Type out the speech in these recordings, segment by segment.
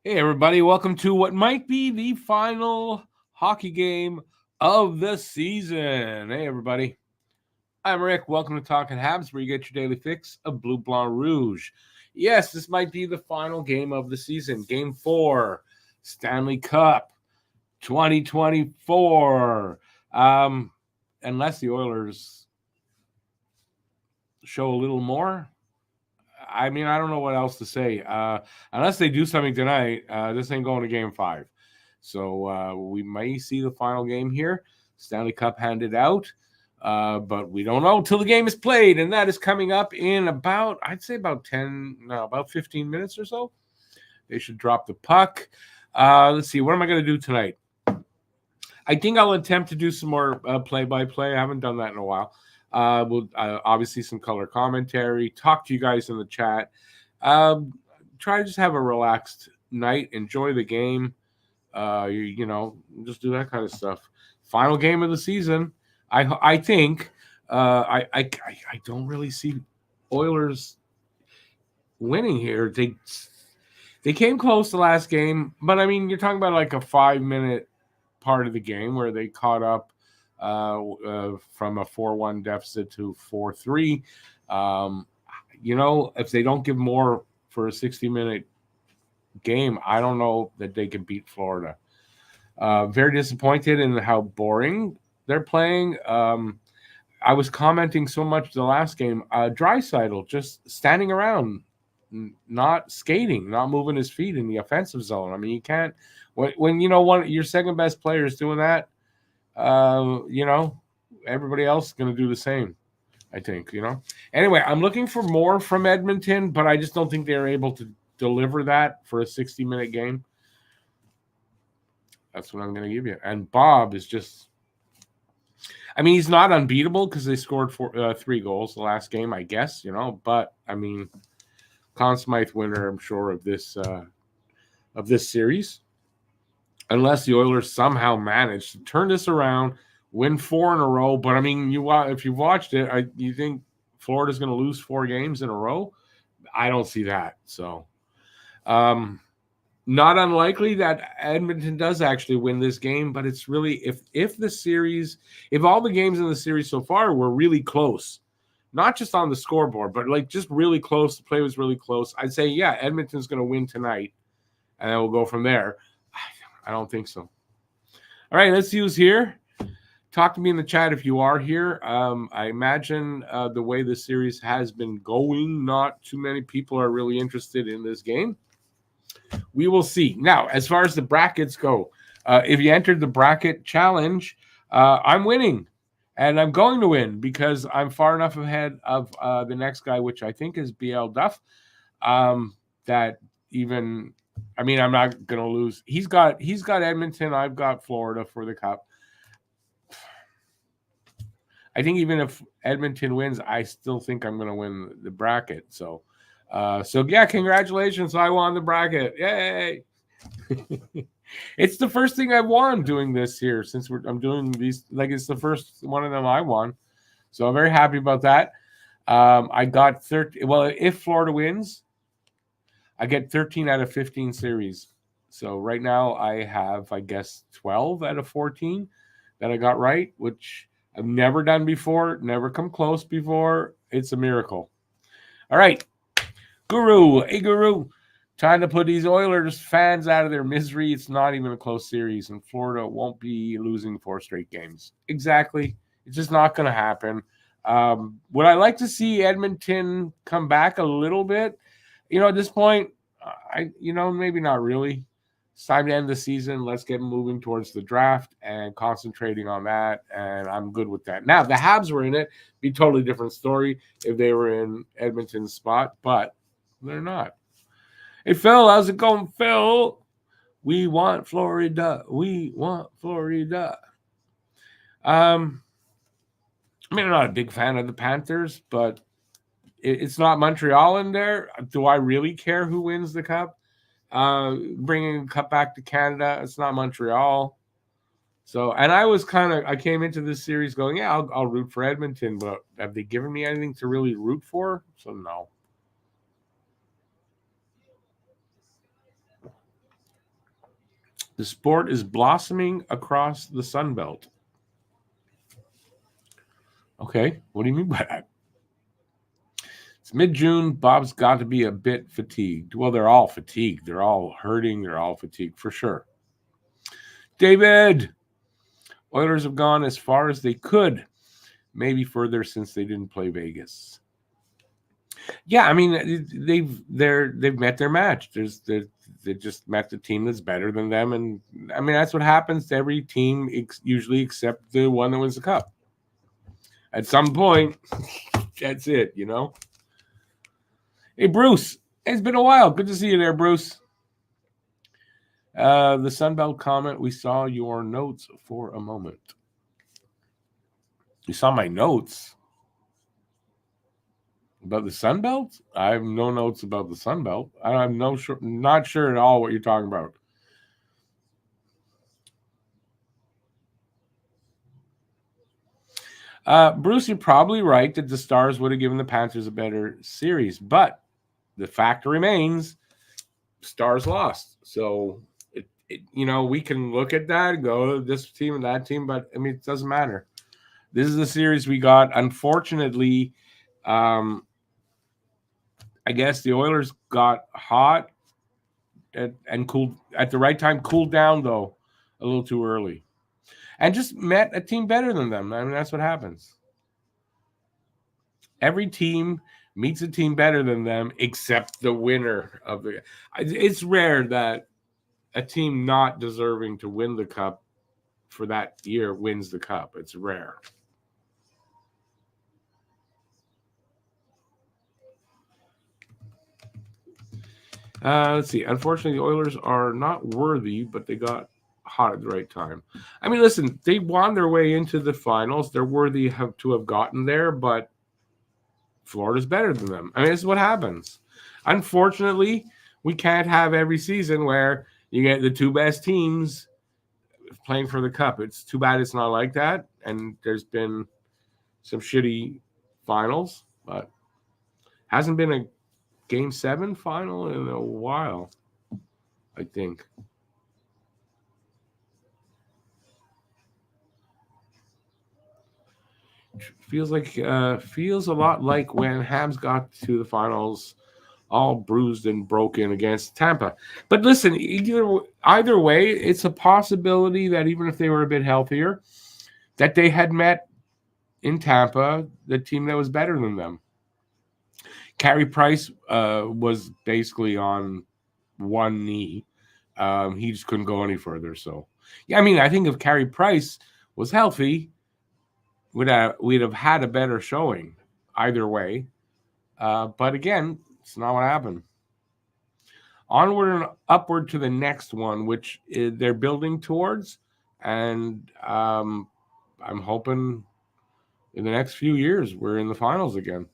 Hey, everybody, welcome to what might be the final hockey game of the season. Hey, everybody, I'm Rick. Welcome to Talking Habs, where you get your daily fix of Blue Blanc Rouge. Yes, this might be the final game of the season. Game 4, Stanley Cup 2024. Unless the Oilers show a little more. I mean, I don't know what else to say. Unless they do something tonight, this ain't going to game 5. So we may see the final game here. Stanley Cup handed out, but we don't know until the game is played, and that is coming up in I'd say about 15 minutes or so. They should drop the puck. Let's see, what am I going to do tonight? I think I'll attempt to do some more play-by-play. I haven't done that in a while. We'll obviously some color commentary, talk to you guys in the chat. Try to just have a relaxed night, enjoy the game. Just do that kind of stuff. Final game of the season. I think I don't really see Oilers winning here. They came close the last game, but I mean, you're talking about like a 5-minute part of the game where they caught up from a 4-1 deficit to 4-3. If they don't give more for a 60-minute game, I don't know that they can beat Florida. Very disappointed in how boring they're playing. I was commenting so much the last game. Draisaitl just standing around, not skating, not moving his feet in the offensive zone. I mean, you can't when your second best player is doing that. Everybody else is going to do the same, I think, Anyway, I'm looking for more from Edmonton, but I just don't think they're able to deliver that for a 60-minute game. That's what I'm going to give you. And Bob is just, I mean, he's not unbeatable because they scored 3 goals the last game, I guess, but I mean, Conn Smythe winner, I'm sure, of this series. Unless the Oilers somehow manage to turn this around, win 4 in a row. But, I mean, if you've watched it, you think Florida's going to lose 4 games in a row? I don't see that. So, not unlikely that Edmonton does actually win this game. But it's really, if all the games in the series so far were really close, not just on the scoreboard, but like just really close, the play was really close, I'd say, yeah, Edmonton's going to win tonight. And then we'll go from there. I don't think so. All right, let's use here. Talk to me in the chat if you are here. I imagine the way the series has been going, not too many people are really interested in this game. We will see. Now, as far as the brackets go, if you entered the bracket challenge, I'm winning. And I'm going to win because I'm far enough ahead of the next guy, which I think is BL Duff, that even... I mean, I'm not going to lose. He's got Edmonton. I've got Florida for the Cup. I think even if Edmonton wins, I still think I'm going to win the bracket. So yeah, congratulations. I won the bracket. Yay. It's the first thing I've won doing this here since I'm doing these. Like, it's the first one of them I won. So I'm very happy about that. I got 30. Well, if Florida wins, I get 13 out of 15 series. So right now I have, I guess, 12 out of 14 that I got right, which I've never done before, never come close before. It's a miracle. All right. Guru. Hey, Guru. Time to put these Oilers fans out of their misery. It's not even a close series, and Florida won't be losing 4 straight games. Exactly. It's just not going to happen. Would I like to see Edmonton come back a little bit? At this point, maybe not really. It's time to end the season. Let's get moving towards the draft and concentrating on that, and I'm good with that. Now, if the Habs were in it, it'd be a totally different story if they were in Edmonton's spot, but they're not. Hey, Phil, how's it going, Phil? We want Florida. We want Florida. I'm not a big fan of the Panthers, but it's not Montreal in there. Do I really care who wins the Cup? Bringing the Cup back to Canada, it's not Montreal. So, and I came into this series going, yeah, I'll root for Edmonton, but have they given me anything to really root for? So, no. The sport is blossoming across the Sun Belt. Okay, what do you mean by that? It's mid-June. Bob's got to be a bit fatigued. Well, they're all fatigued. They're all hurting. They're all fatigued for sure. David, Oilers have gone as far as they could, maybe further since they didn't play Vegas. Yeah, I mean they've met their match. They just met the team that's better than them, and I mean that's what happens to every team, usually except the one that wins the cup. At some point, that's it, you know. Hey, Bruce, it's been a while. Good to see you there, Bruce. The Sunbelt comment, we saw your notes for a moment. You saw my notes about the Sunbelt? I have no notes about the Sunbelt. I'm not sure at all what you're talking about. Bruce, you're probably right that the Stars would have given the Panthers a better series, but the fact remains, Stars lost. So, we can look at that and go, this team and that team, but, I mean, it doesn't matter. This is the series we got. Unfortunately, I guess the Oilers got hot and cooled at the right time, cooled down, though, a little too early. And just met a team better than them. I mean, that's what happens. Every team meets a team better than them, except the winner of the. It's rare that a team not deserving to win the cup for that year wins the cup. It's rare. Let's see. Unfortunately, the Oilers are not worthy, but they got hot at the right time. I mean, listen, they won their way into the finals. They're worthy to have gotten there, but Florida's better than them. I mean, this is what happens. Unfortunately, we can't have every season where you get the two best teams playing for the cup. It's too bad it's not like that. And there's been some shitty finals, but hasn't been a Game 7 final in a while, I think. Feels a lot like when Habs got to the finals, all bruised and broken against Tampa. But listen, either way, it's a possibility that even if they were a bit healthier, that they had met in Tampa the team that was better than them. Carey Price was basically on one knee. He just couldn't go any further. So, yeah, I mean, I think if Carey Price was healthy, we'd have had a better showing either way. But again, it's not what happened. Onward and upward to the next one, which they're building towards. And I'm hoping in the next few years we're in the finals again.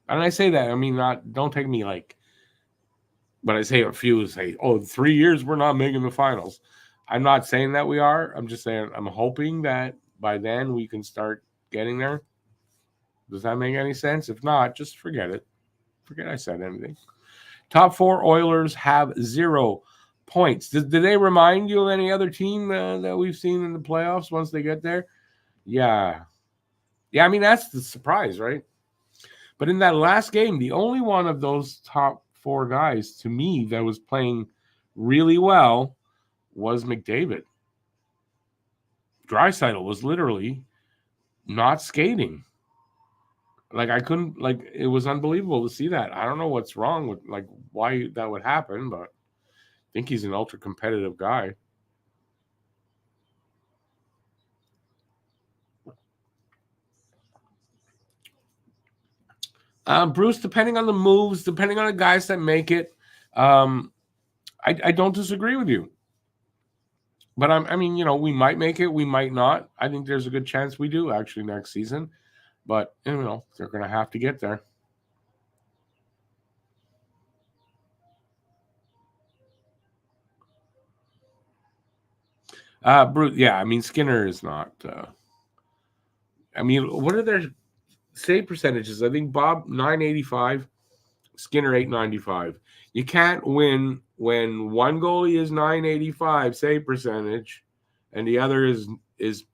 And I say that, I mean, don't take me like, but I say a few say, 3 years we're not making the finals. I'm not saying that we are. I'm just saying I'm hoping that by then we can start getting there. Does that make any sense? If not, just forget it. Forget I said anything. Top 4 Oilers have 0 points. Did they remind you of any other team that we've seen in the playoffs once they get there? Yeah. Yeah, I mean, that's the surprise, right? But in that last game, the only one of those top 4 guys to me that was playing really well was McDavid. Draisaitl was literally not skating. Like it was unbelievable to see that. I don't know what's wrong with why that would happen, but I think he's an ultra competitive guy. Bruce, depending on the moves, depending on the guys that make it, I don't disagree with you. But I mean, we might make it, we might not. I think there's a good chance we do actually next season. But, they're going to have to get there. Bruce, yeah, I mean, Skinner is not. I mean, what are their save percentages? I think Bob, 985. Skinner 895. You can't win when one goalie is 985 save percentage and the other is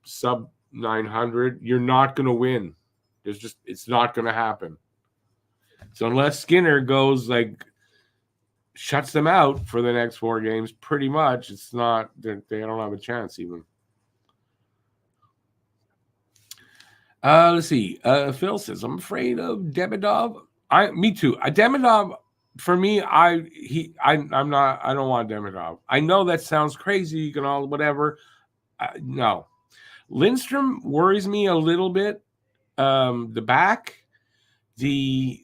sub 900. You're not going to win. It's not going to happen. So unless Skinner goes like shuts them out for the next 4 games, pretty much they don't have a chance even. Let's see. Phil says, I'm afraid of Demidov. Me too. Demidov, for me, I don't want Demidov. I know that sounds crazy. You can all whatever. No, Lindstrom worries me a little bit. The back, which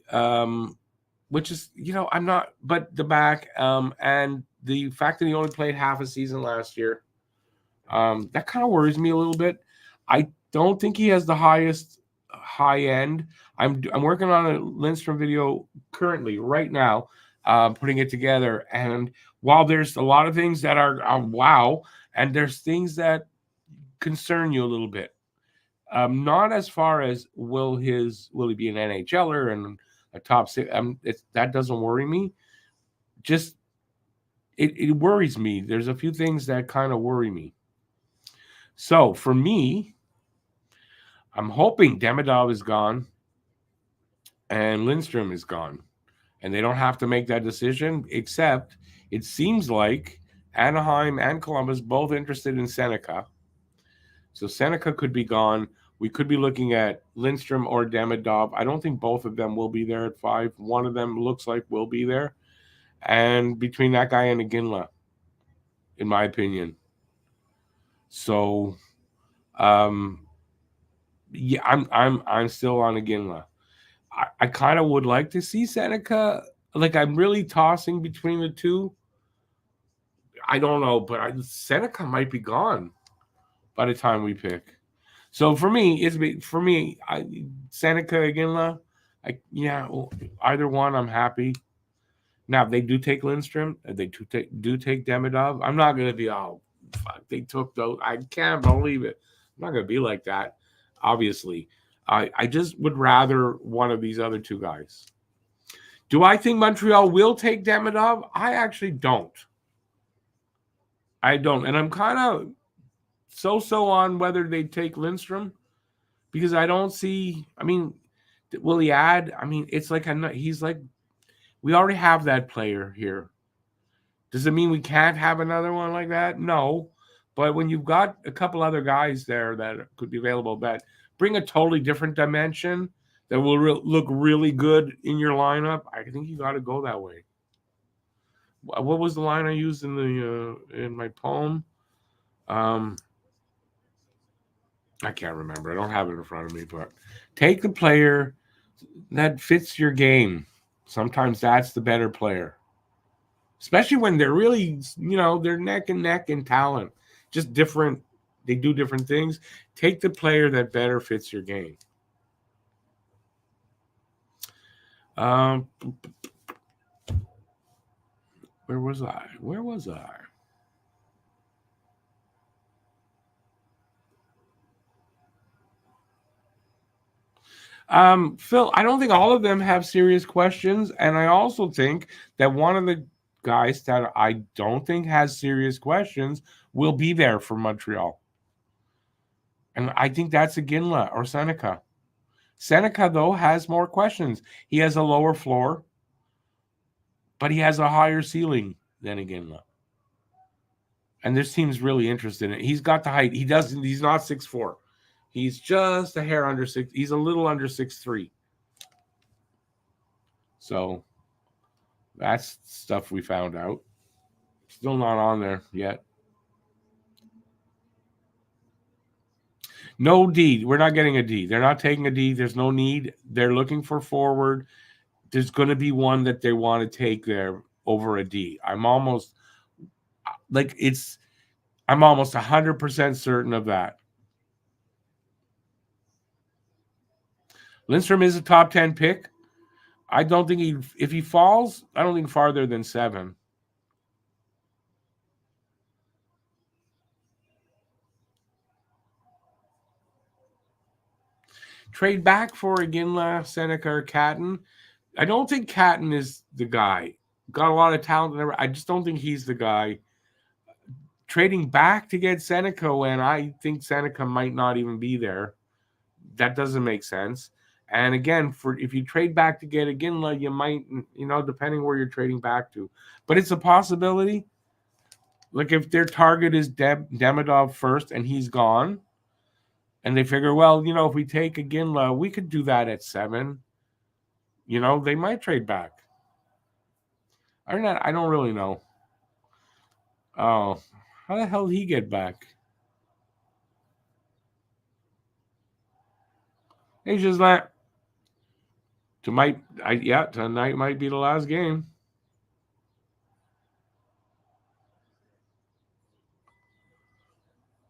is I'm not, but the back, and the fact that he only played half a season last year, that kind of worries me a little bit. I don't think he has the highest high end. I'm working on a Lindstrom video currently right now, putting it together. And while there's a lot of things that are wow, and there's things that concern you a little bit. Not as far as will he be an NHLer and a top 6? That doesn't worry me. Just it worries me. There's a few things that kind of worry me. So for me, I'm hoping Demidov is gone and Lindstrom is gone, and they don't have to make that decision. Except it seems like Anaheim and Columbus both interested in Seneca. So Seneca could be gone. We could be looking at Lindstrom or Demidov. I don't think both of them will be there at 5. One of them looks like will be there. And between that guy and Iginla, in my opinion. So yeah, I'm still on Iginla. I kind of would like to see Seneca. Like, I'm really tossing between the two. I don't know, but Seneca might be gone by the time we pick. So for me, Seneca, Iginla, either one, I'm happy. Now, if they do take Lindstrom, if they do take Demidov, I'm not going to be, oh, fuck, they took those. I can't believe it. I'm not going to be like that, obviously. I just would rather one of these other two guys. Do I think Montreal will take Demidov? I actually don't. I don't. And I'm kind of so on whether they take Lindstrom, because I don't see, will he add? It's like, he's like, we already have that player here. Does it mean we can't have another one like that? No. But when you've got a couple other guys there that could be available that bring a totally different dimension that will look really good in your lineup, I think you got to go that way. What was the line I used in my poem? I can't remember. I don't have it in front of me, but take the player that fits your game. Sometimes that's the better player, especially when they're really, they're neck and neck in talent, just different. They do different things. Take the player that better fits your game. Where was I? Phil, I don't think all of them have serious questions. And I also think that one of the guys that I don't think has serious questions will be there for Montreal. And I think that's Iginla or Seneca. Seneca, though, has more questions. He has a lower floor, but he has a higher ceiling than Iginla. And this team's really interested in it. He's got the height. He's not 6'4". He's just a hair under 6. He's a little under 6'3". So that's stuff we found out. Still not on there yet. No D. We're not getting a D. They're not taking a D. There's no need. They're looking for forward. There's going to be one that they want to take there over a D. I'm almost 100% certain of that. Lindstrom is a top 10 pick. I don't think if he falls, I don't think farther than 7. Trade back for Iginla, Seneca, or Catton. I don't think Catton is the guy. Got a lot of talent. I just don't think he's the guy. Trading back to get Seneca when I think Seneca might not even be there, that doesn't make sense. And again, for if you trade back to get Iginla, you might, depending where you're trading back to. But it's a possibility. Like if their target is Demidov first and he's gone, and they figure, well, if we take Iginla, we could do that at 7. They might trade back. I don't really know. Oh, how the hell did he get back? He's just like, tonight might be the last game.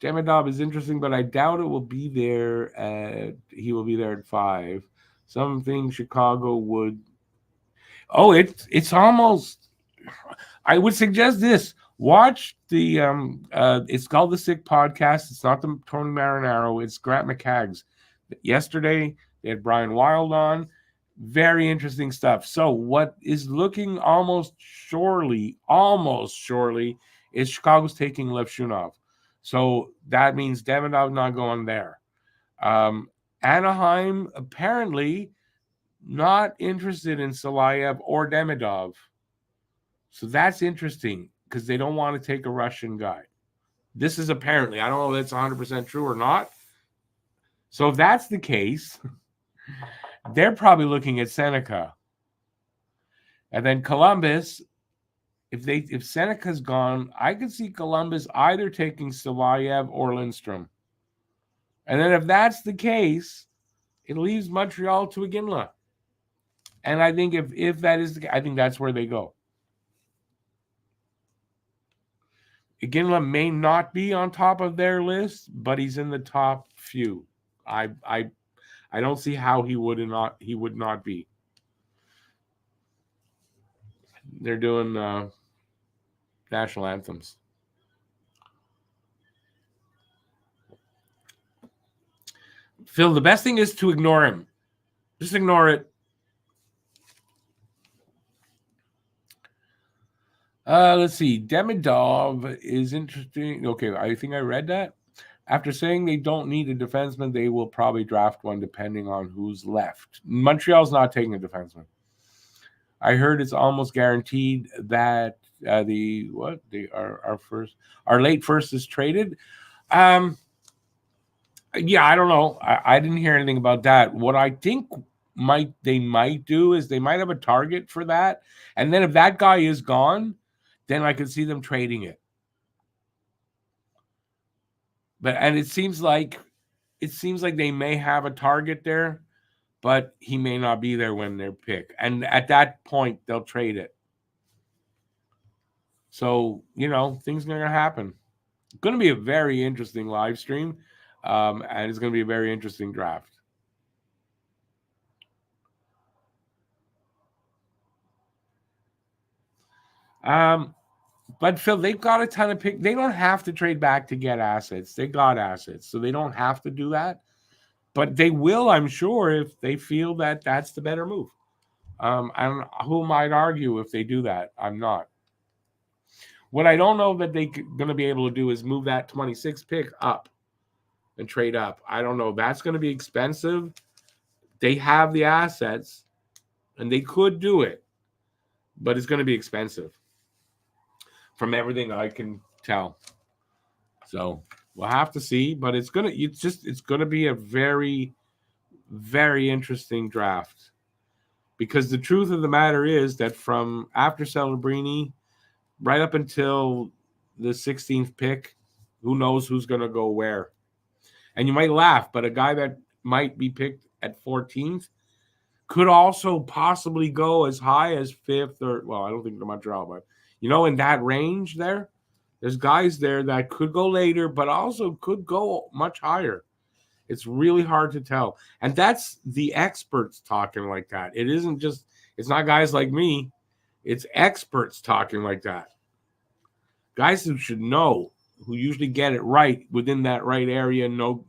Demidov is interesting, but I doubt it will be there. He will be there at 5. Something Chicago would. Oh, it's almost. I would suggest this. Watch the it's called the Sick Podcast. It's not the Tony Marinaro. It's Grant McCagg's. Yesterday they had Brian Wild on. Very interesting stuff. So what is looking almost surely is Chicago's taking Levshunov. So that means Demidov not going there. Anaheim apparently not interested in Salayev or Demidov. So that's interesting because they don't want to take a Russian guy. This is apparently, I don't know if that's 100% true or not. So if that's the case, they're probably looking at Seneca. And then Columbus, if Seneca's gone, I could see Columbus either taking Salayev or Lindstrom. And then if that's the case, it leaves Montreal to Iginla. And I think if that is the case, I think that's where they go. Iginla may not be on top of their list, but he's in the top few. I don't see how he would not be. They're doing national anthems. Phil, the best thing is to ignore him. Just ignore it. Let's see. Demidov is interesting. Okay, I think I read that. After saying they don't need a defenseman, they will probably draft one depending on who's left. Montreal's not taking a defenseman. I heard it's almost guaranteed that our late first is traded. Yeah, I don't know. I didn't hear anything about that. What I think they might do is they might have a target for that, and then if that guy is gone, then I could see them trading it. And it seems like they may have a target there, but he may not be there when they're picked. And at that point, they'll trade it. So, things are going to happen. It's going to be a very interesting live stream, and it's going to be a very interesting draft. But Phil, they've got a ton of pick. They don't have to trade back to get assets. They got assets, so they don't have to do that. But they will, I'm sure, if they feel that that's the better move. Who might argue if they do that? I'm not. What I don't know that they're going to be able to do is move that 26 pick up and trade up. I don't know. That's going to be expensive. They have the assets, and they could do it, but it's going to be expensive from everything I can tell. So we'll have to see, but it's going to be a very, very interesting draft, because the truth of the matter is that from after Celebrini right up until the 16th pick, who knows who's going to go where. And you might laugh, but a guy that might be picked at 14th could also possibly go as high as 5th or, well, I don't think the Montreal, but in that range there's guys there that could go later, but also could go much higher. It's really hard to tell. And that's the experts talking like that. It's not guys like me. It's experts talking like that. Guys who should know, who usually get it right within that right area, know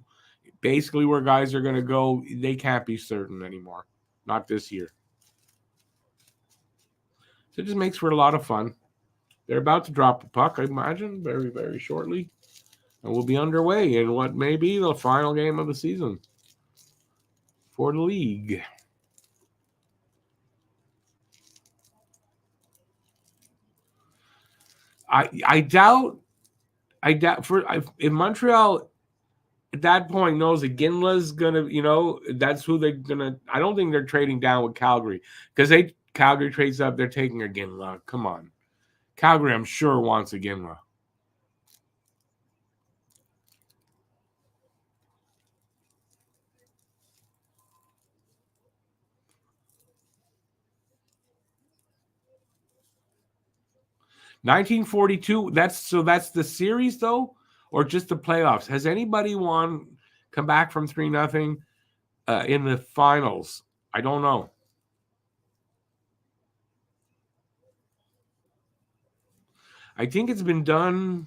basically where guys are going to go. They can't be certain anymore. Not this year. So it just makes for a lot of fun. They're about to drop a puck, I imagine, very, very shortly. And we'll be underway in what may be the final game of the season for the league. I doubt if Montreal at that point knows that Ginla's gonna, that's who they're gonna. I don't think they're trading down with Calgary because Calgary trades up, they're taking a Ginla. Come on, Calgary, I'm sure wants a Ginla. (1942). That's the series though, or just the playoffs? Has anybody come back from 3-0 in the finals? I don't know. I think it's been done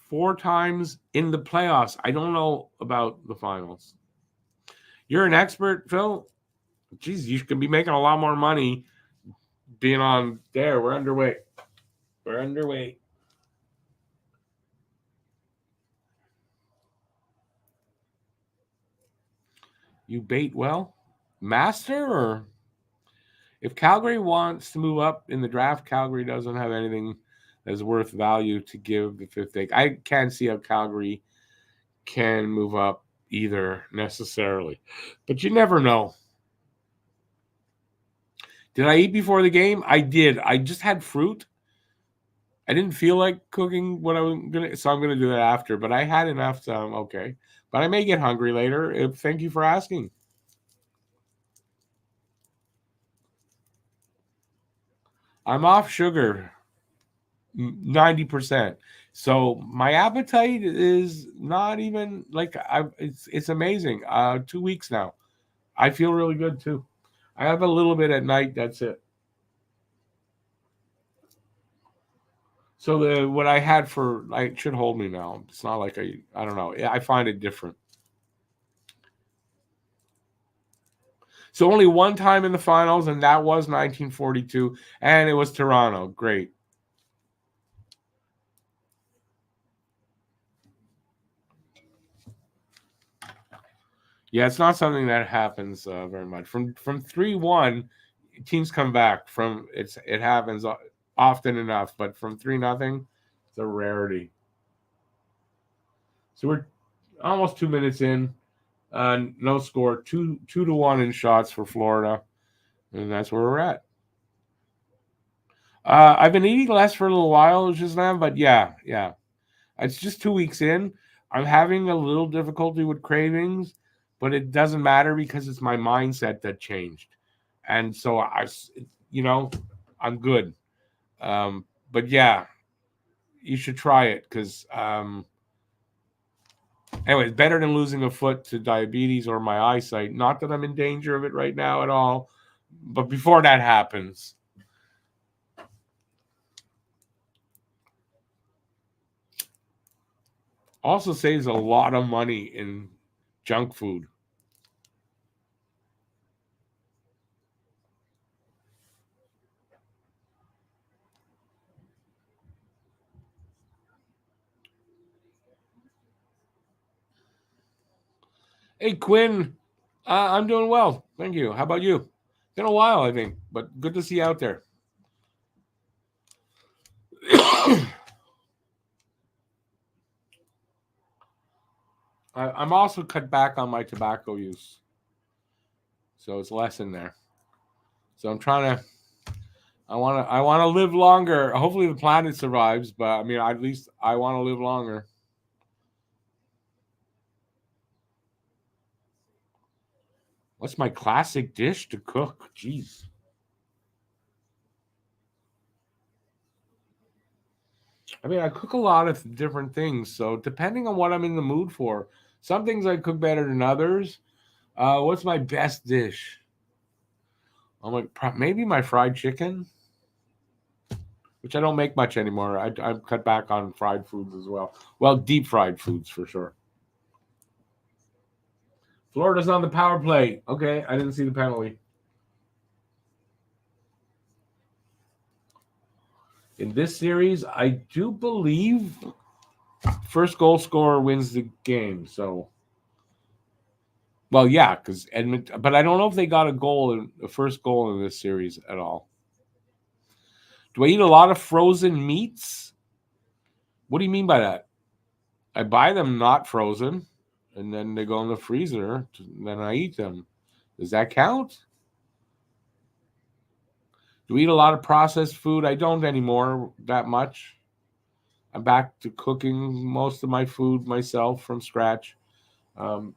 4 times in the playoffs. I don't know about the finals. You're an expert, Phil. Jeez, you could be making a lot more money being on there. We're underway. You bait well? Master, or if Calgary wants to move up in the draft, Calgary doesn't have anything that's worth value to give the 5th pick. I can't see how Calgary can move up either necessarily, but you never know. Did I eat before the game? I did. I just had fruit. I didn't feel like cooking what I was gonna, so I'm gonna do that after. But I had enough, so I'm okay. But I may get hungry later. Thank you for asking. I'm off sugar 90%. So my appetite is not even like it's amazing. 2 weeks now. I feel really good too. I have a little bit at night, that's it. So what I had it should hold me now. It's not like I don't know. I find it different. So only one time in the finals, and that was 1942, and it was Toronto. Great. Yeah, it's not something that happens very much. From 3-1, teams come back. It happens often enough, but from 3-0, it's a rarity. So we're almost 2 minutes in. No score. 2-1 in shots for Florida, and that's where we're at. I've been eating less for a little while just now, but yeah. It's just 2 weeks in. I'm having a little difficulty with cravings, but it doesn't matter because it's my mindset that changed, and so I'm good. But yeah, you should try it because anyway, it's better than losing a foot to diabetes or my eyesight. Not that I'm in danger of it right now at all, but before that happens. Also saves a lot of money in junk food. Hey, Quinn. I'm doing well. Thank you. How about you? Been a while, I think, but good to see you out there. I'm also cut back on my tobacco use, so it's less in there. So I'm trying to. I want to live longer. Hopefully, the planet survives, but I mean, at least I want to live longer. What's my classic dish to cook? Jeez. I mean, I cook a lot of different things, so depending on what I'm in the mood for, some things I cook better than others. What's my best dish? I'm like maybe my fried chicken, which I don't make much anymore. I've cut back on fried foods as well. Well, deep fried foods for sure. Florida's on the power play. Okay, I didn't see the penalty. In this series, I do believe first goal scorer wins the game. So, well, yeah, because Edmonton, but I don't know if they got a first goal in this series at all. Do I eat a lot of frozen meats? What do you mean by that? I buy them not frozen, and then they go in the freezer, and then I eat them. Does that count? Do we eat a lot of processed food? I don't anymore that much. I'm back to cooking most of my food myself from scratch. Um,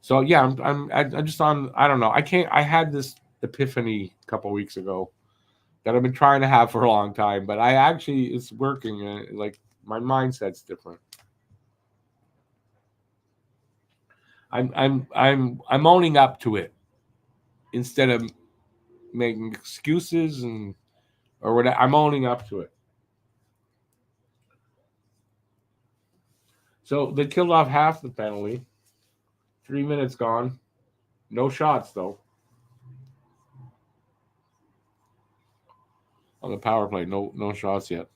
so yeah, I'm just on. I don't know. I can't. I had this epiphany a couple weeks ago that I've been trying to have for a long time, but I actually it's working. Like my mindset's different. I'm owning up to it instead of making excuses and or whatever. I'm owning up to it. So they killed off half the penalty. 3 minutes gone. No shots though on the power play. No shots yet.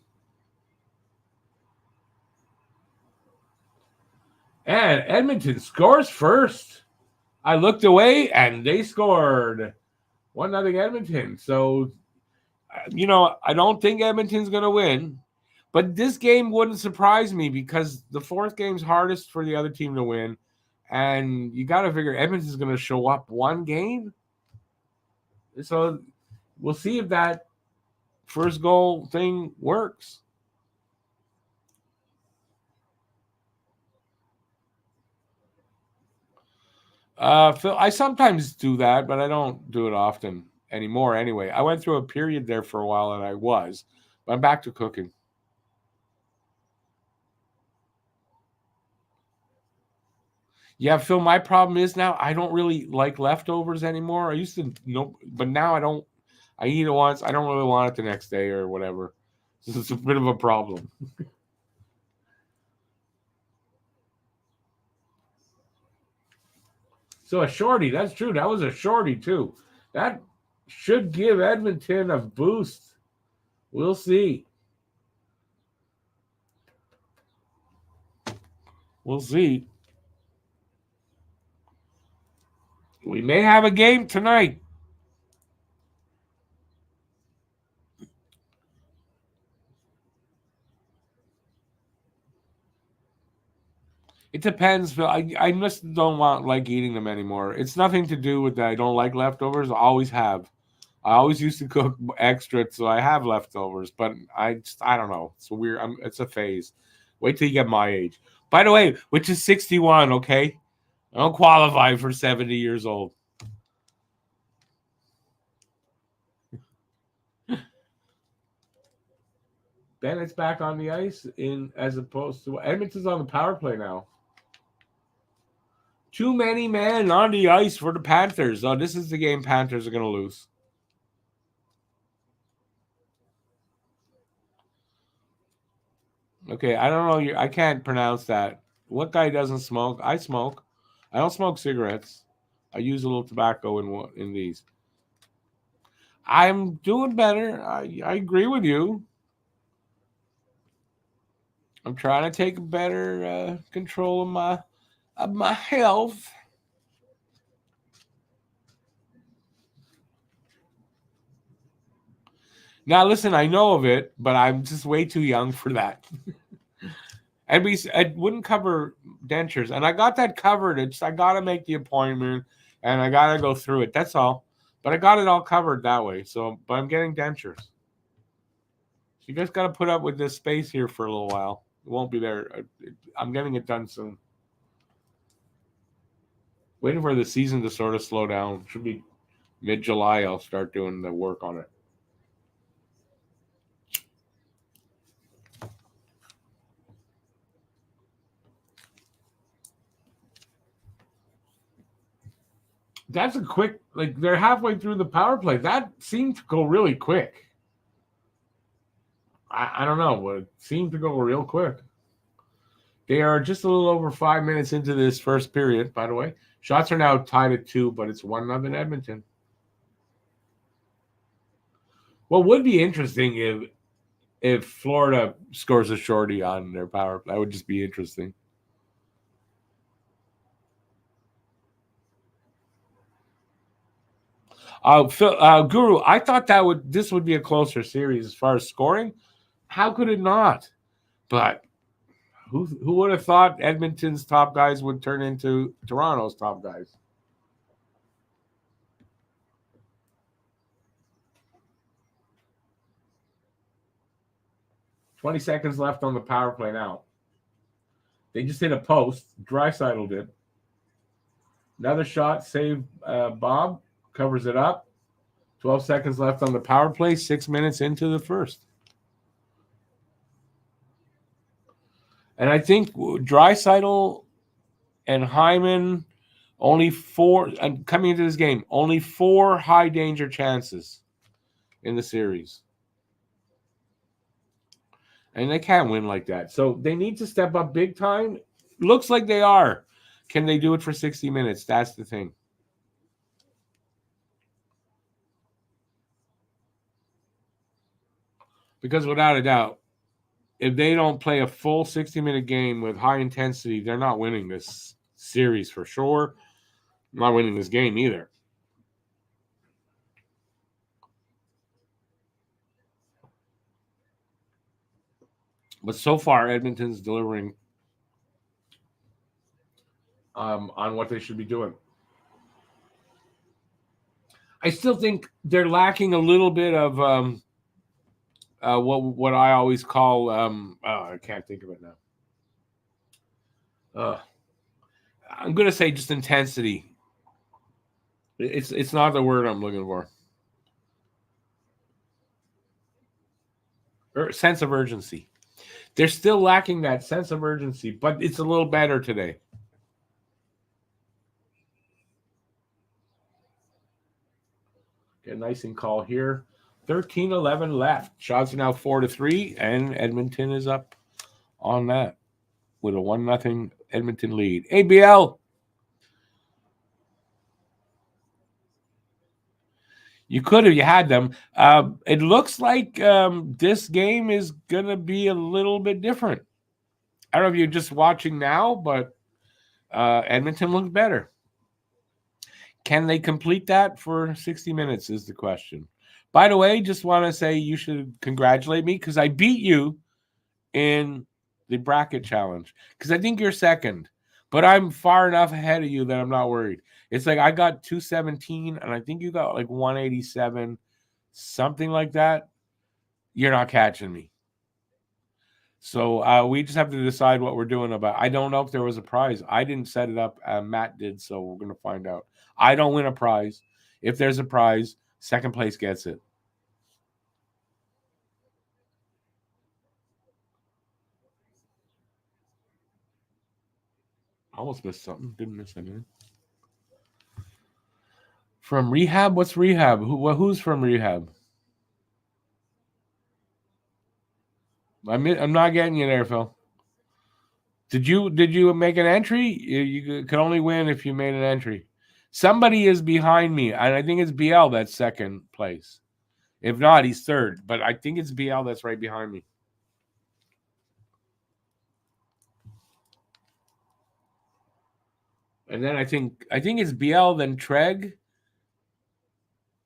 And Edmonton scores first. I looked away and they scored 1-0 Edmonton. So I don't think Edmonton's going to win, but this game wouldn't surprise me because the fourth game's hardest for the other team to win, and you got to figure Edmonton's going to show up one game. So we'll see if that first goal thing works. Phil, I sometimes do that, but I don't do it often anymore anyway. I went through a period there for a while and I was, but I'm back to cooking. Yeah, Phil, my problem is now I don't really like leftovers anymore. I used to know, but now I don't. I eat it once. I don't really want it the next day or whatever. So it's a bit of a problem. So a shorty, that's true. That was a shorty too. That should give Edmonton a boost. We'll see. We'll see. We may have a game tonight. It depends, Phil. I just don't like eating them anymore. It's nothing to do with that. I don't like leftovers. I always have. I always used to cook extra, so I have leftovers. But I don't know. It's a weird. It's a phase. Wait till you get my age. By the way, which is 61. Okay, I don't qualify for 70 years old. Bennett's back on the ice as opposed to Edmonton's on the power play now. Too many men on the ice for the Panthers. Oh, this is the game Panthers are going to lose. Okay, I don't know. I can't pronounce that. What guy doesn't smoke? I smoke. I don't smoke cigarettes. I use a little tobacco in these. I'm doing better. I agree with you. I'm trying to take better control of my health. Now, listen, I know of it, but I'm just way too young for that. And it wouldn't cover dentures, and I got that covered. I got to make the appointment, and I got to go through it. That's all. But I got it all covered that way. So, but I'm getting dentures. So you guys got to put up with this space here for a little while. It won't be there. I'm getting it done soon. Waiting for the season to sort of slow down. Should be mid-July. I'll start doing the work on it. That's a quick, like they're halfway through the power play. That seemed to go really quick. I don't know, but it seemed to go real quick. They are just a little over 5 minutes into this first period, by the way. Shots are now tied at 2, but it's 1-0 Edmonton. What would be interesting if Florida scores a shorty on their power play. That would just be interesting. Guru, I thought this would be a closer series as far as scoring. How could it not? But who would have thought Edmonton's top guys would turn into Toronto's top guys? $20 left on the power play now. They just hit a post. Draisaitl did. Another shot, save Bob, covers it up. 12 seconds left on the power play, 6 minutes into the first. And I think Draisaitl and Hyman, only 4, and coming into this game, only 4 high danger chances in the series. And they can't win like that. So they need to step up big time. Looks like they are. Can they do it for 60 minutes? That's the thing. Because without a doubt, if they don't play a full 60-minute game with high intensity, they're not winning this series for sure. Not winning this game either. But so far, Edmonton's delivering on what they should be doing. I still think they're lacking a little bit of what I always call I can't think of it now. I'm gonna say just intensity. It's not the word I'm looking for. Sense of urgency. They're still lacking that sense of urgency, but it's a little better today. Get a nice and call here. 13-11 left. Shots are now 4-3, and Edmonton is up on that with a 1-0 Edmonton lead. ABL. You could have, you had them. It looks like this game is going to be a little bit different. I don't know if you're just watching now, but Edmonton looks better. Can they complete that for 60 minutes is the question. By the way, just want to say you should congratulate me because I beat you in the bracket challenge because I think you're second, but I'm far enough ahead of you that I'm not worried. It's like I got 217 and I think you got like 187, something like that. You're not catching me. So we just have to decide what we're doing about. I don't know if there was a prize. I didn't set it up. Matt did, so we're going to find out. I don't win a prize. If there's a prize, second place gets it. Almost missed something. Didn't miss anything. From rehab? What's rehab? Who's from rehab? I'm not getting you there, Phil. Did you make an entry? You can only win if you made an entry. Somebody is behind me, and I think it's BL that's second place. If not, he's third. But I think it's BL that's right behind me. And then I think it's BL, then Treg.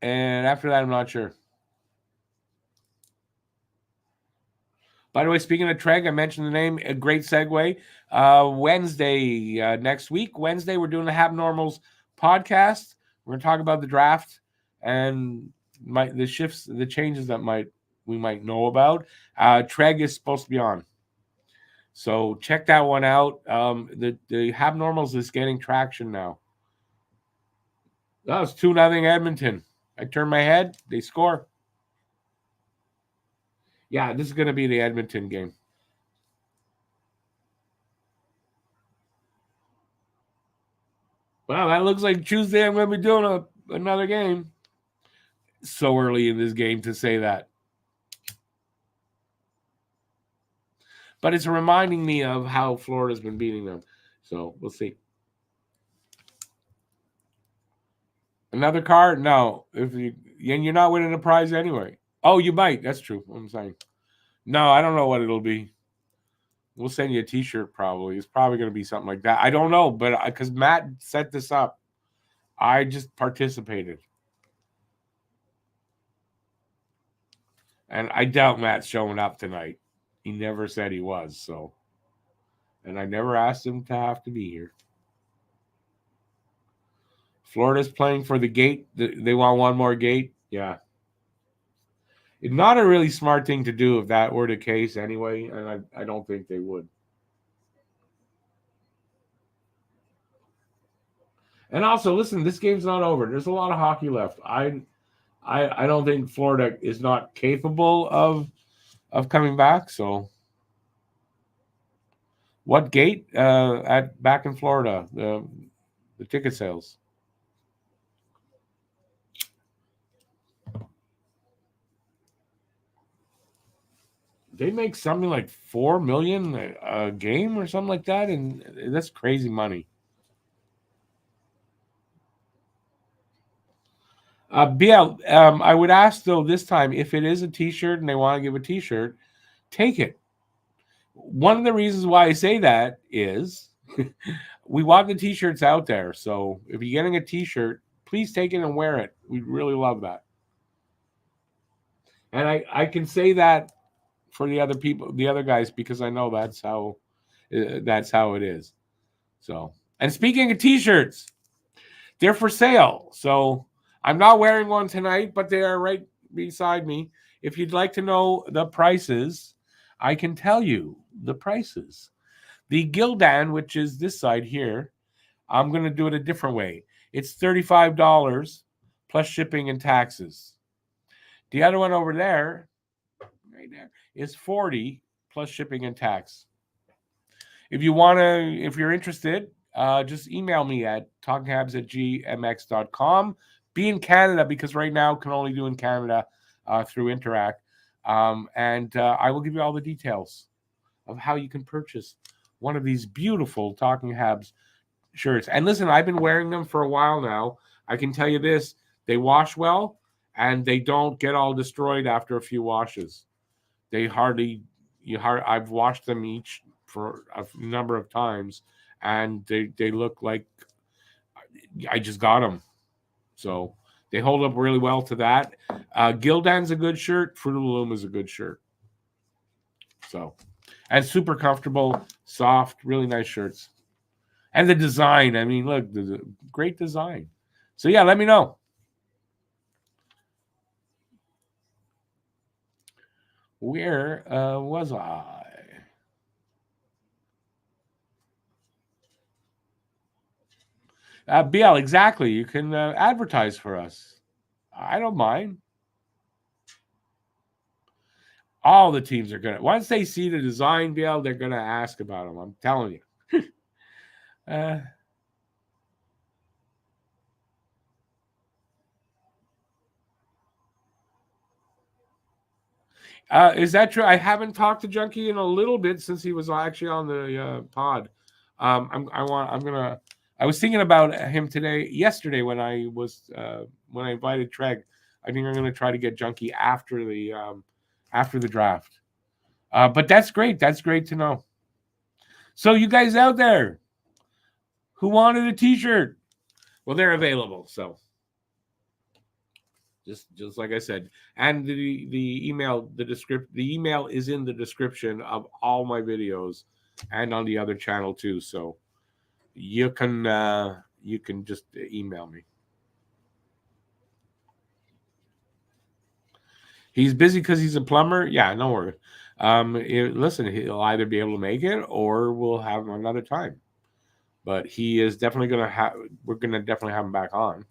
And after that, I'm not sure. By the way, speaking of Treg, I mentioned the name. A great segue. Wednesday, next week, Wednesday, we're doing the Habnormals podcast. We're going to talk about the draft and the shifts, the changes that we might know about. Treg is supposed to be on. So check that one out. The Habnormals is getting traction now. That was 2-0 Edmonton. I turn my head, they score. Yeah, this is going to be the Edmonton game. Wow, that looks like Tuesday I'm going to be doing another game. So early in this game to say that. But it's reminding me of how Florida's been beating them. So we'll see. Another card? No. And you're not winning a prize anyway. Oh, you might. That's true. I'm saying. No, I don't know what it'll be. We'll send you a T-shirt probably. It's probably going to be something like that. I don't know, but because Matt set this up, I just participated. And I doubt Matt's showing up tonight. He never said he was, so. And I never asked him to have to be here. Florida's playing for the gate. They want one more gate. Yeah. It's not a really smart thing to do if that were the case anyway, and I don't think they would. And also, listen, this game's not over. There's a lot of hockey left. I don't think Florida is not capable of coming back. So, what gate at back in Florida? The ticket sales. They make something like $4 million a game or something like that, and that's crazy money. BL, I would ask though this time if it is a T-shirt and they want to give a T-shirt, take it. One of the reasons why I say that is we want the T-shirts out there. So if you're getting a T-shirt, please take it and wear it. We'd really love that. And I can say that for the other people, the other guys, because I know that's how it is. So, and speaking of T-shirts, they're for sale. So I'm not wearing one tonight, but they are right beside me. If you'd like to know the prices, I can tell you the prices. The Gildan, which is this side here, I'm going to do it a different way. It's $35 plus shipping and taxes. The other one over there, right there, is $40 plus shipping and tax. If you're interested, just email me at talkinghabs@gmx.com. Be in Canada because right now can only do in Canada through Interact. And I will give you all the details of how you can purchase one of these beautiful Talking Habs shirts. And listen, I've been wearing them for a while now. I can tell you this, they wash well and they don't get all destroyed after a few washes. I've washed them each for a number of times and they look like I just got them. So they hold up really well to that. Gildan's a good shirt. Fruit of the Loom is a good shirt. So, and super comfortable, soft, really nice shirts. And the design, I mean, look, the great design. So yeah, let me know. Where was I? BL, exactly. You can advertise for us. I don't mind. All the teams are going to, once they see the design, BL, they're going to ask about them. I'm telling you. Is that true? I haven't talked to Junkie in a little bit since he was actually on the pod. I was thinking about him yesterday when I invited Treg. I think I'm gonna try to get Junkie after the draft. But that's great. That's great to know. So you guys out there who wanted a T-shirt, well, they're available. So just like I said, and the email the email is in the description of all my videos and on the other channel too. So you can just email me. He's busy because he's a plumber. Yeah, no worry. Listen, he'll either be able to make it or we'll have him another time. But he is definitely going to have. We're going to definitely have him back on.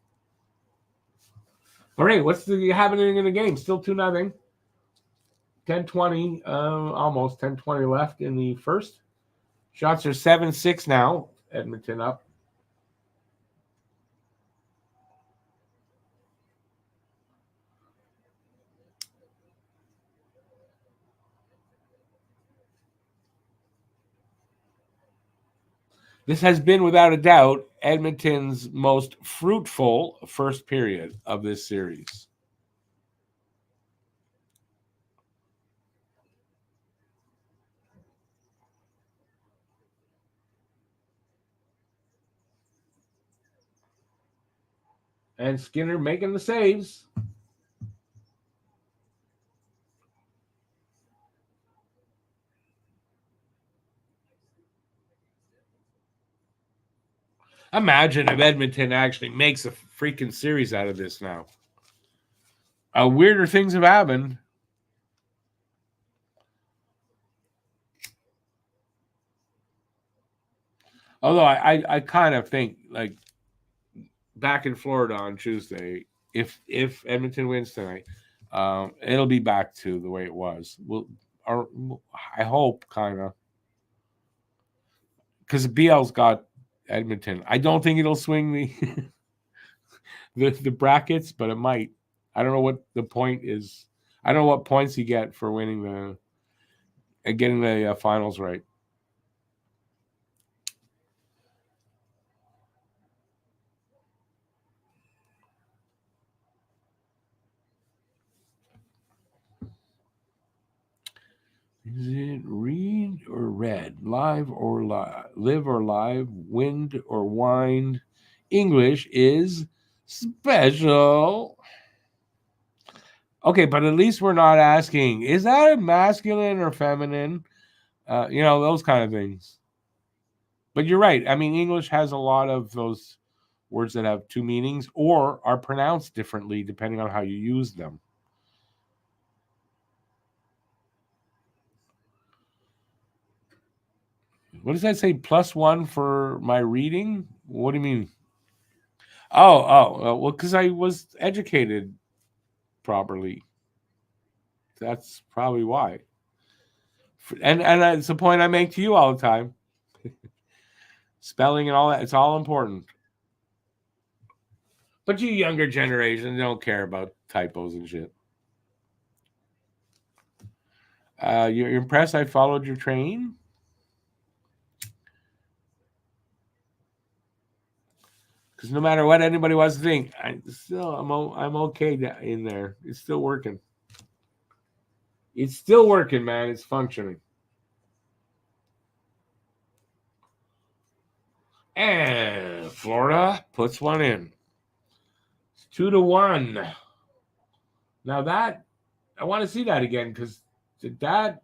All right, what's happening in the game? Still 2-0. 10-20, almost 10-20 left in the first. Shots are 7-6 now. Edmonton up. This has been, without a doubt, Edmonton's most fruitful first period of this series. And Skinner making the saves. Imagine if Edmonton actually makes a freaking series out of this now. Weirder things have happened. Although I kind of think, like, back in Florida on Tuesday, if Edmonton wins tonight, it'll be back to the way it was. I hope, kind of, because BL's got Edmonton. I don't think it'll swing the brackets, but it might. I don't know what the point is. I don't know what points you get for winning getting the finals right. Is it read or read? Live or live or live? Wind or wind? English is special. Okay, but at least we're not asking, is that masculine or feminine? Those kind of things. But you're right. I mean, English has a lot of those words that have two meanings or are pronounced differently depending on how you use them. What does that say? +1 for my reading? What do you mean? Well, because I was educated properly. That's probably why. And it's the point I make to you all the time. Spelling and all that, it's all important. But you younger generation don't care about typos and shit. You're impressed I followed your train? Because no matter what anybody wants to think, I'm okay in there. It's still working. It's still working, man. It's functioning. And Florida puts one in. It's 2-1. Now that I want to see that again, because did that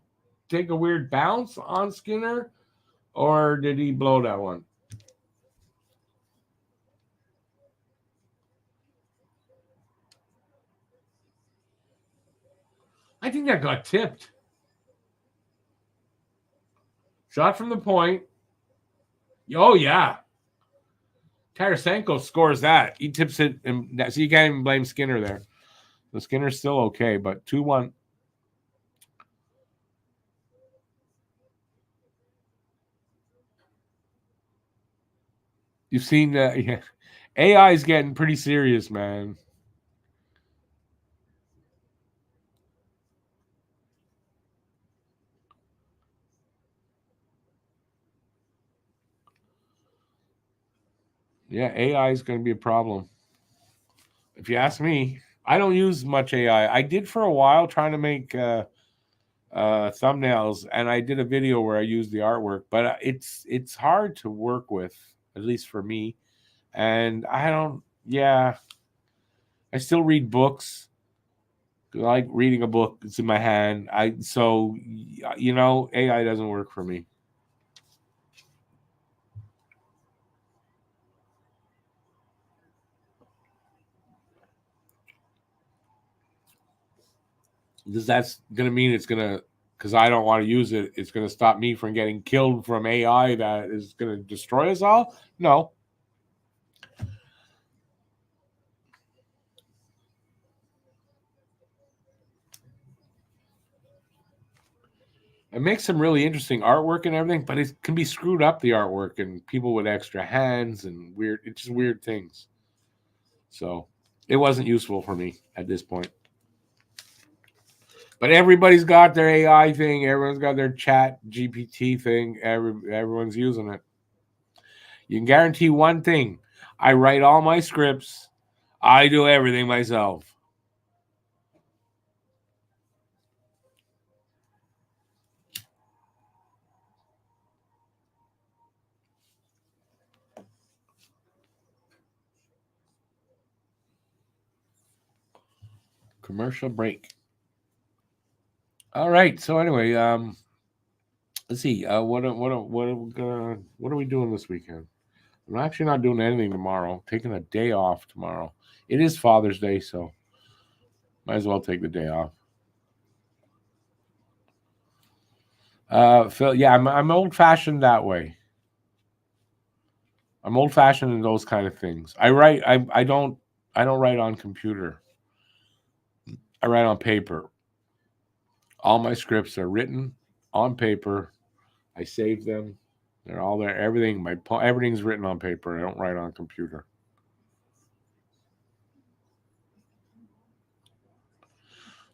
take a weird bounce on Skinner, or did he blow that one? I think that got tipped. Shot from the point. Oh, yeah. Tarasenko scores that. He tips it, and so you can't even blame Skinner there. The Skinner's still okay, but 2-1. You've seen that. Yeah. AI is getting pretty serious, man. Yeah, AI is going to be a problem. If you ask me, I don't use much AI. I did for a while trying to make thumbnails, and I did a video where I used the artwork, but it's hard to work with, at least for me. And I don't. Yeah, I still read books. I like reading a book. It's in my hand. AI doesn't work for me. Because that's going to mean it's going to, because I don't want to use it, it's going to stop me from getting killed from AI that is going to destroy us all? No. It makes some really interesting artwork and everything, but it can be screwed up, the artwork, and people with extra hands and it's just weird things. So it wasn't useful for me at this point. But everybody's got their AI thing. Everyone's got their chat GPT thing. Everyone's using it. You can guarantee one thing. I write all my scripts. I do everything myself. Commercial break. All right. So anyway, let's see. What are we doing this weekend? I'm actually not doing anything tomorrow. I'm taking a day off tomorrow. It is Father's Day, so might as well take the day off. Phil, yeah, I'm old fashioned that way. I'm old fashioned in those kind of things. I don't write on computer. I write on paper. All my scripts are written on paper. I save them. They're all there. Everything's written on paper. I don't write on computer.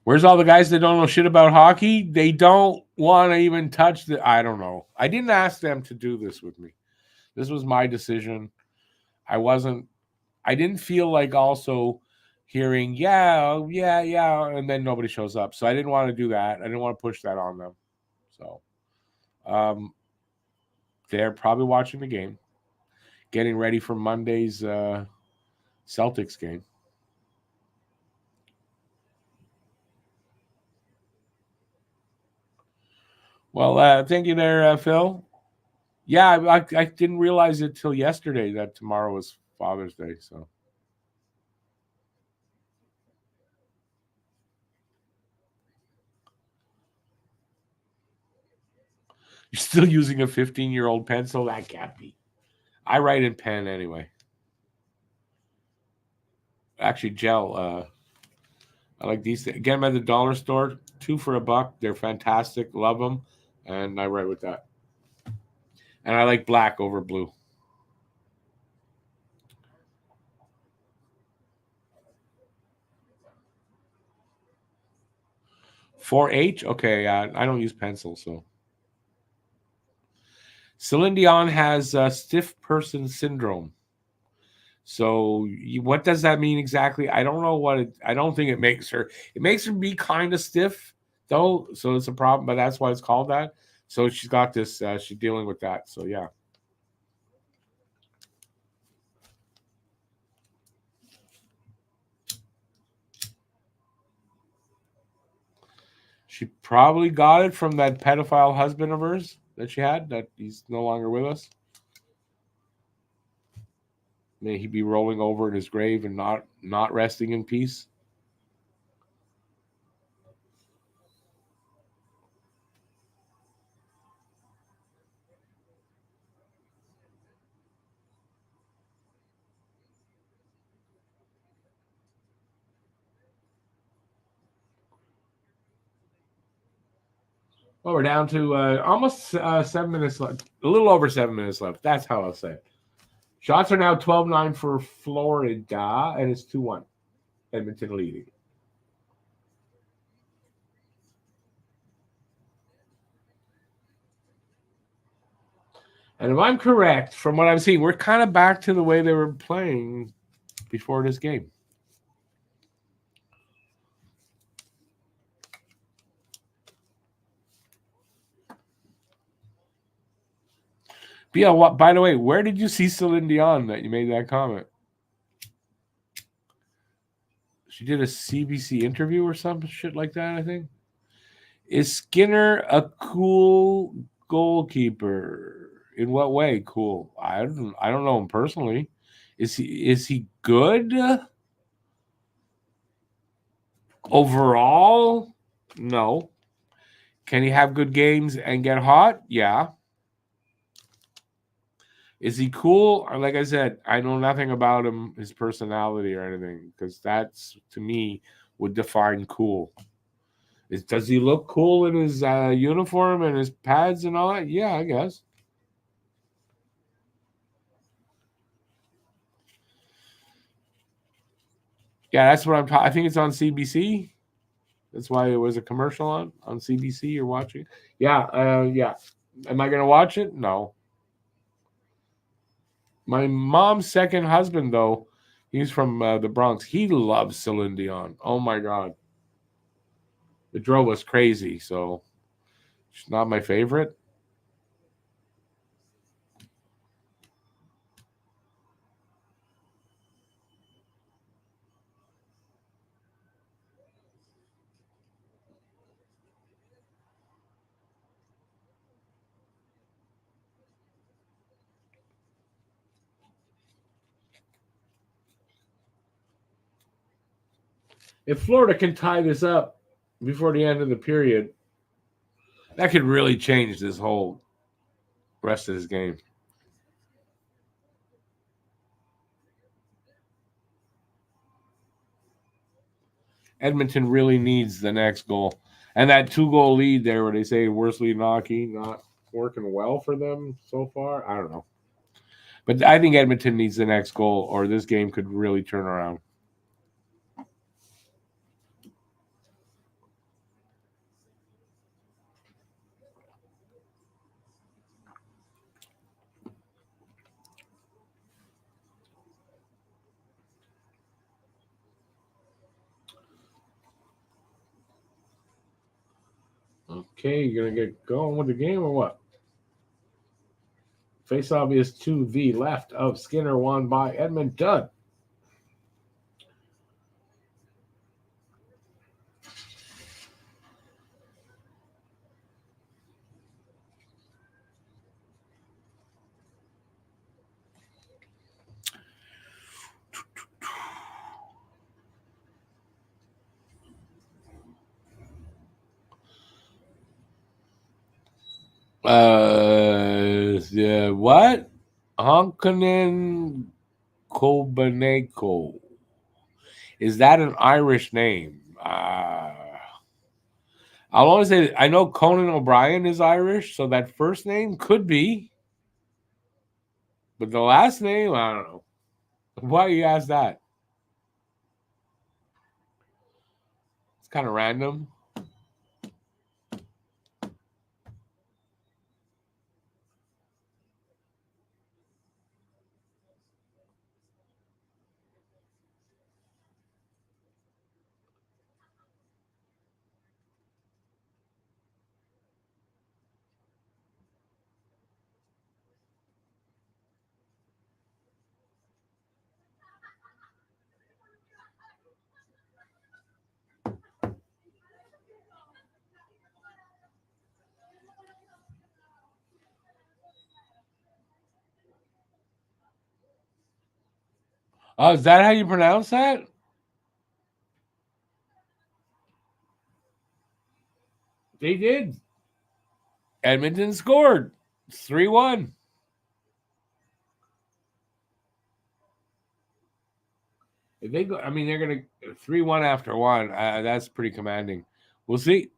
Where's all the guys that don't know shit about hockey? They don't want to even touch the. I don't know. I didn't ask them to do this with me. This was my decision. I didn't feel like also hearing, yeah, and then nobody shows up. So I didn't want to do that. I didn't want to push that on them. So they're probably watching the game, getting ready for Monday's Celtics game. Well, thank you there, Phil. Yeah, I didn't realize it till yesterday that tomorrow was Father's Day. So you're still using a 15-year-old pencil? That can't be. I write in pen anyway. Actually, gel. I like these. Get them at the dollar store. 2 for $1. They're fantastic. Love them. And I write with that. And I like black over blue. 4H? Okay, I don't use pencil, so. Celine Dion has stiff person syndrome. So what does that mean exactly? I don't know I don't think it makes her. It makes her be kind of stiff, though. So it's a problem, but that's why it's called that. So she's got this. She's dealing with that. So yeah. She probably got it from that pedophile husband of hers that she had, that he's no longer with us. May he be rolling over in his grave and not resting in peace. Well, we're down to almost 7 minutes left. A little over 7 minutes left. That's how I'll say it. Shots are now 12-9 for Florida, and it's 2-1. Edmonton leading. And if I'm correct, from what I'm seeing, we're kind of back to the way they were playing before this game. But yeah, by the way, where did you see Celine Dion that you made that comment? She did a CBC interview or some shit like that, I think. Is Skinner a cool goalkeeper? In what way? Cool. I don't know him personally. Is he good? Overall? No. Can he have good games and get hot? Yeah. Is he cool? Like I said, I know nothing about him, his personality or anything, because that's, to me, would define cool. Does he look cool in his uniform and his pads and all that? Yeah, I guess. Yeah, that's what I think it's on CBC. That's why it was a commercial on CBC. You're watching. Yeah, yeah. Am I gonna watch it? No. My mom's second husband, though, he's from the Bronx. He loves Celine Dion. Oh my God, it drove us crazy. So she's not my favorite. If Florida can tie this up before the end of the period, that could really change this whole rest of this game. Edmonton really needs the next goal. And that 2-goal lead there where they say worst lead in hockey, not working well for them so far. I don't know. But I think Edmonton needs the next goal or this game could really turn around. Okay, you're going to get going with the game or what? Face-off is to the left of Skinner, won by Edmonton. Yeah, what? Honkanen Kobaneko. Is that an Irish name? I'll only say I know Conan O'Brien is Irish, so that first name could be. But the last name, I don't know. Why you ask that? It's kind of random. Oh, is that how you pronounce that? They did. Edmonton scored 3-1. If they go, I mean, they're gonna 3-1 after one. That's pretty commanding. We'll see.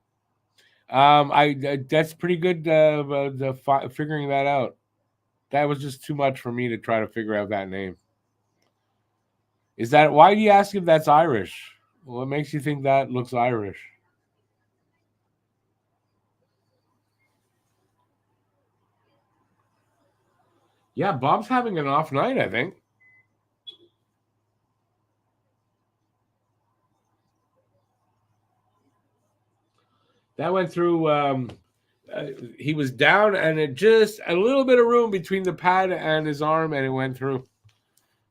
That's pretty good. Figuring that out. That was just too much for me to try to figure out that name. Is that why do you ask if that's Irish? What makes you think that looks Irish? Yeah, Bob's having an off night, I think. That went through. He was down, and it just a little bit of room between the pad and his arm, and it went through.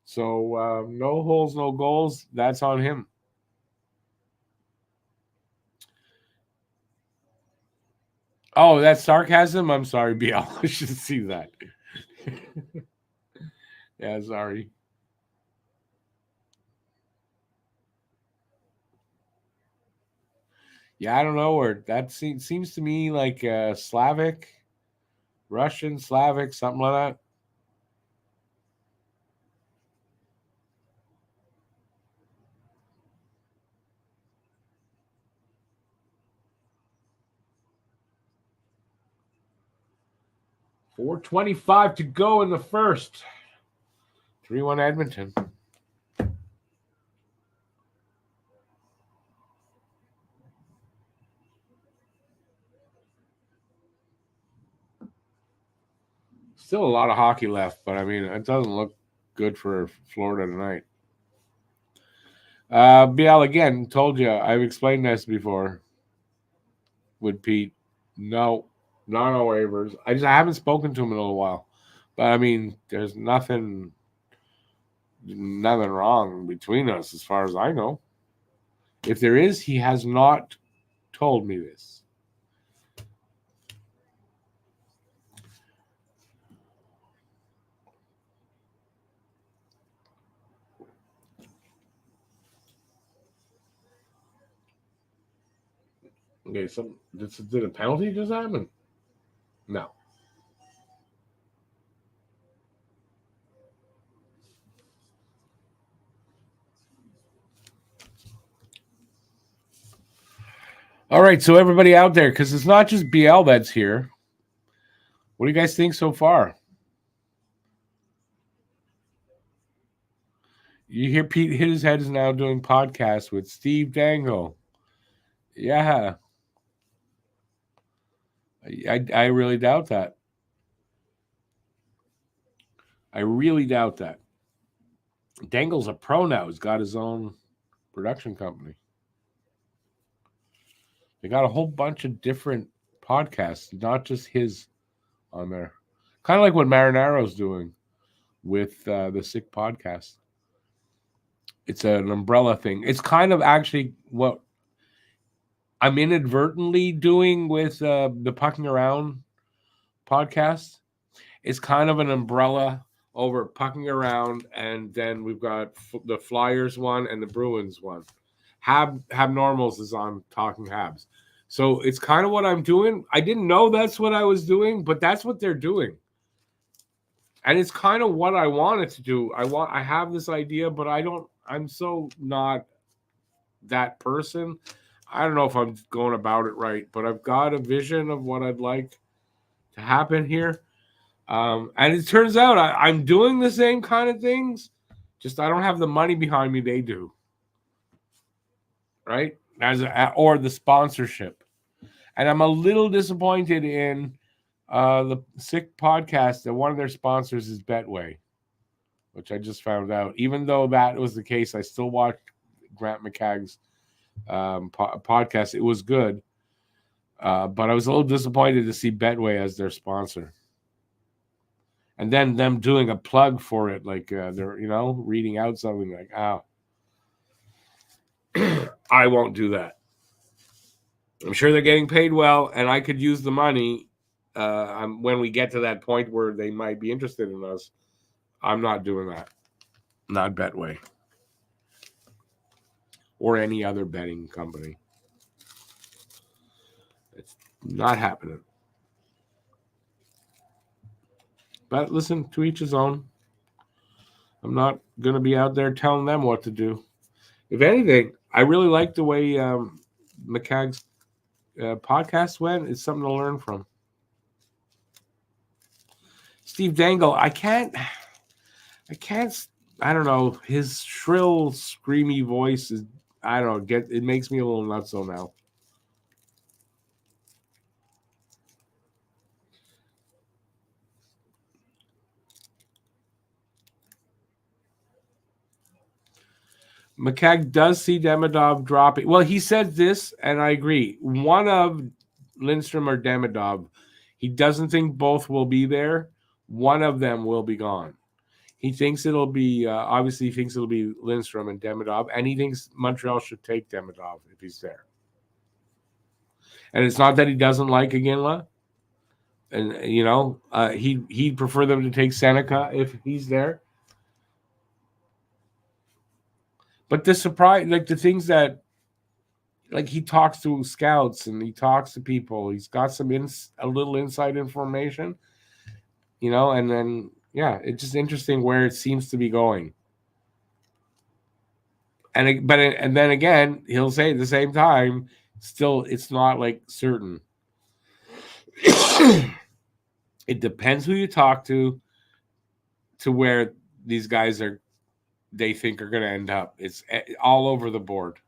So no holes, no goals. That's on him. Oh, that's sarcasm. I'm sorry, BL. I should see that. Yeah, sorry. Yeah, I don't know where that seems to me like Slavic, Russian, Slavic, something like that. .425 to go in the first. 3-1 Edmonton. Still a lot of hockey left, but I mean, it doesn't look good for Florida tonight. BL again, told you, I've explained this before with Pete. No, not no waivers. I haven't spoken to him in a little while. But I mean, there's nothing wrong between us as far as I know. If there is, he has not told me this. Okay, did a penalty just happen? No. All right, so everybody out there, because it's not just BL that's here. What do you guys think so far? You hear Pete hit his head is now doing podcasts with Steve Dangle. Yeah. I really doubt that. I really doubt that. Dangle's a pro now. He's got his own production company. They got a whole bunch of different podcasts, not just his on there. Kind of like what Marinaro's doing with the Sick Podcast. It's an umbrella thing. It's kind of actually what I'm inadvertently doing with the Pucking Around podcast. It's kind of an umbrella over Pucking Around, and then we've got the Flyers one and the Bruins one. Hab Normals is on Talking Habs. So it's kind of what I'm doing. I didn't know that's what I was doing, but that's what they're doing. And it's kind of what I wanted to do. I have this idea, but I'm so not that person. I don't know if I'm going about it right, but I've got a vision of what I'd like to happen here. And it turns out I'm doing the same kind of things, just I don't have the money behind me they do. Right? Or the sponsorship. And I'm a little disappointed in the Sick Podcast that one of their sponsors is Betway, which I just found out. Even though that was the case, I still watched Grant McCagg's podcast. It was good. But I was a little disappointed to see Betway as their sponsor. And then them doing a plug for it, like they're, reading out something like, I won't do that. I'm sure they're getting paid well, and I could use the money when we get to that point where they might be interested in us. I'm not doing that. Not Betway. Or any other betting company. It's not happening. But listen, to each his own. I'm not going to be out there telling them what to do. If anything, I really like the way McCagg's podcast went. It's something to learn from. Steve Dangle, I don't know. His shrill, screamy voice is, I don't know, it makes me a little nutso now. McCagg does see Demidov dropping. Well, he said this, and I agree. One of Lindstrom or Demidov, he doesn't think both will be there. One of them will be gone. He thinks it'll be, obviously, he thinks it'll be Lindstrom and Demidov, and he thinks Montreal should take Demidov if he's there. And it's not that he doesn't like Iginla. And, he'd prefer them to take Seneca if he's there. But the surprise, like the things that, like he talks to scouts and he talks to people. He's got a little inside information, and then, it's just interesting where it seems to be going. And then again, he'll say at the same time, still, it's not like certain. It depends who you talk to where these guys they think are going to end up. It's all over the board.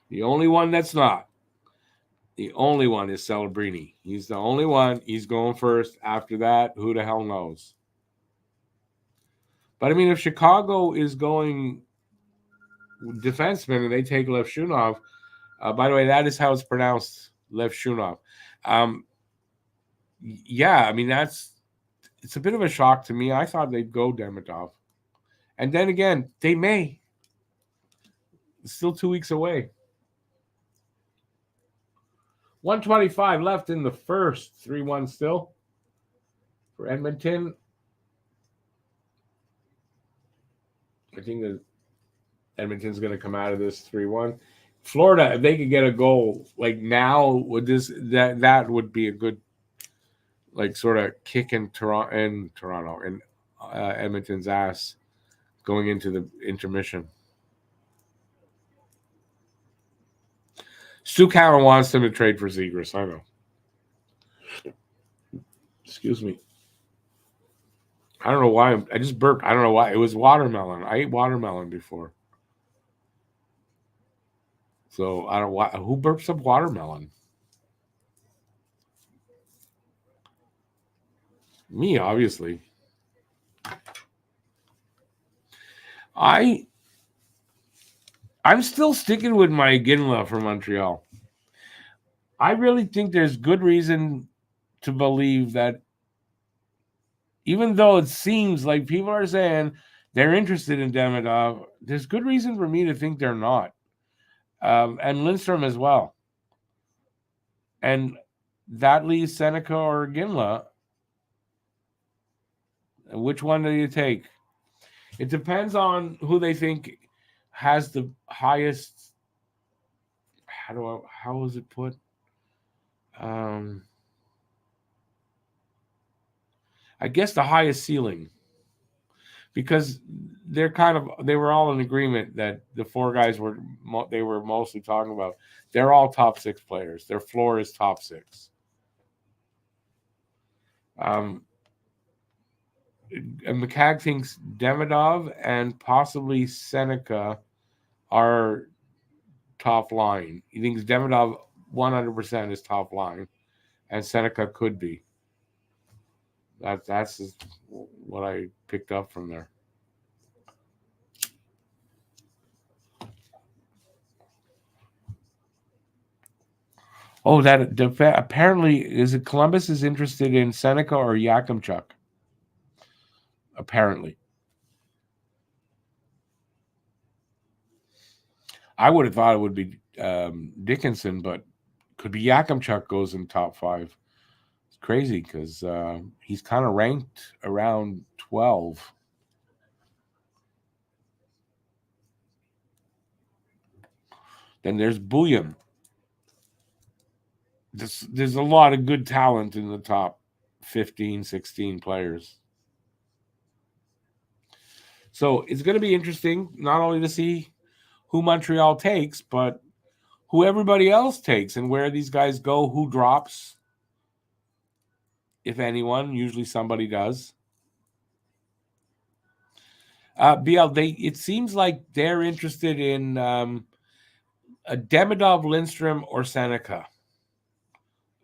The only one that's not. The only one is Celebrini. He's the only one. He's going first. After that, who the hell knows? But, I mean, if Chicago is going defenseman and they take Levshunov, by the way, that is how it's pronounced, Levshunov. Yeah, I mean, it's a bit of a shock to me. I thought they'd go Demidov. And then again, they may. It's still 2 weeks away. 1:25 left in the first. 3-1 still for Edmonton. I think that Edmonton's going to come out of this 3-1. Florida, if they could get a goal like now, would that would be a good like sort of kick in Toronto and Edmonton's ass going into the intermission. Stu Cowan wants them to trade for Zegras. I know. Excuse me. I don't know why. I just burped. I don't know why. It was watermelon. I ate watermelon before. So I don't know why. Who burps up watermelon? Me, obviously. I'm still sticking with my Ginla for Montreal. I really think there's good reason to believe that even though it seems like people are saying they're interested in Demidov, there's good reason for me to think they're not. And Lindstrom as well. And that leaves Seneca or Ginla. Which one do you take? It depends on who they think has the highest. How was it put? I guess the highest ceiling, because they were all in agreement that the four guys were mostly talking about. They're all top six players. Their floor is top six. And McCagg thinks Demidov and possibly Seneca are top line. He thinks Demidov 100% is top line, and Seneca could be. That's what I picked up from there. Oh, apparently is it Columbus is interested in Seneca or Yakimchuk? Apparently, I would have thought it would be Dickinson, but could be Yakimchuk goes in top 5. It's crazy because he's kind of ranked around 12. Then there's Bullion. There's a lot of good talent in the top 15, 16 players. So it's going to be interesting not only to see who Montreal takes, but who everybody else takes and where these guys go, who drops, if anyone. Usually somebody does. BL, it seems like they're interested in a Demidov, Lindstrom, or Seneca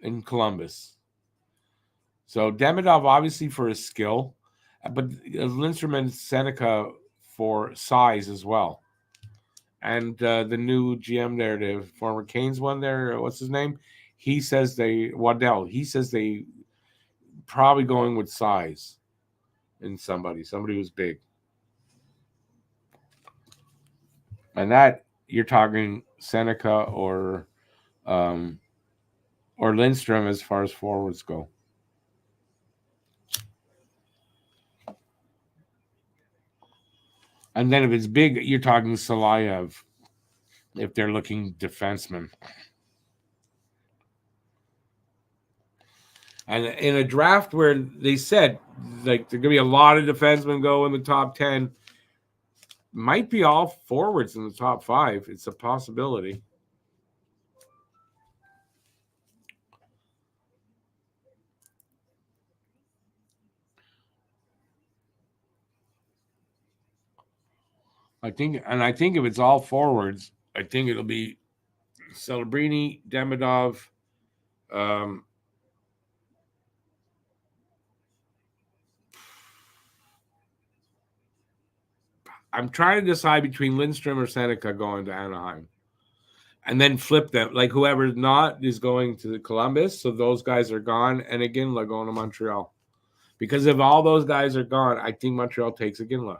in Columbus. So Demidov obviously for his skill, but Lindstrom and Seneca for size as well. And the new GM there, the former Canes one there, what's his name? He says Waddell. He says they probably going with size in somebody who's big. And that you're talking Seneca or Lindstrom as far as forwards go. And then if it's big, you're talking Salayev if they're looking defenseman. And in a draft where they said like there's gonna be a lot of defensemen go in the top 10, might be all forwards in the top 5. It's a possibility. I think if it's all forwards, I think it'll be Celebrini, Demidov, I'm trying to decide between Lindstrom or Seneca going to Anaheim. And then flip them. Like whoever's not is going to Columbus. So those guys are gone. And Iginla going to Montreal. Because if all those guys are gone, I think Montreal takes Iginla.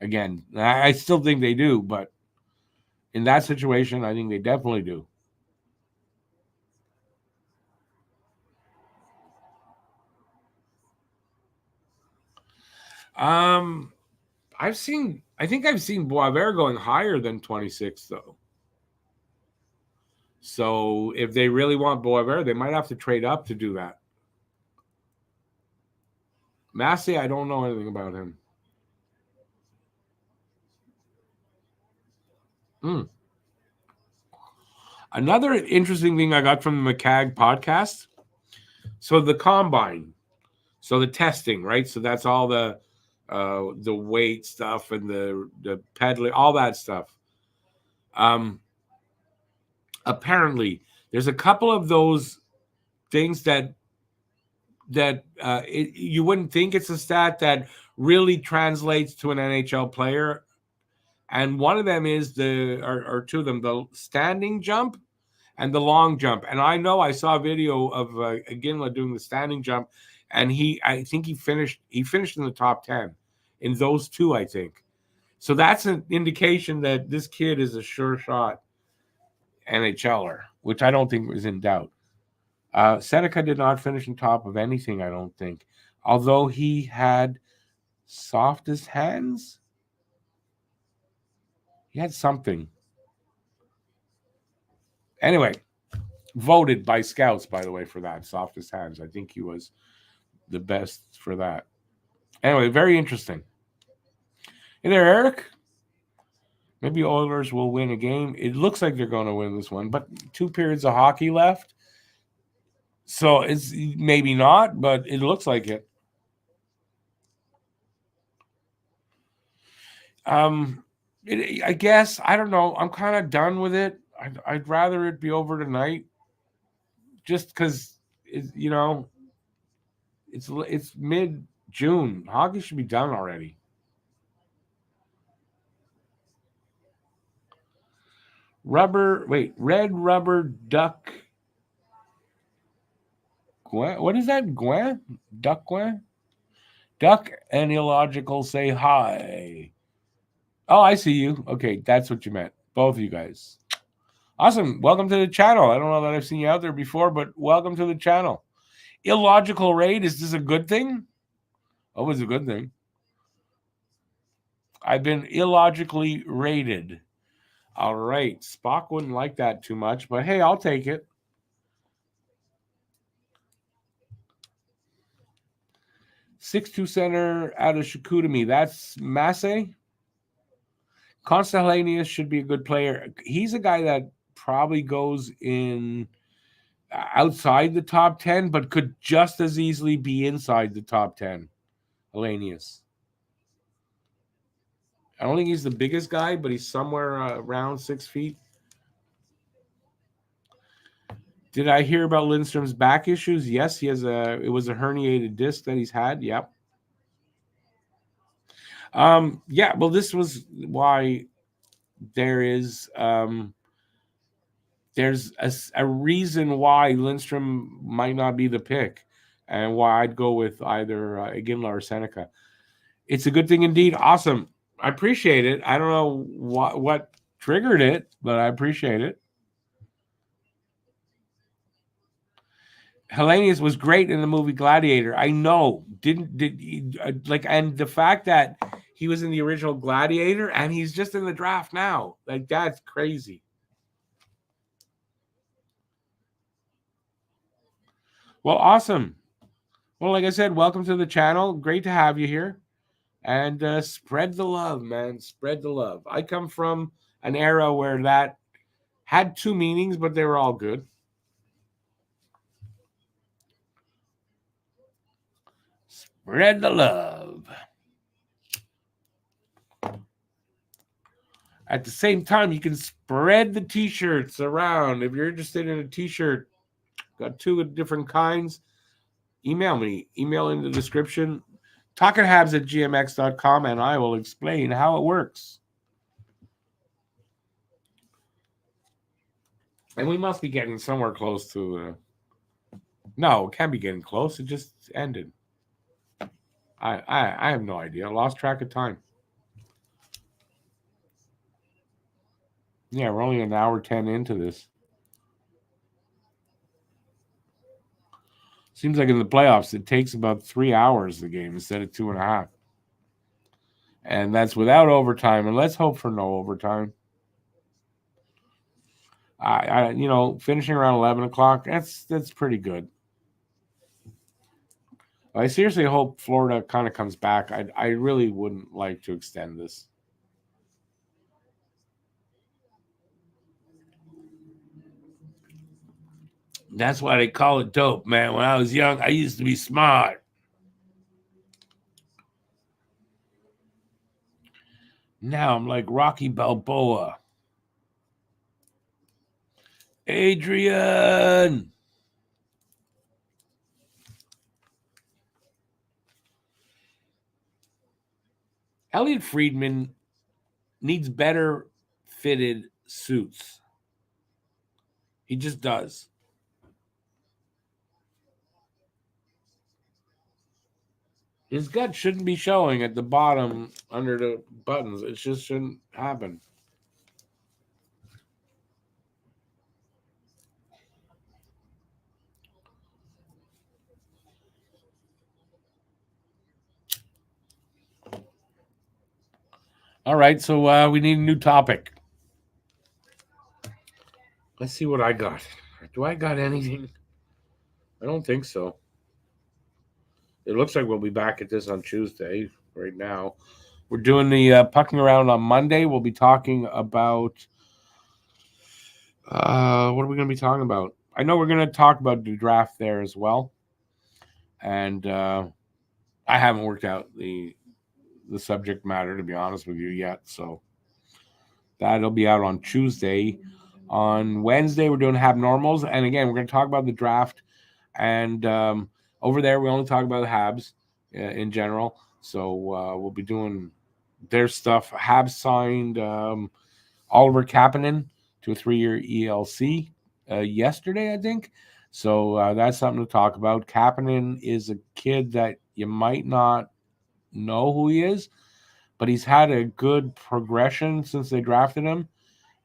Again, I still think they do. But in that situation, I think they definitely do. I've seen I think I've seen Boisvert going higher than 26, though. So if they really want Boisvert, they might have to trade up to do that. Massey, I don't know anything about him. Another interesting thing I got from the McCag podcast. So the combine, so the testing, right? So that's all the weight stuff and the pedaling, all that stuff. Apparently, there's a couple of those things that you wouldn't think it's a stat that really translates to an NHL player. And one of them is or two of them, the standing jump and the long jump. And I know I saw a video of Ginla doing the standing jump, and I think he finished in the top 10 in those two, I think. So that's an indication that this kid is a sure shot NHLer, which I don't think was in doubt. Seneca did not finish on top of anything, I don't think. Although he had softest hands. He had something. Anyway, voted by scouts, by the way, for that. Softest hands. I think he was the best for that. Anyway, very interesting. Hey there, Eric. Maybe Oilers will win a game. It looks like they're going to win this one, but 2 periods of hockey left. So it's maybe not, but it looks like it. I guess, I don't know. I'm kind of done with it. I'd rather it be over tonight, just because it's mid-June. Hockey should be done already. Red rubber duck. What is that? Gwen? Duck Gwen? Duck and Illogical say hi. Oh, I see you. Okay, that's what you meant. Both of you guys. Awesome. Welcome to the channel. I don't know that I've seen you out there before, but welcome to the channel. Illogical raid, is this a good thing? Oh, it's a good thing. I've been illogically raided. All right. Spock wouldn't like that too much, but hey, I'll take it. 6'2" center out of Chicoutimi. That's Massey. Constellanius should be a good player. He's a guy that probably goes in outside the top 10, but could just as easily be inside the top 10. Elanius. I don't think he's the biggest guy, but he's somewhere around 6 feet. Did I hear about Lindstrom's back issues? Yes, it was a herniated disc that he's had. Yep. Yeah, well, this was why there's a reason why Lindstrom might not be the pick, and why I'd go with either Ginla or Seneca. It's a good thing indeed. Awesome. I appreciate it. I don't know what triggered it, but I appreciate it. Hellenius was great in the movie Gladiator. I know. And the fact that he was in the original Gladiator and he's just in the draft now. Like, that's crazy. Well, awesome. Well, like I said, welcome to the channel. Great to have you here. And spread the love, man. Spread the love. I come from an era where that had 2 meanings, but they were all good. Spread the love. At the same time, you can spread the t-shirts around. If you're interested in a t-shirt, got 2 different kinds. Email me. Email in the description. talkinghabs@gmx.com, and I will explain how it works. And we must be getting somewhere close to... No, it can't be getting close. It just ended. I have no idea. I lost track of time. Yeah, we're only an hour 10 into this. Seems like in the playoffs, it takes about 3 hours the game instead of 2.5. And that's without overtime. And let's hope for no overtime. Finishing around 11 o'clock, that's pretty good. I seriously hope Florida kind of comes back. I really wouldn't like to extend this. That's why they call it dope, man. When I was young, I used to be smart. Now I'm like Rocky Balboa. Adrian! Elliot Friedman needs better fitted suits. He just does. His gut shouldn't be showing at the bottom under the buttons. It just shouldn't happen. All right, so we need a new topic. Let's see what I got. Do I got anything? I don't think so. It looks like we'll be back at this on Tuesday. Right now, we're doing the pucking around on Monday. We'll be talking about what are we going to be talking about? I know we're going to talk about the draft there as well, and I haven't worked out the subject matter, to be honest with you, yet. So that'll be out on Tuesday. On Wednesday, we're doing Habnormals, and again, we're going to talk about the draft. And over there, we only talk about the Habs in general. So we'll be doing their stuff. Habs signed Oliver Kapanen to a 3-year ELC yesterday, I think. So that's something to talk about. Kapanen is a kid that you might not know who he is, but he's had a good progression since they drafted him,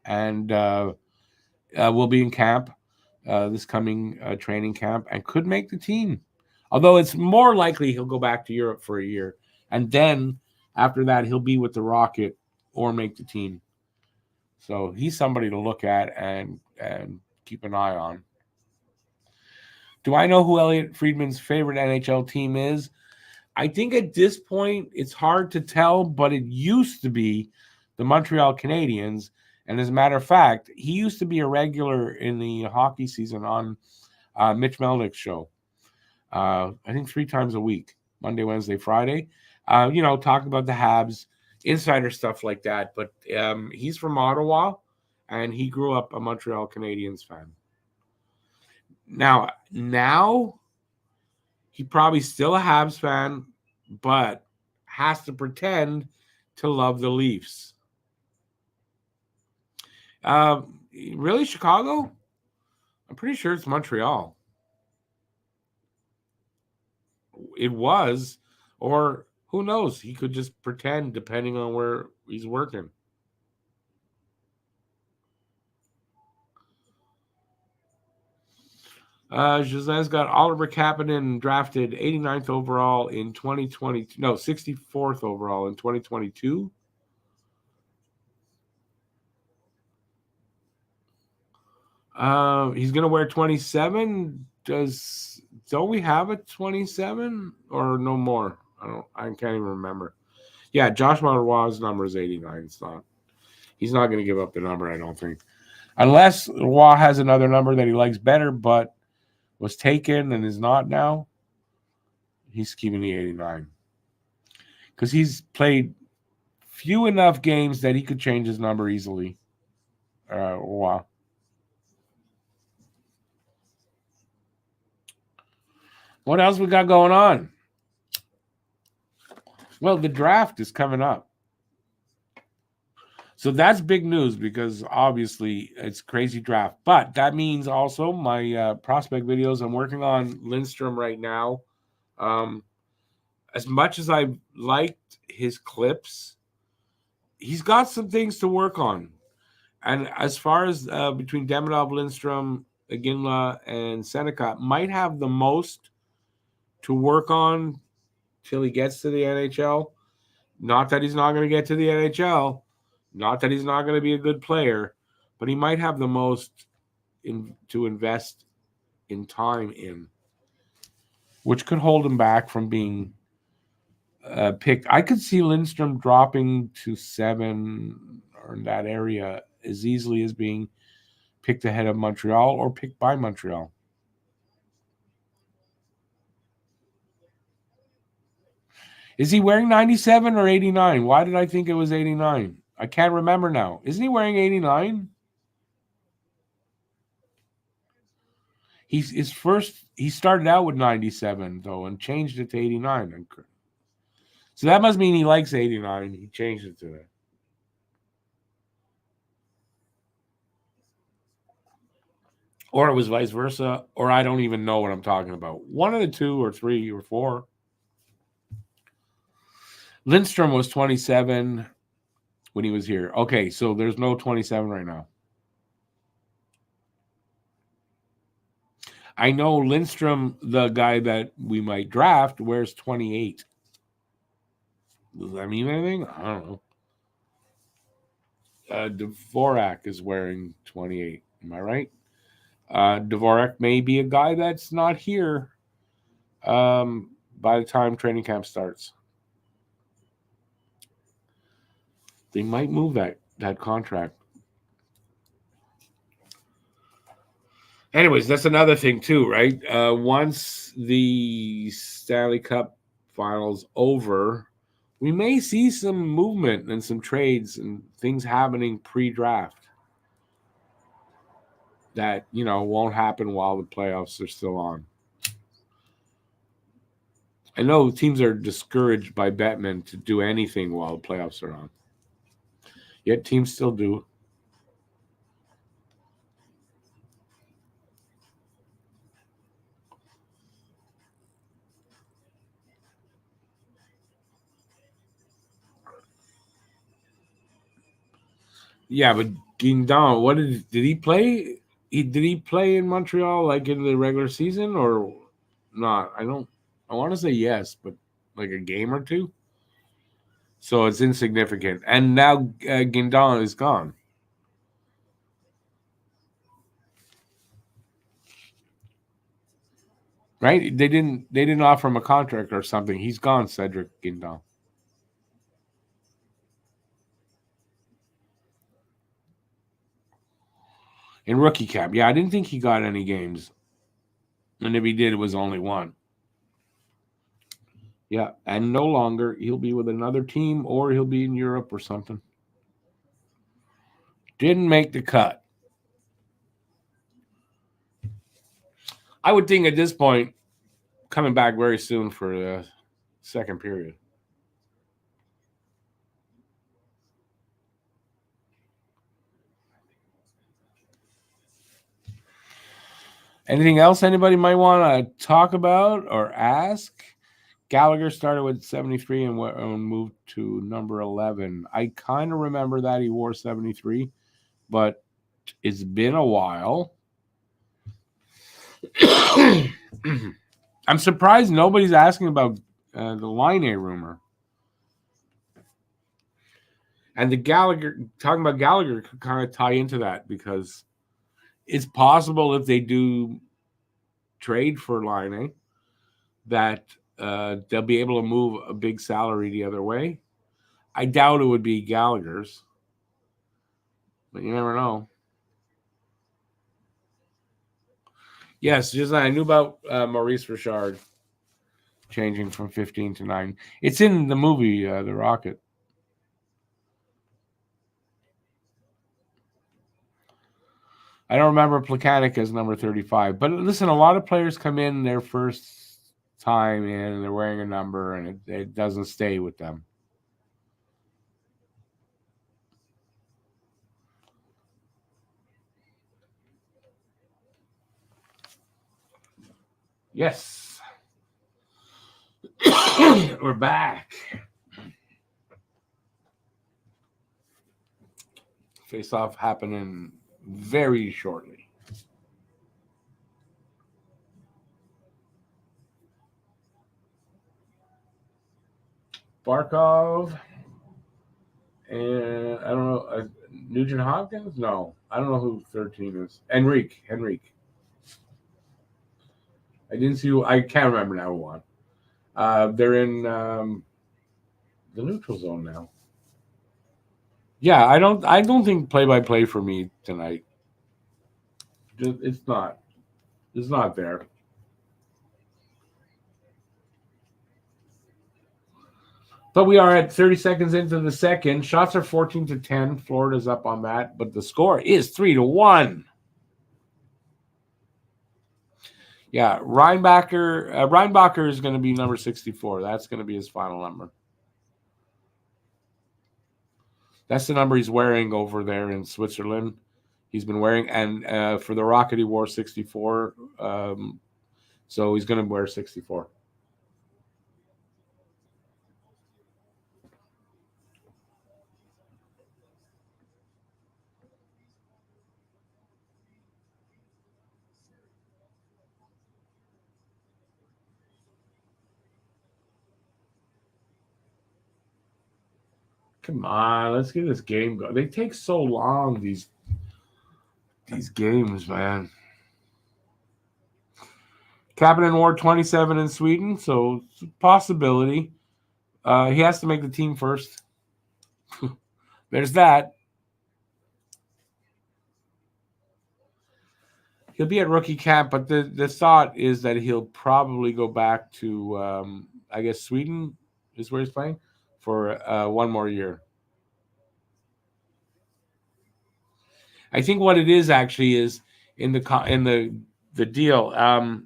and will be in camp this coming training camp and could make the team. Although it's more likely he'll go back to Europe for a year, and then after that he'll be with the Rocket or make the team. So he's somebody to look at and keep an eye on. Do I know who Elliot Friedman's favorite NHL team is? I think at this point it's hard to tell, but it used to be the Montreal Canadiens. And as a matter of fact, he used to be a regular in the hockey season on Mitch Melnick's show. I think 3 times a week, Monday, Wednesday, Friday. Talking about the Habs, insider stuff like that. But he's from Ottawa, and he grew up a Montreal Canadiens fan. Now he probably still a Habs fan, but has to pretend to love the Leafs. Really, Chicago? I'm pretty sure it's Montreal. It was, or who knows? He could just pretend depending on where he's working. José's got Oliver Kapanen drafted 89th overall in 2020. No, 64th overall in 2022. He's gonna wear 27. Don't we have a 27 or no more? I can't even remember. Yeah, Josh Marois' number is 89. He's not gonna give up the number, I don't think. Unless Roy has another number that he likes better, but was taken and is not now. He's keeping the 89. Because he's played few enough games that he could change his number easily. Wow. What else we got going on? Well, the draft is coming up. So that's big news because obviously it's crazy draft. But that means also my prospect videos. I'm working on Lindstrom right now. As much as I liked his clips, he's got some things to work on. And as far as between Demidov, Lindstrom, Iginla, and Seneca, might have the most to work on till he gets to the NHL. Not that he's not going to get to the NHL, not that he's not going to be a good player, but he might have the most to invest in time in, which could hold him back from being picked. I could see Lindstrom dropping to 7 or in that area as easily as being picked ahead of Montreal or picked by Montreal. Is he wearing 97 or 89? Why did I think it was 89? I can't remember now. Isn't he wearing 89? He started out with 97 though and changed it to 89. So that must mean he likes 89. He changed it to that. Or it was vice versa, or I don't even know what I'm talking about. One of the 2 or 3 or 4. Lindstrom was 27 when he was here. Okay, so there's no 27 right now. I know Lindstrom, the guy that we might draft, wears 28. Does that mean anything? I don't know. Dvorak is wearing 28. Am I right? Dvorak may be a guy that's not here by the time training camp starts. They might move that contract. Anyways, that's another thing too, right? Once the Stanley Cup finals over, we may see some movement and some trades and things happening pre-draft that, won't happen while the playoffs are still on. I know teams are discouraged by Bettman to do anything while the playoffs are on. Yet teams still do. Yeah, but Guindon, what did he play? Did he play in Montreal like in the regular season or not? I want to say yes, but like a game or two. So it's insignificant. And now Guindon is gone. Right? They didn't offer him a contract or something. He's gone, Cedric Guindon. In rookie cap. Yeah, I didn't think he got any games. And if he did, it was only one. Yeah, and no longer. He'll be with another team or he'll be in Europe or something. Didn't make the cut. I would think at this point, coming back very soon for the second period. Anything else anybody might want to talk about or ask? Gallagher started with 73 and moved to number 11. I kind of remember that he wore 73, but it's been a while. I'm surprised nobody's asking about the Line A rumor. And talking about Gallagher could kind of tie into that because it's possible if they do trade for Line A that they'll be able to move a big salary the other way. I doubt it would be Gallagher's, but you never know. Yes, just I knew about Maurice Richard changing from 15 to 9. It's in the movie The Rocket. I don't remember Plekanec as number 35. But listen, a lot of players come in their first time in and they're wearing a number and it doesn't stay with them. Yes. We're back. Face-off happening very shortly. Barkov I don't know. Nugent Hopkins? No, I don't know who 13 is. Henrique. I didn't see who. I can't remember now who won. They're in the neutral zone now. Yeah, I don't think play-by-play for me tonight. It's not there. But we are at 30 seconds into the second. Shots are 14-10. Florida's up on that, but the score is 3-1. Yeah, Reinbacher is going to be number 64. That's going to be his final number. That's the number he's wearing over there in Switzerland. He's been wearing, and for the Rocket, he wore 64. So he's going to wear 64. Come on, let's get this game going. They take so long, these games, man. Kapanen wore 27 in Sweden, so it's a possibility. He has to make the team first. There's that. He'll be at rookie camp, but the thought is that he'll probably go back to, I guess, Sweden is where he's playing for one more year. I think what it is actually is in the deal.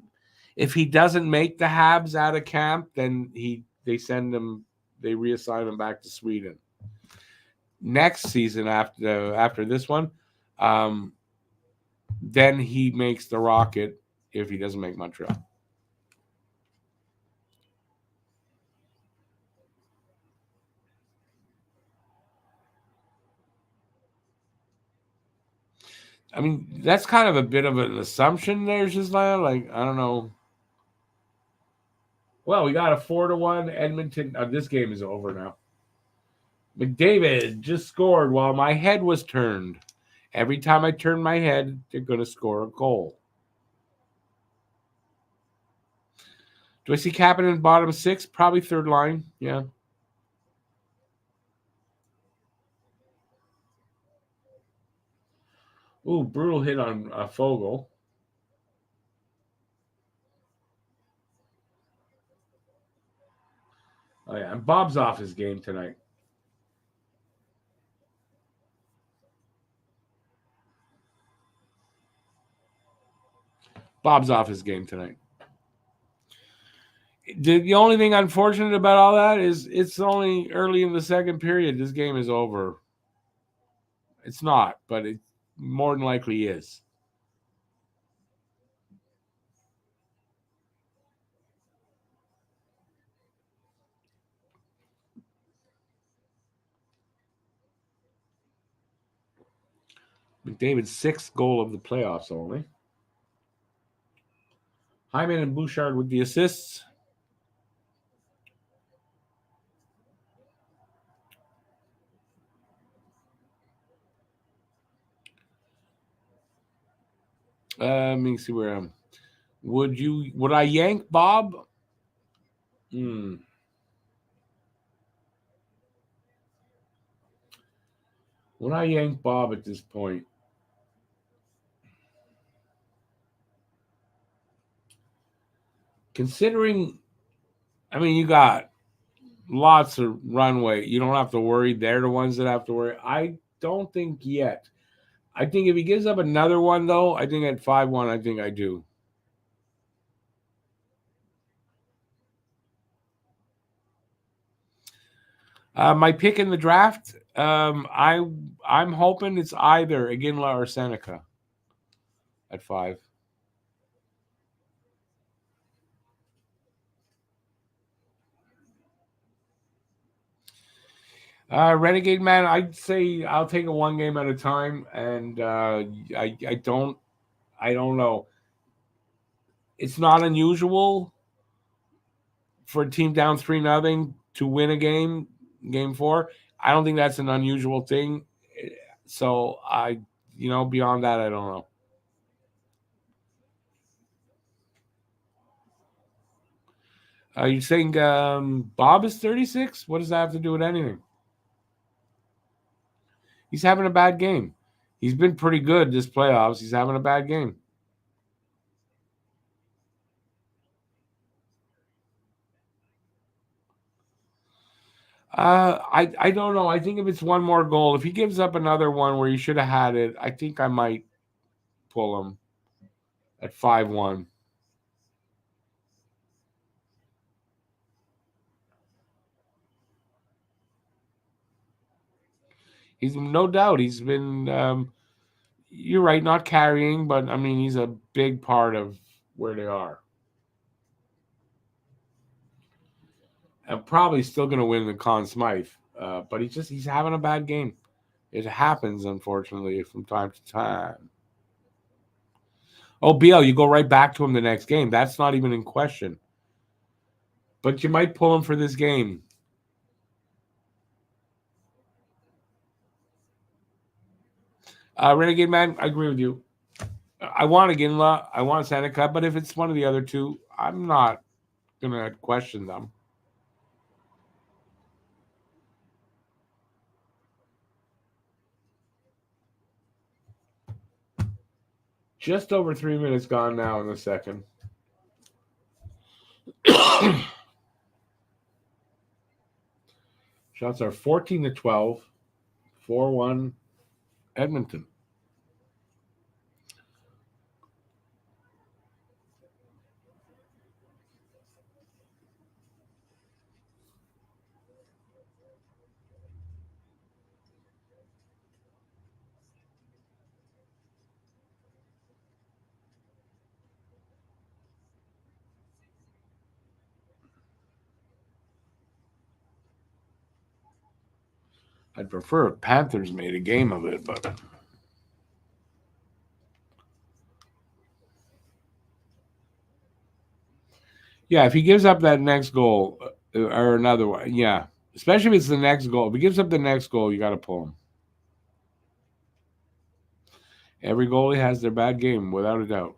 If he doesn't make the Habs out of camp, then they reassign him back to Sweden. Next season after this one, then he makes the Rocket if he doesn't make Montreal. I mean, that's kind of a bit of an assumption there, Gisela. Like, I don't know. Well, we got a 4-1 Edmonton. This game is over now. McDavid just scored while my head was turned. Every time I turn my head, they're going to score a goal. Do I see Kapanen bottom 6? Probably third line. Yeah. Ooh, brutal hit on Fogle. Oh, yeah. And Bob's off his game tonight. Bob's off his game tonight. The only thing unfortunate about all that is it's only early in the second period. This game is over. It's not, but it more than likely is. McDavid's 6th goal of the playoffs only. Hyman and Bouchard with the assists. Let me see where I'm. Would I yank Bob? Would I yank Bob at this point? Considering, I mean, you got lots of runway. You don't have to worry. They're the ones that have to worry. I don't think yet. I think if he gives up another one, though, I think at 5-1, I think I do. My pick in the draft, I'm hoping it's either Iginla or Seneca at 5. Renegade man, I'd say I'll take it one game at a time, and I don't know. It's not unusual for a team down 3-0 to win a game 4. I don't think that's an unusual thing. So beyond that, I don't know. Are you saying Bob is 36? What does that have to do with anything? He's having a bad game. He's been pretty good this playoffs. He's having a bad game. I don't know. I think if it's one more goal, if he gives up another one where he should have had it, I think I might pull him at 5-1. He's no doubt. He's been. You're right, not carrying, but I mean, he's a big part of where they are. And probably still going to win the Conn Smythe, but he's having a bad game. It happens, unfortunately, from time to time. Oh, BL, you go right back to him the next game. That's not even in question. But you might pull him for this game. Renegade Man, I agree with you. I want Ginla, I want Seneca, but if it's one of the other two, I'm not going to question them. Just over 3 minutes gone now in the second. Shots are 14-12, 4-1 Edmonton. I'd prefer if Panthers made a game of it, but yeah, if he gives up that next goal or another one, yeah, especially if it's the next goal. If he gives up the next goal, you got to pull him. Every goalie has their bad game, without a doubt.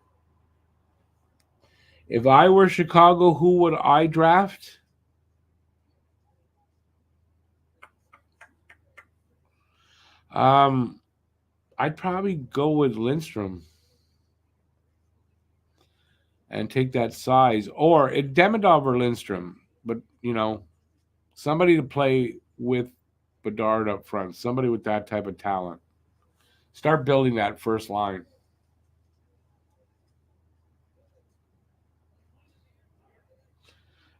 If I were Chicago, who would I draft? I'd probably go with Lindstrom and take that size, or Demidov or Lindstrom. But somebody to play with Bedard up front, somebody with that type of talent. Start building that first line.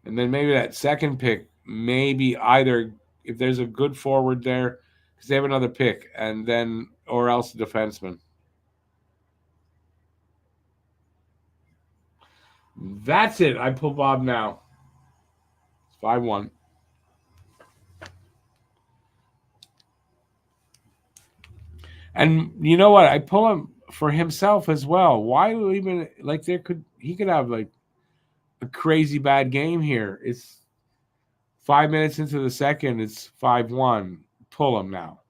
And then maybe that second pick, maybe either if there's a good forward there, because they have another pick, and then or else a defenseman. That's it. I pull Bob now. It's 5-1. And you know what? I pull him for himself as well. Why even he could have like a crazy bad game here. It's 5 minutes into the second. It's 5-1. Pull him now.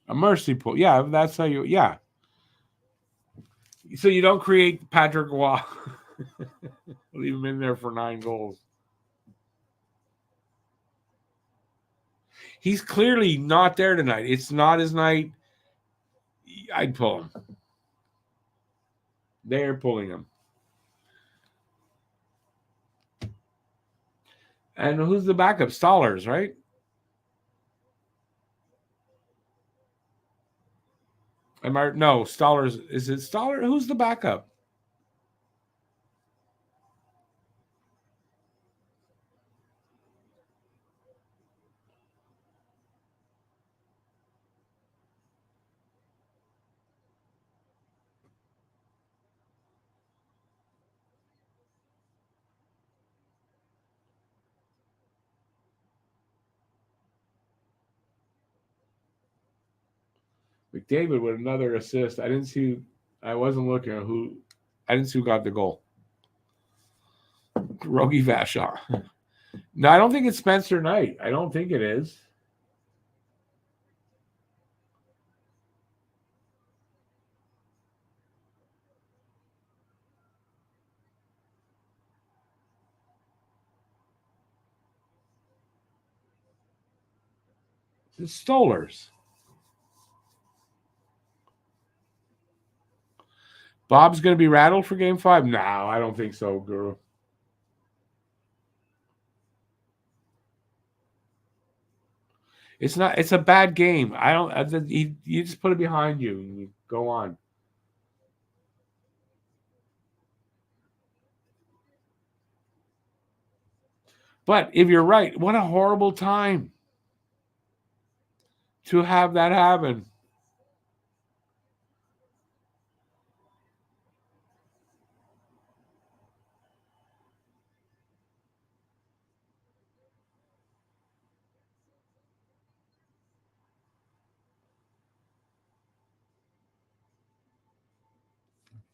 A mercy pull. Yeah, that's how you. Yeah. So you don't create Patrick Waugh. Leave him in there for 9 goals. He's clearly not there tonight. It's not his night. I'd pull him. They're pulling him. And who's the backup? Stollers, right? No, Stollers. Is it Stoller? Who's the backup? McDavid with another assist. I wasn't looking at who. I didn't see who got the goal. Rogie Vachon. No, I don't think it's Spencer Knight. I don't think it is. It's Stollers. Bob's going to be rattled for Game 5? No, I don't think so, Guru. It's not. It's a bad game. I don't. You just put it behind you and you go on. But if you're right, what a horrible time to have that happen.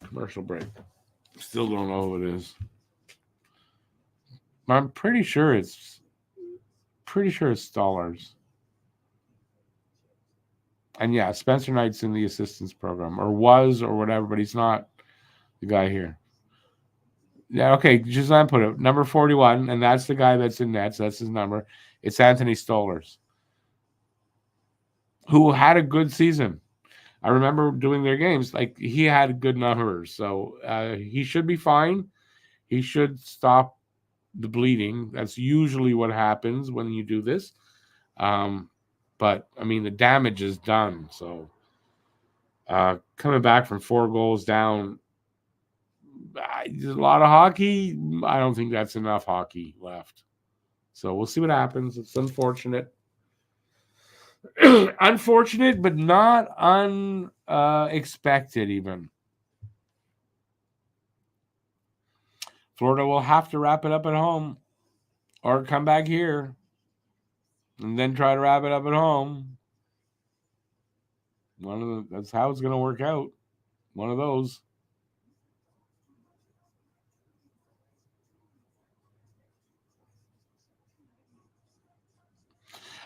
Commercial break. Still don't know who it is. I'm pretty sure it's Stollers. And yeah, Spencer Knight's in the assistance program, or was, or whatever, but he's not the guy here. Yeah, okay, Giselle put it number 41, and that's the guy that's in nets. That's his number. It's Anthony Stollers, who had a good season. I remember doing their games. Like, he had good numbers, so he should be fine. He should stop the bleeding. That's usually what happens when you do this. But I mean, the damage is done. So coming back from 4 goals down, there's a lot of hockey. I don't think that's enough hockey left. So we'll see what happens. It's unfortunate. Unfortunate, but not unexpected even. Florida will have to wrap it up at home or come back here and then try to wrap it up at home. That's how it's going to work out. One of those.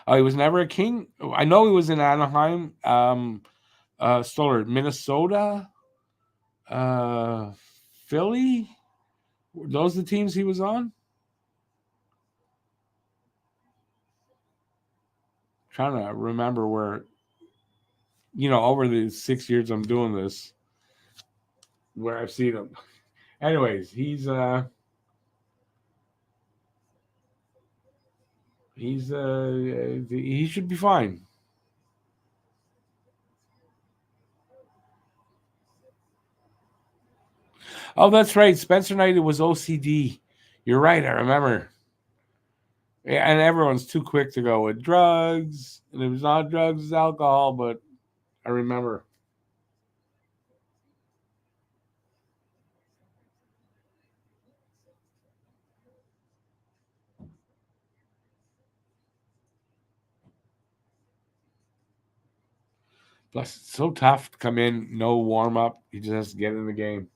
He was never a King. I know he was in Anaheim. Stoller, Minnesota, Philly. Were those the teams he was on? Trying to remember where, over the 6 years I'm doing this, where I've seen him. Anyways, he should be fine. Oh, that's right. Spencer Knight was OCD. You're right. I remember. Yeah, and everyone's too quick to go with drugs. And it was not drugs, it was alcohol, but I remember. Plus, it's so tough to come in, no warm up. He just has to get in the game.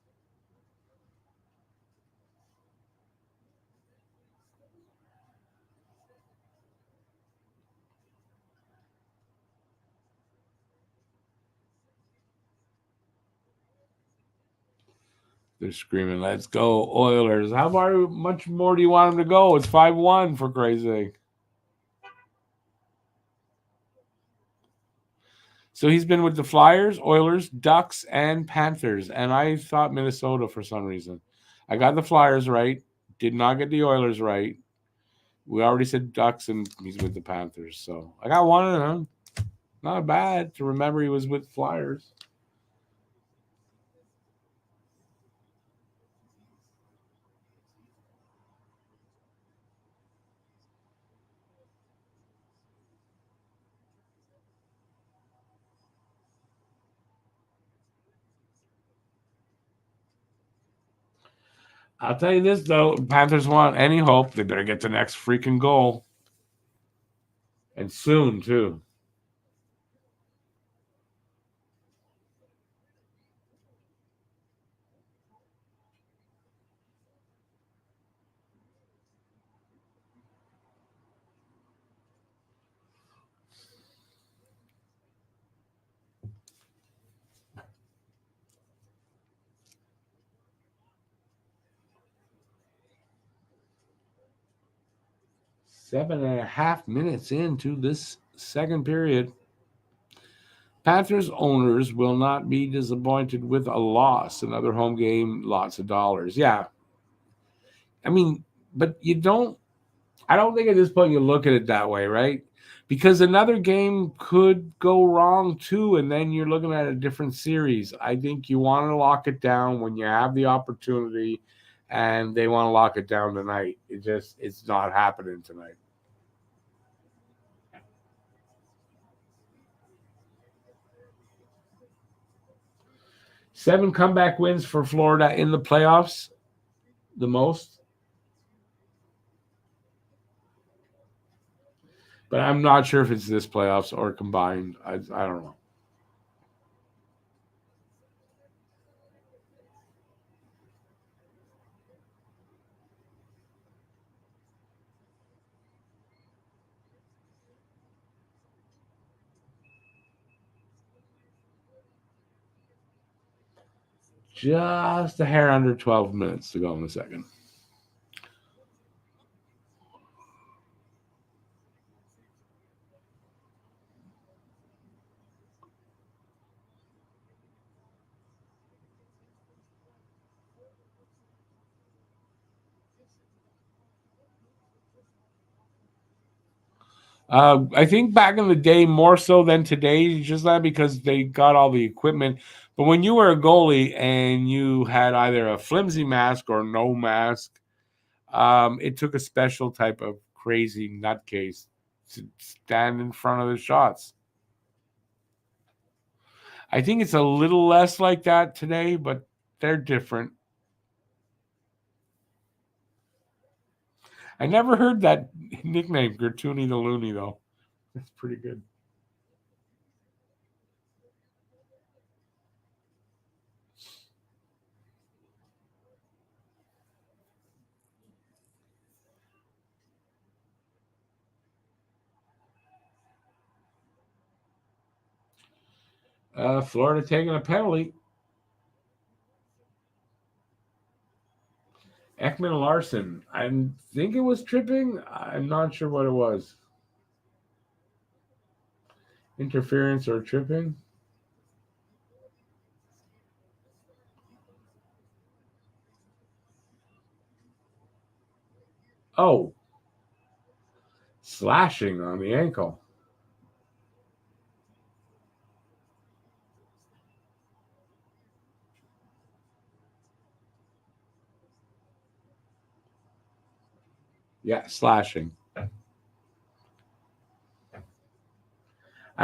They're screaming, "Let's go, Oilers!" How much more do you want them to go? It's 5-1 for crazy sake. So he's been with the Flyers, Oilers, Ducks, and Panthers. And I thought Minnesota for some reason. I got the Flyers right. Did not get the Oilers right. We already said Ducks, and he's with the Panthers. So I got one of them. Not bad to remember he was with Flyers. I'll tell you this, though. Panthers want any hope, they better get the next freaking goal. And soon, too. 7.5 minutes into this second period. Panthers owners will not be disappointed with a loss. Another home game, lots of dollars. Yeah. I mean, but I don't think at this point you look at it that way, right? Because another game could go wrong too, and then you're looking at a different series. I think you want to lock it down when you have the opportunity, and they want to lock it down tonight. It's not happening tonight. 7 comeback wins for Florida in the playoffs, the most. But I'm not sure if it's this playoffs or combined. I don't know. Just a hair under 12 minutes to go in the second. I think back in the day, more so than today, just that because they got all the equipment. But when you were a goalie and you had either a flimsy mask or no mask, it took a special type of crazy nutcase to stand in front of the shots. I think it's a little less like that today, but they're different. I never heard that nickname, Gertuni the Looney, though. That's pretty good. Florida taking a penalty. Ekman Larson. I think it was tripping. I'm not sure what it was. Interference or tripping. Oh, slashing on the ankle. Yeah, slashing. I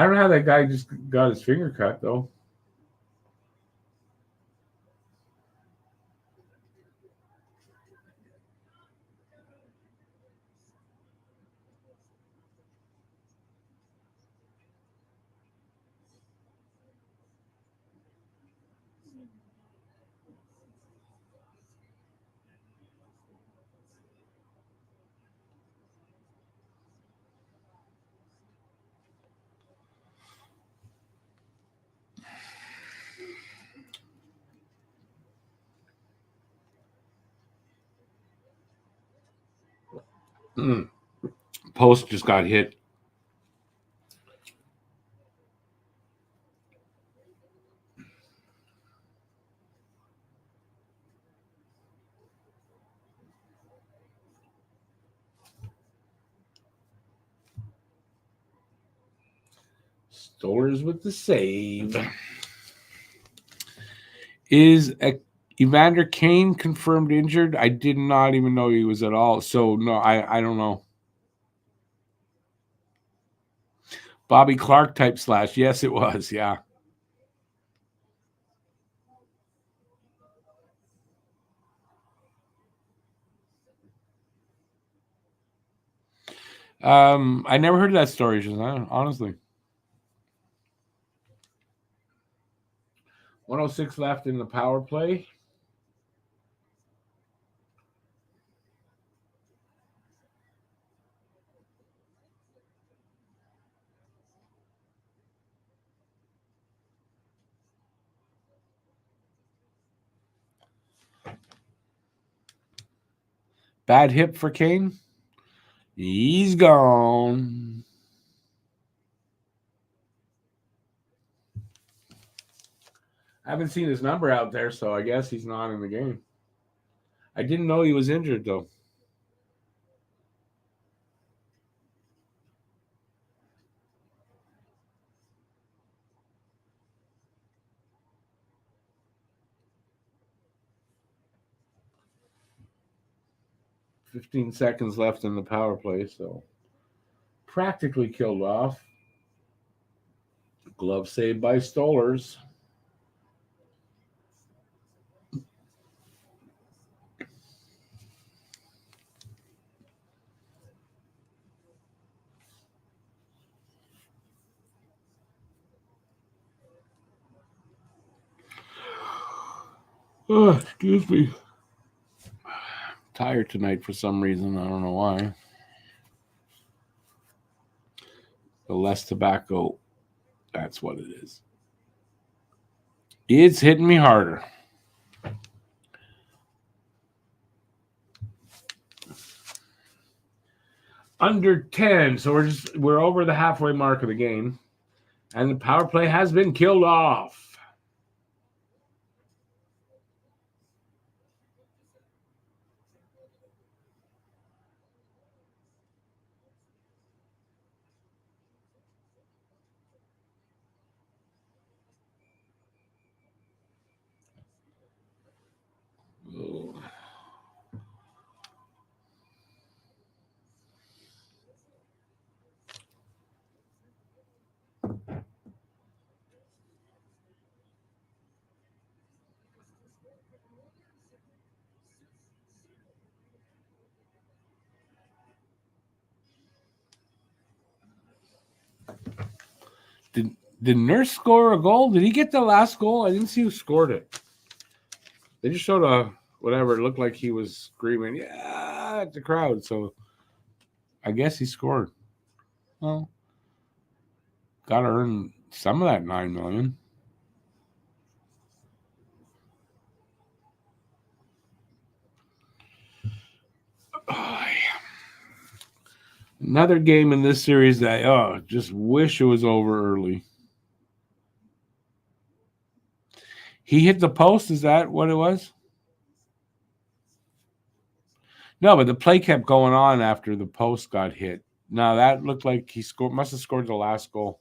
don't know how that guy just got his finger cut, though. Post just got hit. Stores with the save. Is Evander Kane confirmed injured? I did not even know he was at all. So no, I don't know. Bobby Clark type slash. Yes, it was. Yeah. I never heard that story, honestly. 106 left in the power play. Bad hip for Kane. He's gone. I haven't seen his number out there, so I guess he's not in the game. I didn't know he was injured, though. "15 seconds left in the power play, so practically killed off. Glove saved by Stollers. Oh, excuse me. Tired tonight for some reason. I don't know why. The less tobacco, that's what it is. It's hitting me harder. Under 10, so we're over the halfway mark of the game, and the power play has been killed off. Oh. Did Nurse score a goal? Did he get the last goal? I didn't see who scored it. They just showed a whatever. It looked like he was screaming, "Yeah!" at the crowd. So I guess he scored. Well, got to earn some of that $9 million. Oh, yeah. Another game in this series that just wish it was over early. He hit the post. Is that what it was? No, but the play kept going on after the post got hit. No, that looked like he scored. Must have scored the last goal.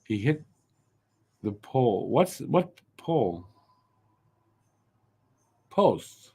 He hit the pole. What pole? Post.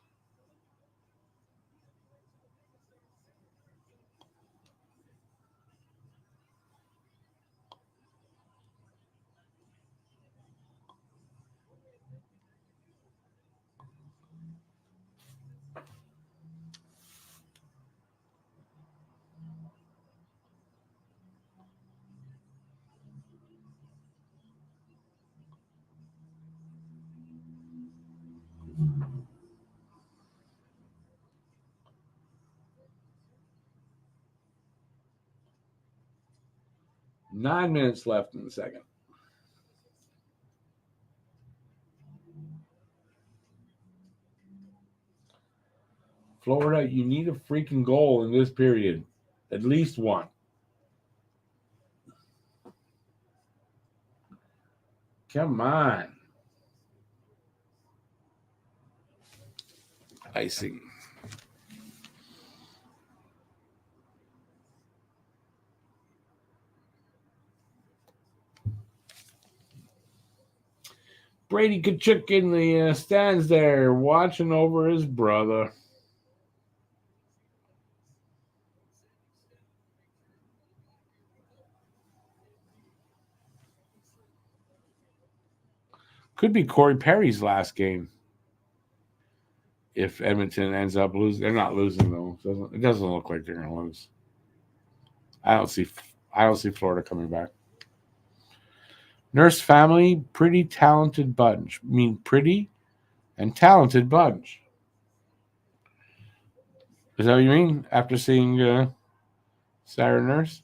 Nine minutes left in the second. Florida, you need a freaking goal in this period. At least one. Come on. Icing. Brady Kachuk in the stands there watching over his brother. Could be Corey Perry's last game. If Edmonton ends up losing, they're not losing though. It doesn't look like they're going to lose. I don't see Florida coming back. Nurse family, pretty talented bunch. I mean, pretty and talented bunch. Is that what you mean? After seeing Sarah Nurse?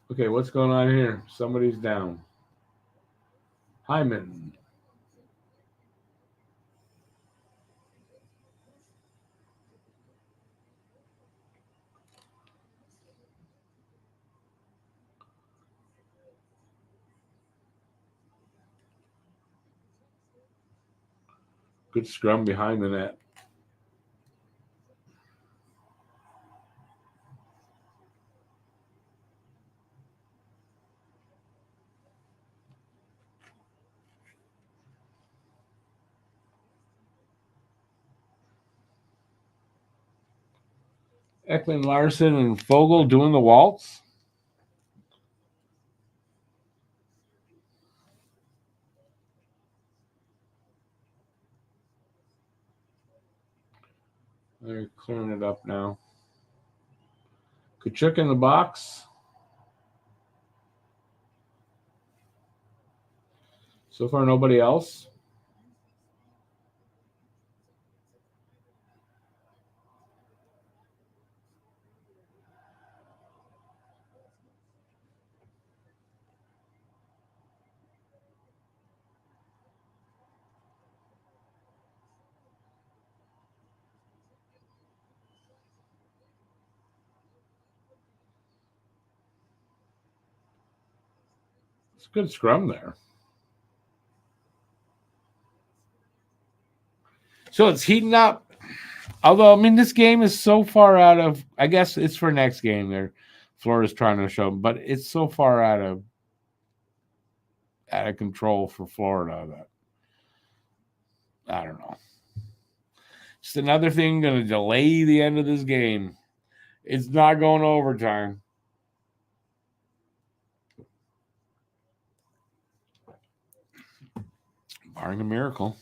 Okay, what's going on here? Somebody's down. Hyman. Good scrum behind the net. Ekman Larson and Fogle doing the waltz. They're clearing it up now. Kachuk in the box. So far, nobody else. It's a good scrum there. So it's heating up. Although, I mean, this game is so far out of, I guess it's for next game there. Florida's trying to show, but it's so far out of control for Florida that I don't know. Just another thing going to delay the end of this game. It's not going to overtime. Barring a miracle.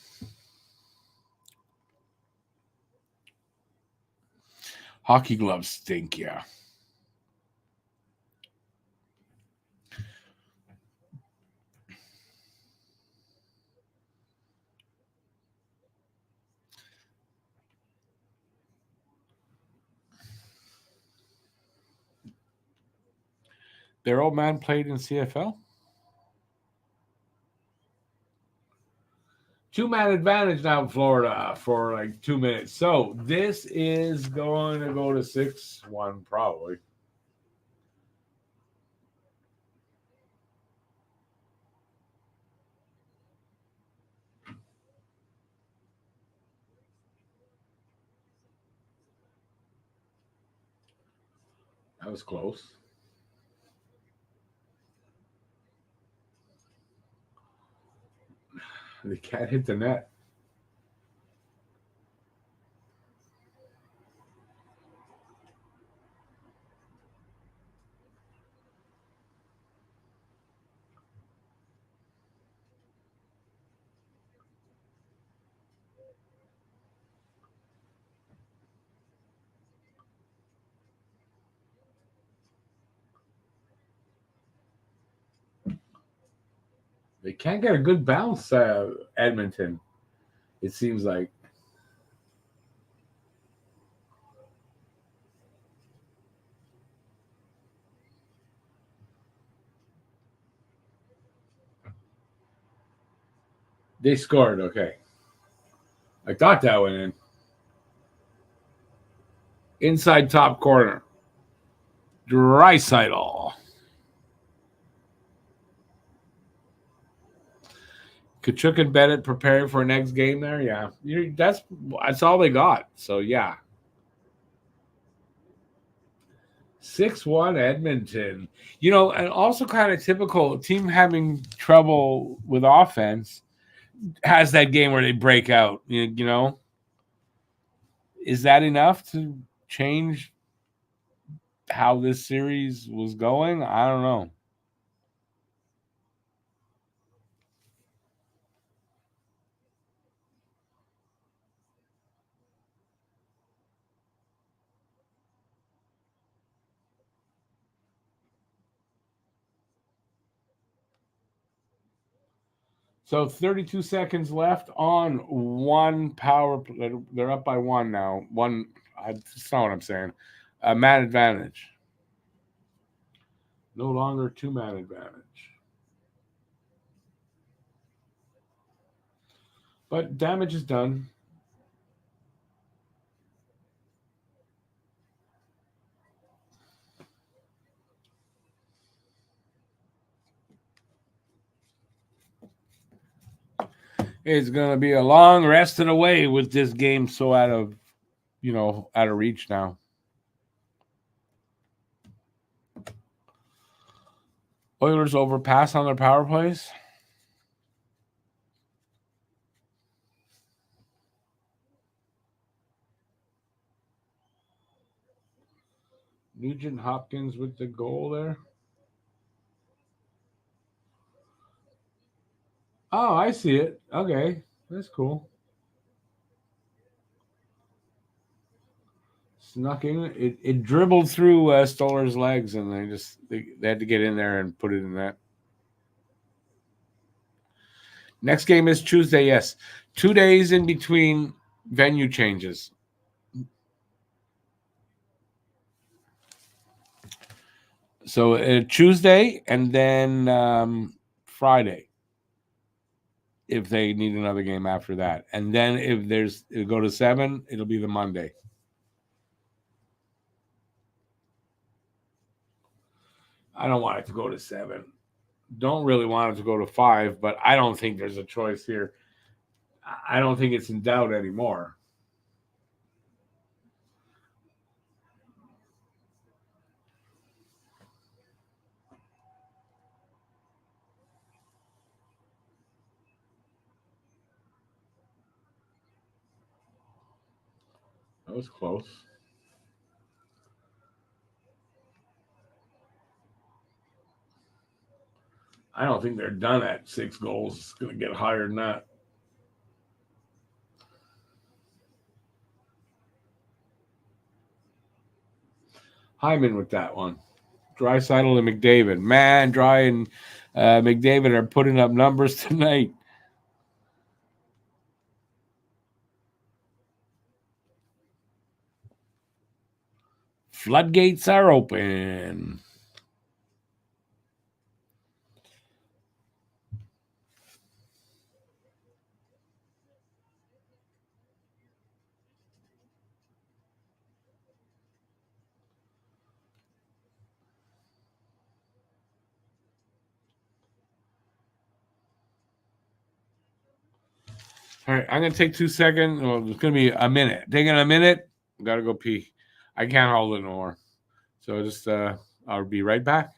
Hockey gloves stink, yeah. Their old man played in CFL. 2-man advantage now in Florida for like 2 minutes. So this is going to go to 6-1 probably. That was close. They can't hit the net. They can't get a good bounce, Edmonton. It seems like. They scored, okay. I thought that went in. Inside top corner. Draisaitl. Kachuk and Bennett preparing for next game there. Yeah. That's all they got. So, yeah. 6-1 Edmonton. You know, and also kind of typical team having trouble with offense has that game where they break out. You know, is that enough to change how this series was going? I don't know. So 32 seconds left on one power. They're up by one now. One. That's not what I'm saying. A man advantage. No longer two-man advantage. But damage is done. It's going to be a long rest and away with this game so out of reach now. Oilers overpass on their power plays. Nugent Hopkins with the goal there. Oh, I see it. Okay, that's cool. Snuck in. It dribbled through Stoller's legs, and they had to get in there and put it in that. Next game is Tuesday. Yes, 2 days in between venue changes. So Tuesday and then Friday, if they need another game after that, and then if it'll go to 7, it'll be the Monday. I don't want it to go to 7. Don't really want it to go to 5, but I don't think there's a choice here. I don't think it's in doubt anymore. That was close. I don't think they're done at 6 goals. It's going to get higher than that. Hyman with that one. Draisaitl and McDavid. Man, Dry and McDavid are putting up numbers tonight. Floodgates are open. All right, I'm going to take 2 seconds. Well, it's going to be a minute. Taking a minute. Got to go pee. I can't hold it no more. So just I'll be right back.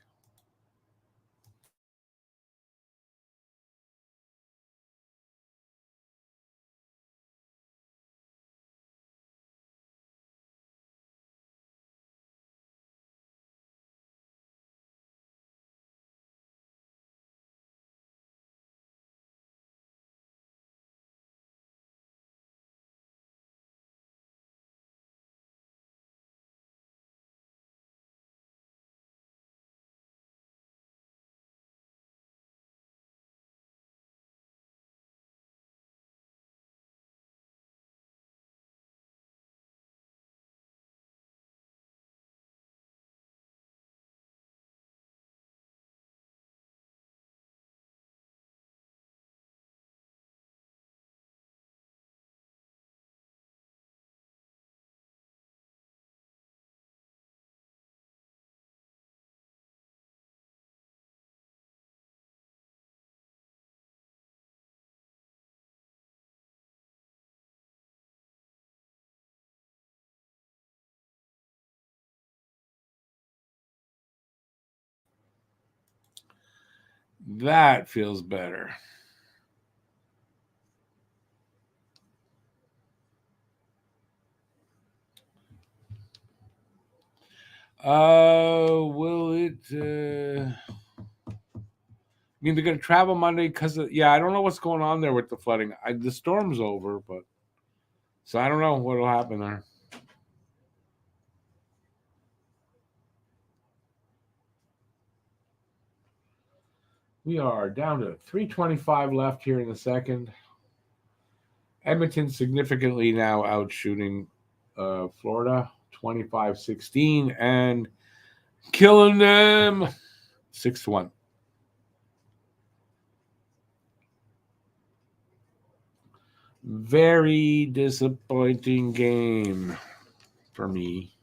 That feels better. Will it? I mean, they're going to travel Monday because I don't know what's going on there with the flooding. The storm's over, but so I don't know what'll happen there. We are down to 3:25 left here in the second. Edmonton significantly now outshooting Florida 25-16 and killing them 6-1. Very disappointing game for me.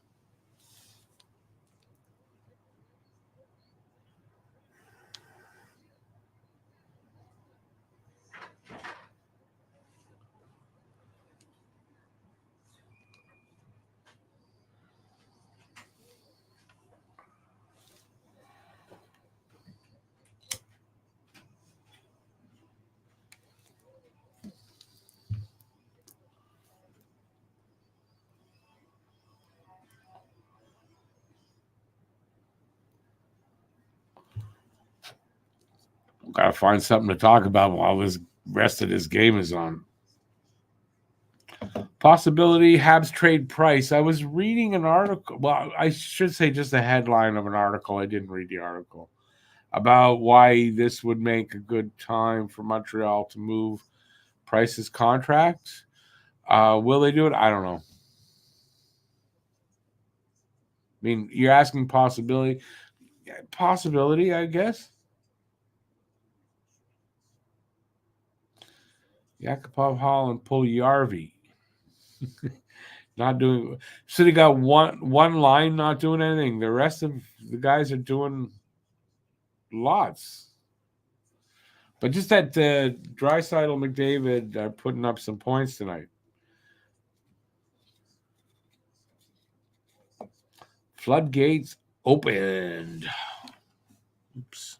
Got to find something to talk about while this rest of this game is on. Possibility Habs trade Price. I was reading an article. Well, I should say just a headline of an article. I didn't read the article about why this would make a good time for Montreal to move Price's contract. Will they do it? I don't know. I mean, you're asking possibility. Possibility, I guess. Yakupov, Hall, and Puljujarvi. Not doing. So they got one line not doing anything. The rest of the guys are doing lots. But just that Draisaitl, McDavid are putting up some points tonight. Floodgates opened. Oops.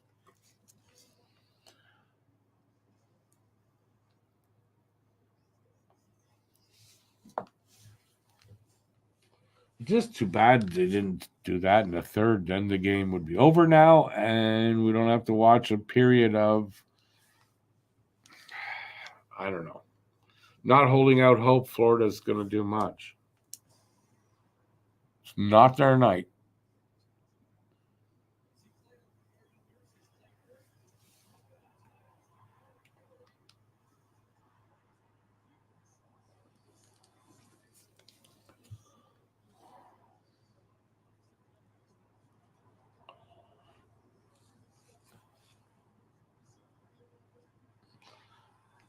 Just too bad they didn't do that in the third. Then the game would be over now, and we don't have to watch a period of, I don't know, not holding out hope Florida's going to do much. It's not their night.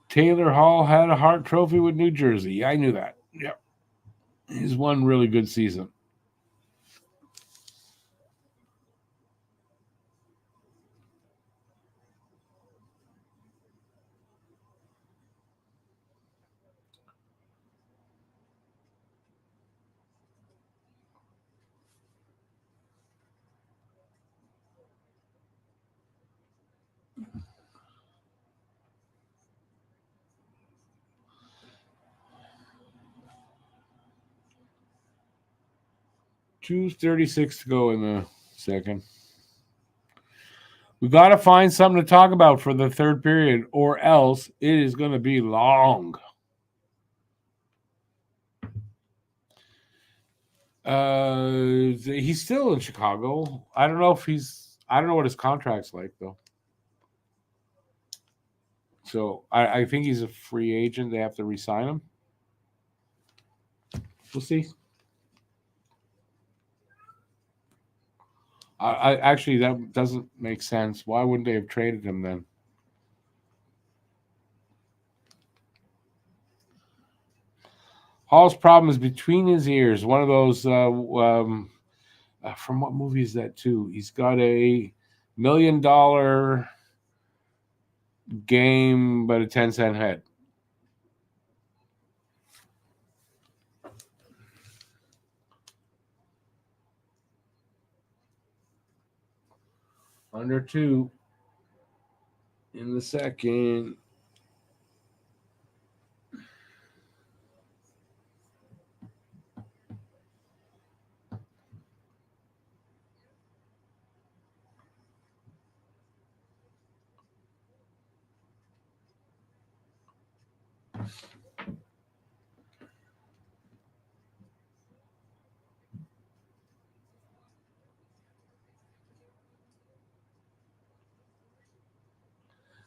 Taylor Hall had a Hart Trophy with New Jersey. I knew that. Yep. He's one really good season. $2:36 to go in the second. We got to find something to talk about for the third period, or else it is going to be long. He's still in Chicago. I don't know what his contract's like though. So I think he's a free agent. They have to re-sign him. We'll see. I actually, that doesn't make sense. Why wouldn't they have traded him then? Hall's problem is between his ears. One of those from what movie is that too? He's got a $1 million game, but a 10-cent head. Under 2 in the second.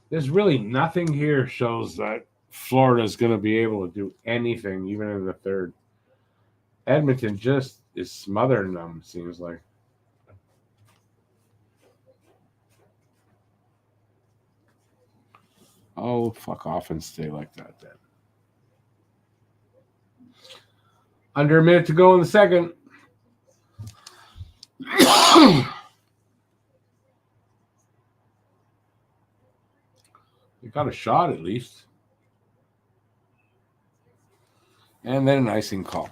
There's really nothing here shows that Florida's going to be able to do anything, even in the third. Edmonton just is smothering them, seems like. Oh, fuck off and stay like that then. Under a minute to go in the second. You got a shot at least. And then an icing call.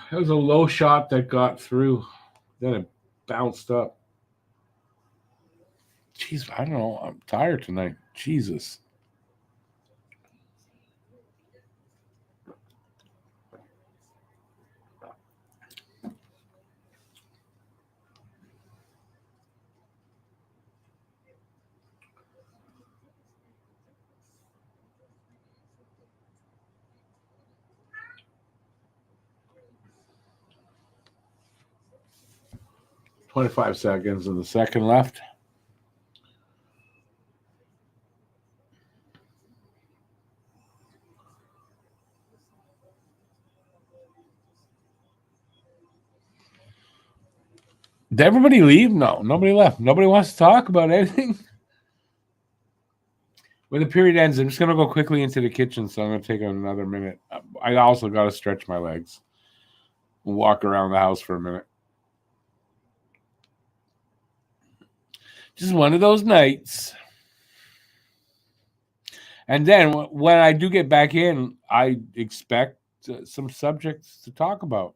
It was a low shot that got through. Then it bounced up. Jeez, I don't know. I'm tired tonight. Jesus. "25 seconds in the second left." Did everybody leave? No, nobody left. Nobody wants to talk about anything. When the period ends, I'm just going to go quickly into the kitchen, so I'm going to take another minute. I also got to stretch my legs and walk around the house for a minute. Just one of those nights. And then when I do get back in, I expect some subjects to talk about.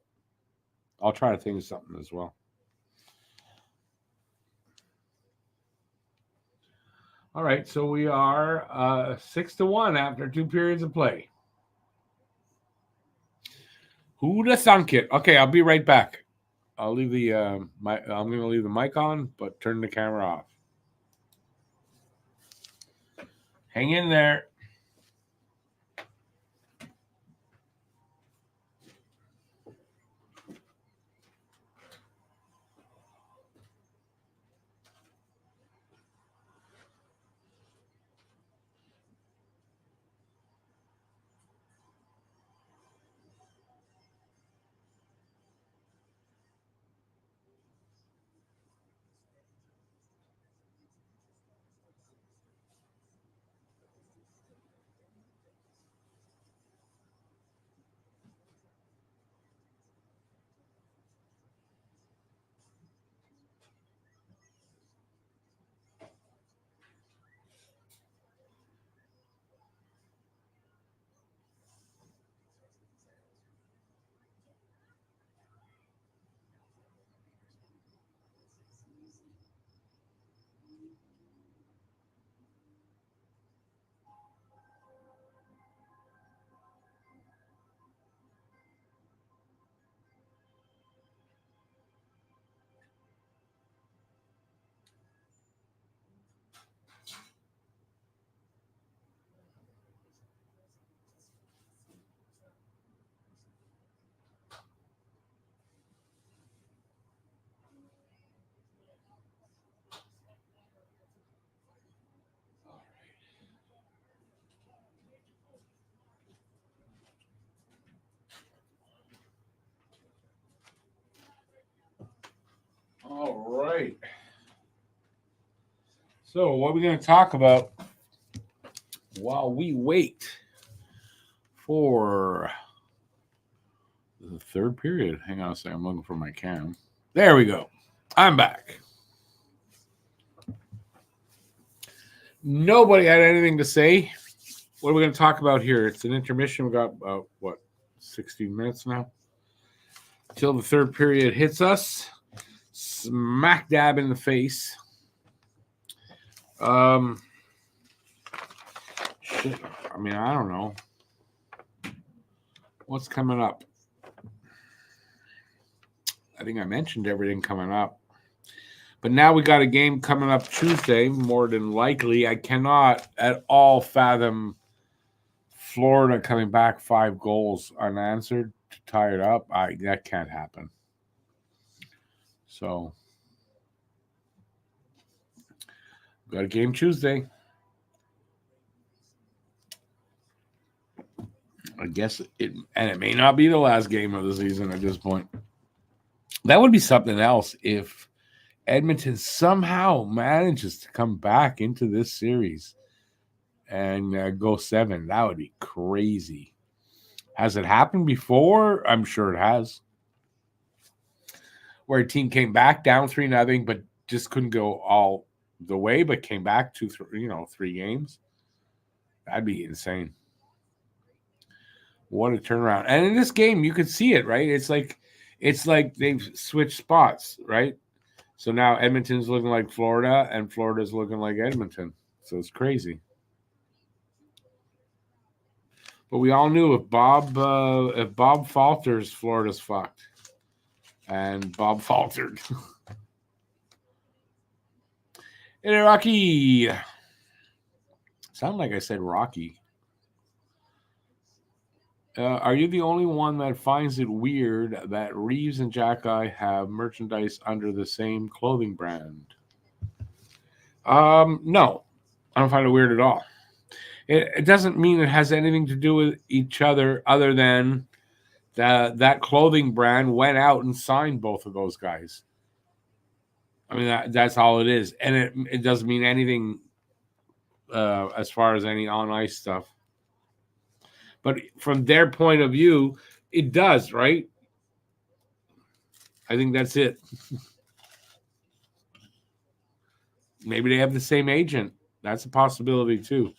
I'll try to think of something as well. All right, so we are 6-1 after 2 periods of play. Who'da thunk it? Okay, I'll be right back. I'll leave the I'm going to leave the mic on, but turn the camera off. Hang in there. All right. So, what are we going to talk about while we wait for the third period? Hang on a second. I'm looking for my cam. There we go. I'm back. Nobody had anything to say. What are we going to talk about here? It's an intermission. We got about, 16 minutes now? Till the third period hits us. Smack dab in the face. Shit. I mean, I don't know. What's coming up? I think I mentioned everything coming up. But now we got a game coming up Tuesday, more than likely. I cannot at all fathom Florida coming back 5 goals unanswered to tie it up. That can't happen. So, got a game Tuesday. I guess it may not be the last game of the season at this point. That would be something else if Edmonton somehow manages to come back into this series and go 7. That would be crazy. Has it happened before? I'm sure it has. Where a team came back down 3-0, but just couldn't go all the way, but came back 3 games. That'd be insane. What a turnaround. And in this game, you could see it, right? It's like they've switched spots, right? So now Edmonton's looking like Florida, and Florida's looking like Edmonton. So it's crazy. But we all knew if Bob falters, Florida's fucked. And Bob faltered. Hey, Rocky. Sound like I said Rocky. Are you the only one that finds it weird that Reeves and Jack-Eye have merchandise under the same clothing brand? No. I don't find it weird at all. It doesn't mean it has anything to do with each other than that clothing brand went out and signed both of those guys. I mean, that's all it is. And it doesn't mean anything as far as any on-ice stuff. But from their point of view, it does, right? I think that's it. Maybe they have the same agent. That's a possibility too.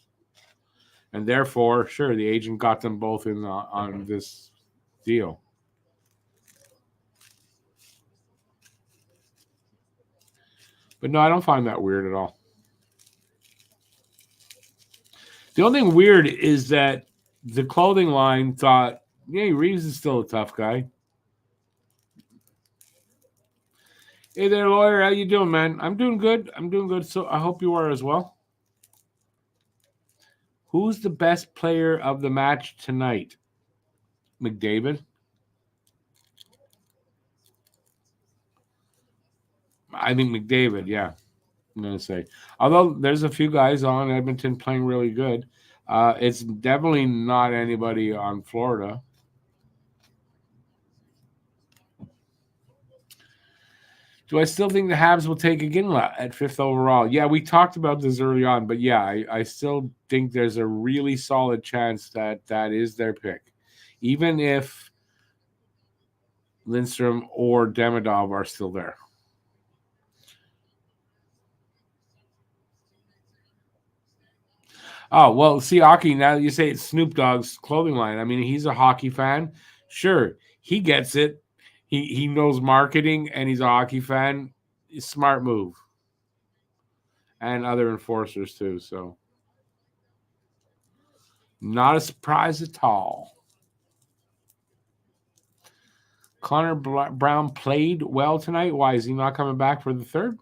And therefore, sure, the agent got them both in on this deal. But no, I don't find that weird at all. The only thing weird is that the clothing line thought, yeah, Reeves is still a tough guy. Hey there, lawyer. How you doing, man? I'm doing good. So I hope you are as well. Who's the best player of the match tonight? McDavid? I think McDavid, yeah. I'm going to say. Although there's a few guys on Edmonton playing really good. It's definitely not anybody on Florida. Do I still think the Habs will take Iginla at 5th overall? Yeah, we talked about this early on, but yeah, I still think there's a really solid chance that is their pick. Even if Lindstrom or Demidov are still there. Oh, well, see, Aki, now you say it's Snoop Dogg's clothing line. I mean, he's a hockey fan. Sure, he gets it. He knows marketing, and he's a hockey fan. Smart move. And other enforcers, too. So, not a surprise at all. Connor Brown played well tonight. Why is he not coming back for the third?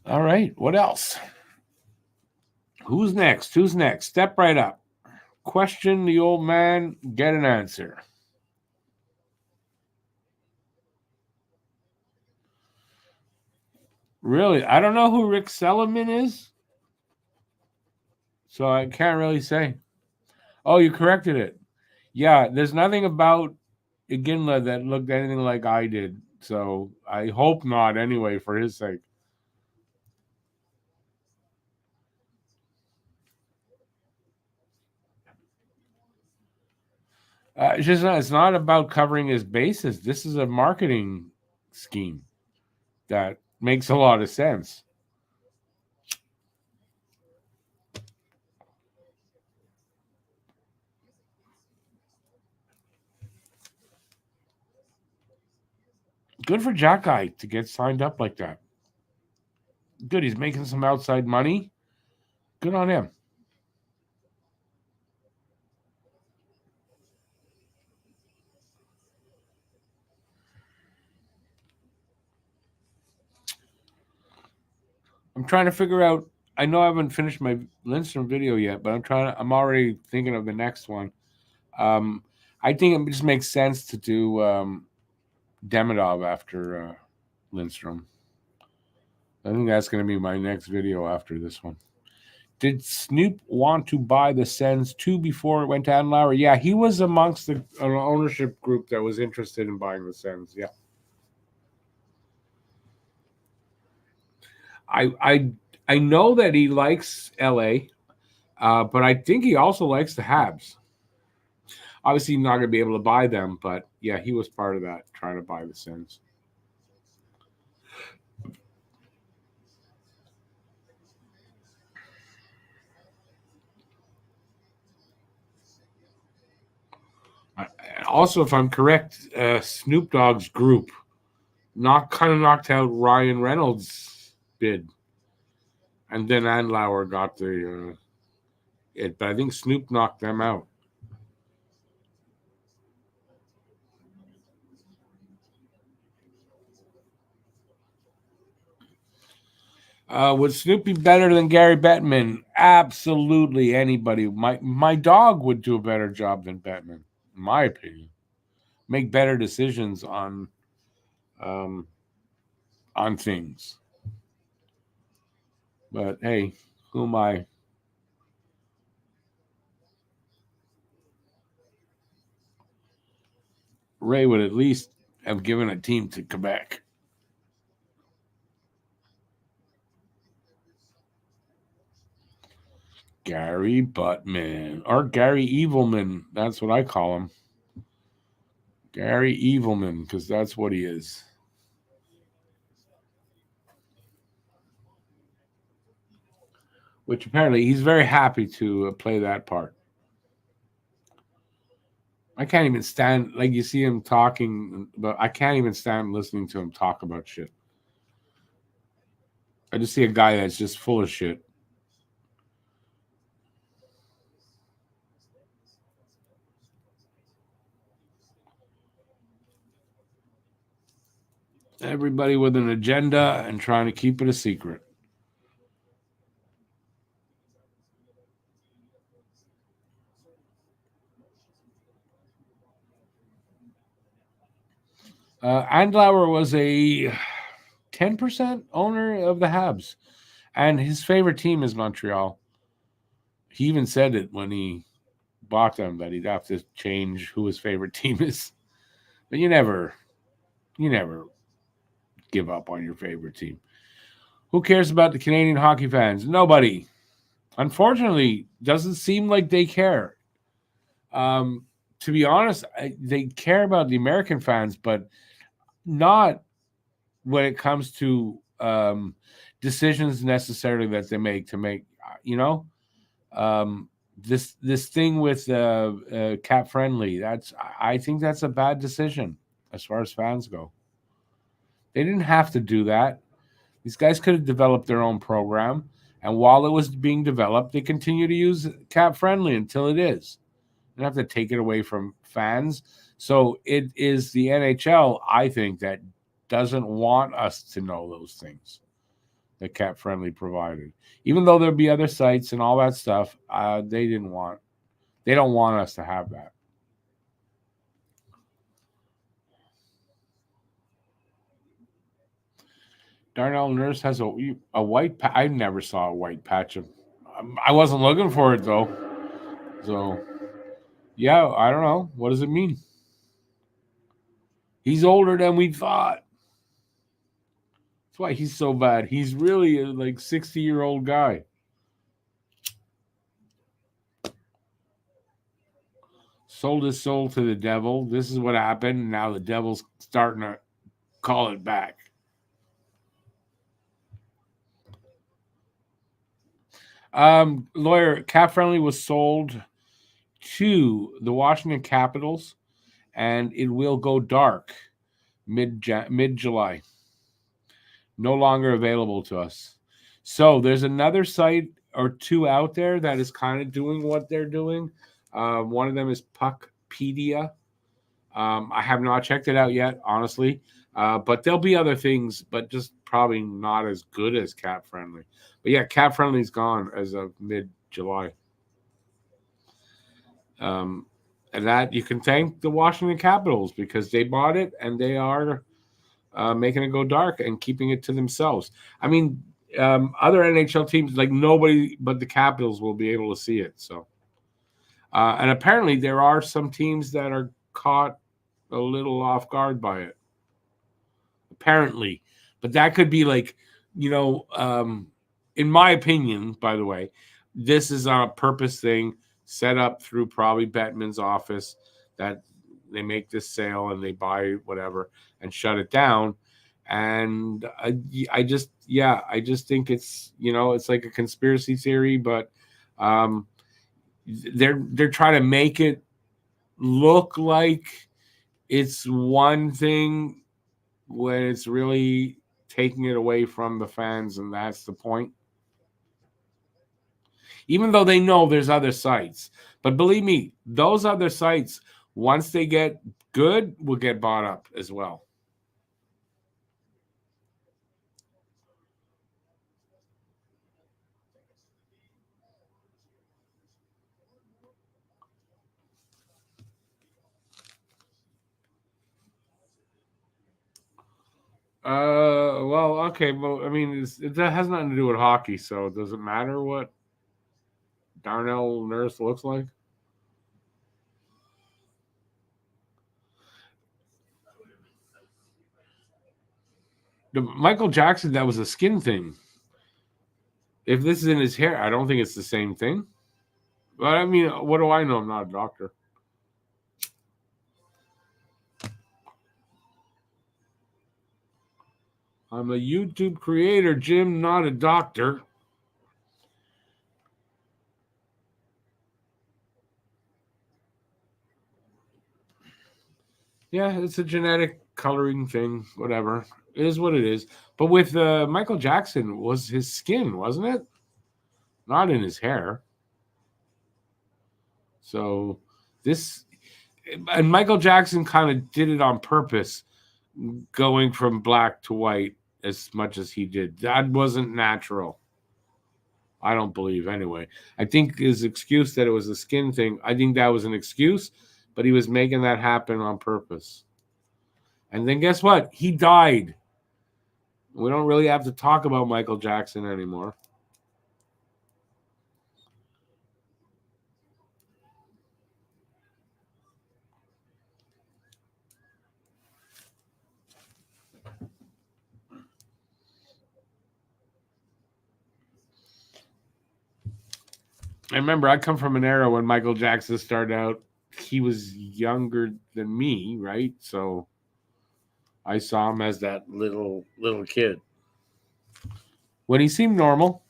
All right. What else? Who's next? Step right up. Question the old man. Get an answer. Really? I don't know who Rick Sellerman is. So I can't really say. Oh, you corrected it. Yeah, there's nothing about Iginla that looked anything like I did. So I hope not anyway, for his sake. It's not about covering his bases. This is a marketing scheme that makes a lot of sense. Good for Jack Guy to get signed up like that. Good, he's making some outside money. Good on him. I'm trying to figure out. I know I haven't finished my Lindstrom video yet, but I'm already thinking of the next one. I think it just makes sense to do Demidov after Lindstrom. I think that's going to be my next video after this one. Did Snoop want to buy the Sens too before it went to Andlauer? Yeah, he was amongst an ownership group that was interested in buying the Sens. Yeah. I know that he likes LA, but I think he also likes the Habs. Obviously, not going to be able to buy them, but yeah, he was part of that, trying to buy the Sens. Also, if I'm correct, Snoop Dogg's group knocked out Ryan Reynolds' bid, and then Andlauer got the it. But I think Snoop knocked them out. Would Snoop be better than Gary Bettman? Absolutely, anybody. My dog would do a better job than Bettman, in my opinion. Make better decisions um, on things. But hey, who am I? Ray would at least have given a team to Quebec. Gary Buttman or Gary Evilman. That's what I call him. Gary Evilman, because that's what he is. Which apparently he's very happy to play that part. I can't even stand, like, you see him talking, but I can't even stand listening to him talk about shit. I just see a guy that's just full of shit. Everybody with an agenda and trying to keep it a secret. Andlauer was a 10% owner of the Habs, and his favorite team is Montreal. He even said it when he bought them that he'd have to change who his favorite team is. But you never give up on your favorite team. Who cares about the Canadian hockey fans? Nobody. Unfortunately, doesn't seem like they care. To be honest, they care about the American fans, but not when it comes to decisions necessarily that they make to make. You know, this thing with cap friendly. I think that's a bad decision as far as fans go. They didn't have to do that. These guys could have developed their own program, and while it was being developed, they continue to use cap friendly until it is. They don't have to take it away from fans. So it is the NHL, I think, that doesn't want us to know those things that cap friendly provided. Even though there'd be other sites and all that stuff, they don't want us to have that. Darnell Nurse has a white patch. I never saw a white patch. I wasn't looking for it though. So yeah, I don't know. What does it mean? He's older than we thought. That's why he's so bad. He's really a 60-year-old guy. Sold his soul to the devil. This is what happened. Now the devil's starting to call it back. Lawyer, Cap Friendly was sold to the Washington Capitals, and it will go dark. mid-July. No longer available to us. So there's another site or two out there that is kind of doing what they're doing. One of them is tPuckWithMedia. I have not checked it out yet, honestly. But there'll be other things, but just probably not as good as Cat Friendly. But yeah, Cat Friendly's gone as of mid-July. And that you can thank the Washington Capitals because they bought it and they are making it go dark and keeping it to themselves. I mean, other NHL teams, like nobody but the Capitals will be able to see it. So, and apparently there are some teams that are caught a little off guard by it. Apparently, but that could be like, in my opinion, by the way, this is on a purpose thing set up through probably Bettman's office that they make this sale and they buy whatever and shut it down. And I just think it's, it's like a conspiracy theory, but they're trying to make it look like it's one thing when it's really taking it away from the fans, and that's the point. Even though they know there's other sites. But believe me, those other sites, once they get good, will get bought up as well. Well, okay, well, I mean, it has nothing to do with hockey, so does it matter what Darnell Nurse looks like? The Michael Jackson, that was a skin thing. If this is in his hair, I don't think it's the same thing. But I mean, what do I know? I'm not a doctor. I'm a YouTube creator, Jim, not a doctor. Yeah, it's a genetic coloring thing, whatever. It is what it is. But with Michael Jackson, was his skin, wasn't it? Not in his hair. So this, and Michael Jackson kind of did it on purpose, going from black to white as much as he did. That wasn't natural. I don't believe anyway. I think his excuse that it was a skin thing, I think that was an excuse, but he was making that happen on purpose. And then guess what? He died. We don't really have to talk about Michael Jackson anymore. I remember I come from an era when Michael Jackson started out. He was younger than me, right? So I saw him as that little kid. When he seemed normal,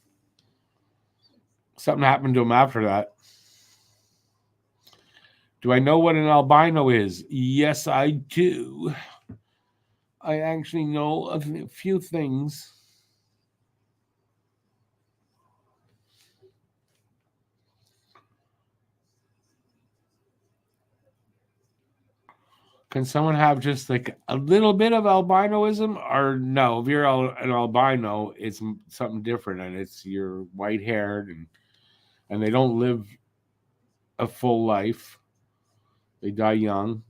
something happened to him after that. Do I know what an albino is? Yes, I do. I actually know a few things. Can someone have just like a little bit of albinoism, or no? If you're an albino, it's something different, and it's you're white haired, and they don't live a full life. They die young.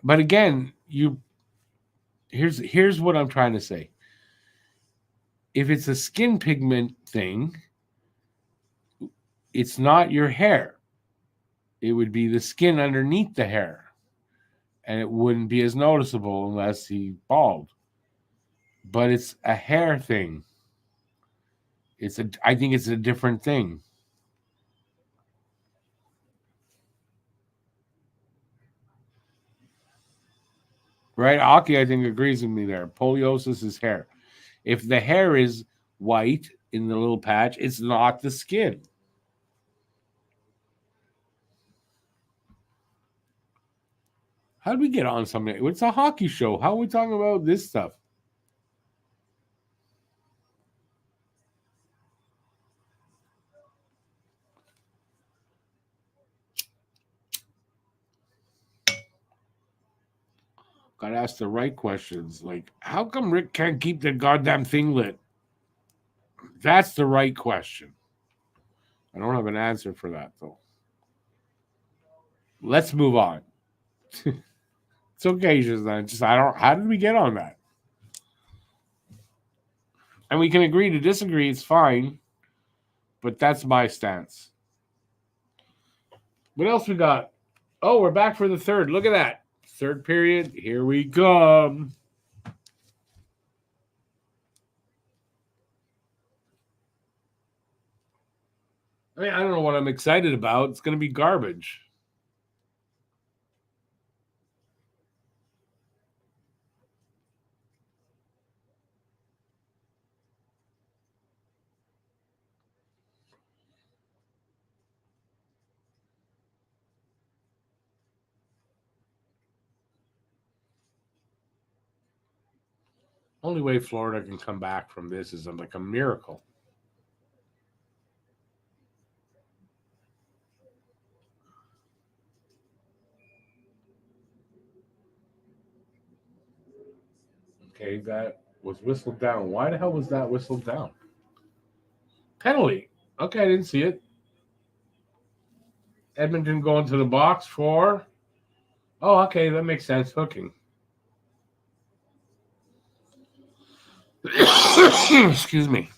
But again, here's what I'm trying to say. If it's a skin pigment thing, it's not your hair. It would be the skin underneath the hair. And it wouldn't be as noticeable unless he bald. But it's a hair thing. I think it's a different thing. Right? Aki, I think, agrees with me there. Poliosis is hair. If the hair is white in the little patch, it's not the skin. How did we get on something? It's a hockey show. How are we talking about this stuff? Gotta ask the right questions. Like, how come Rick can't keep the goddamn thing lit? That's the right question. I don't have an answer for that, though. Let's move on. It's okay, just I don't. How did we get on that? And we can agree to disagree. It's fine, but that's my stance. What else we got? Oh, we're back for the third. Look at that. Third period. Here we come. I mean, I don't know what I'm excited about. It's going to be garbage. Only way Florida can come back from this is like a miracle. Okay, that was whistled down. Why the hell was that whistled down? Penalty. Okay, I didn't see it. Edmonton going to the box for. Oh, okay, that makes sense. Hooking. Excuse me.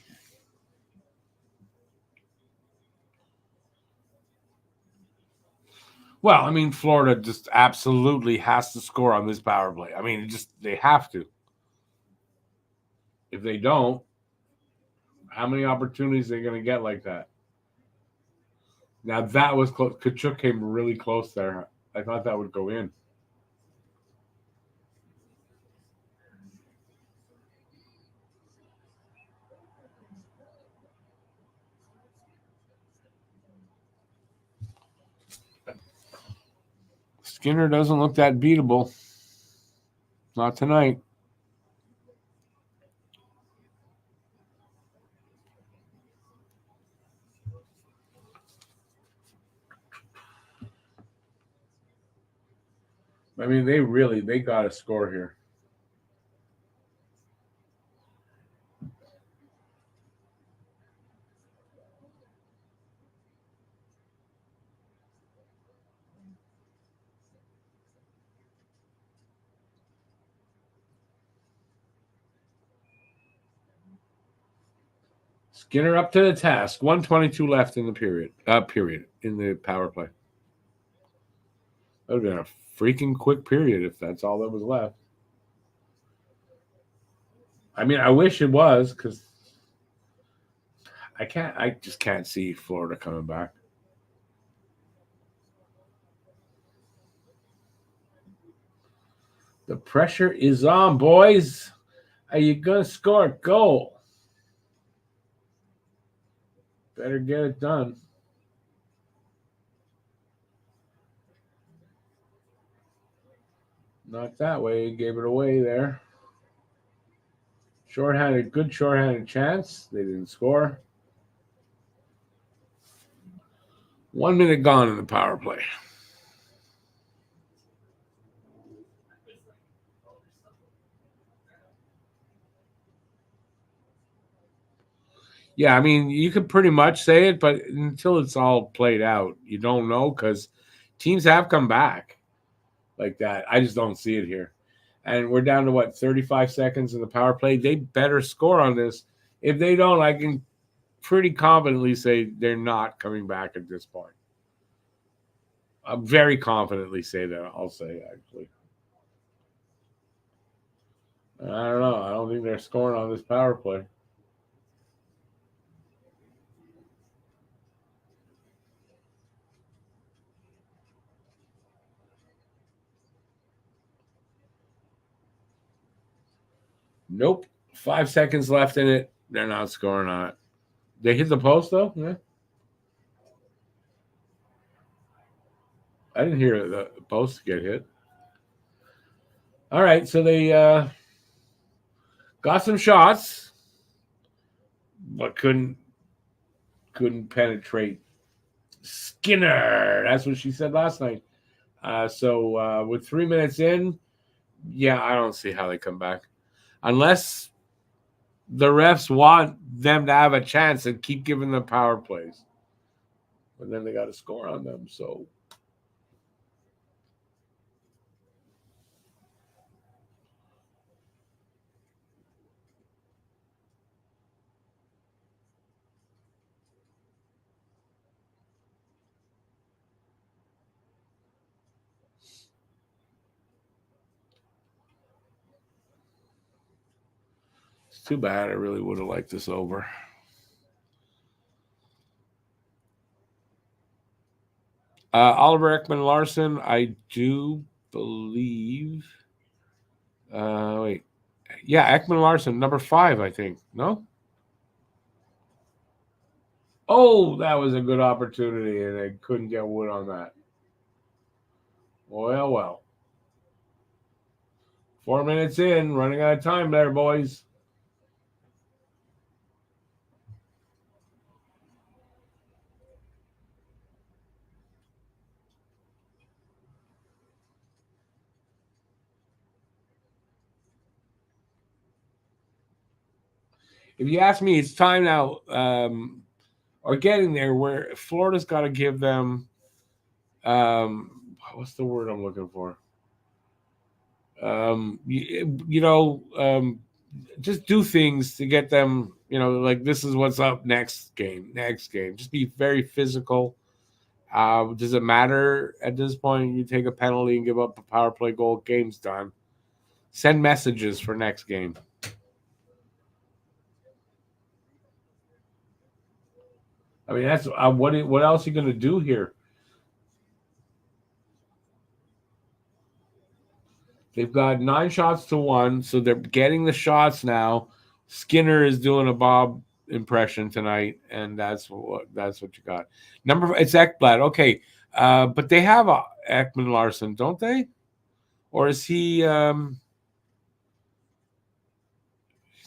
Well, I mean, Florida just absolutely has to score on this power play. I mean, they have to. If they don't, how many opportunities are they going to get like that? Now that was close. Kachuk came really close there. I thought that would go in. Skinner doesn't look that beatable. Not tonight. I mean, they got to score here. Skinner up to the task. 1:22 left in the period. Period in the power play. That would have been a freaking quick period if that's all that was left. I mean, I wish it was because I just can't see Florida coming back. The pressure is on, boys. Are you gonna score a goal? Better get it done. Not that way. He gave it away there. Good shorthanded chance. They didn't score. 1 minute gone in the power play. Yeah, I mean, you could pretty much say it, but until it's all played out, you don't know because teams have come back like that. I just don't see it here. And we're down to what, 35 seconds in the power play? They better score on this. If they don't, I can pretty confidently say they're not coming back at this point. I'll very confidently say that, I'll say, actually. I don't know. I don't think they're scoring on this power play. Nope. 5 seconds left in it. They're not scoring on it. They hit the post, though? Yeah. I didn't hear the post get hit. All right, so they got some shots, but couldn't penetrate Skinner. That's what she said last night. So with 3 minutes in, yeah, I don't see how they come back unless the refs want them to have a chance and keep giving them power plays. But then they got to score on them. So it's too bad. I really would have liked this over. Oliver Ekman-Larsson, I do believe. Wait. Yeah, Ekman-Larsson, number 5, I think. No? Oh, that was a good opportunity, and they couldn't get wood on that. Well, well. 4 minutes in, running out of time there, boys. If you ask me, it's time now, or getting there, where Florida's got to give them, what's the word I'm looking for? You know, just do things to get them, you know, like this is what's up next game. Just be very physical. Does it matter at this point? You take a penalty and give up a power play goal, game's done. Send messages for next game. I mean, that's what else are you going to do here? They've got 9 shots to 1, so they're getting the shots now. Skinner is doing a Bob impression tonight, and that's what you got. It's Ekblad, okay, but they have Ekman-Larsson, don't they? Or is he? He's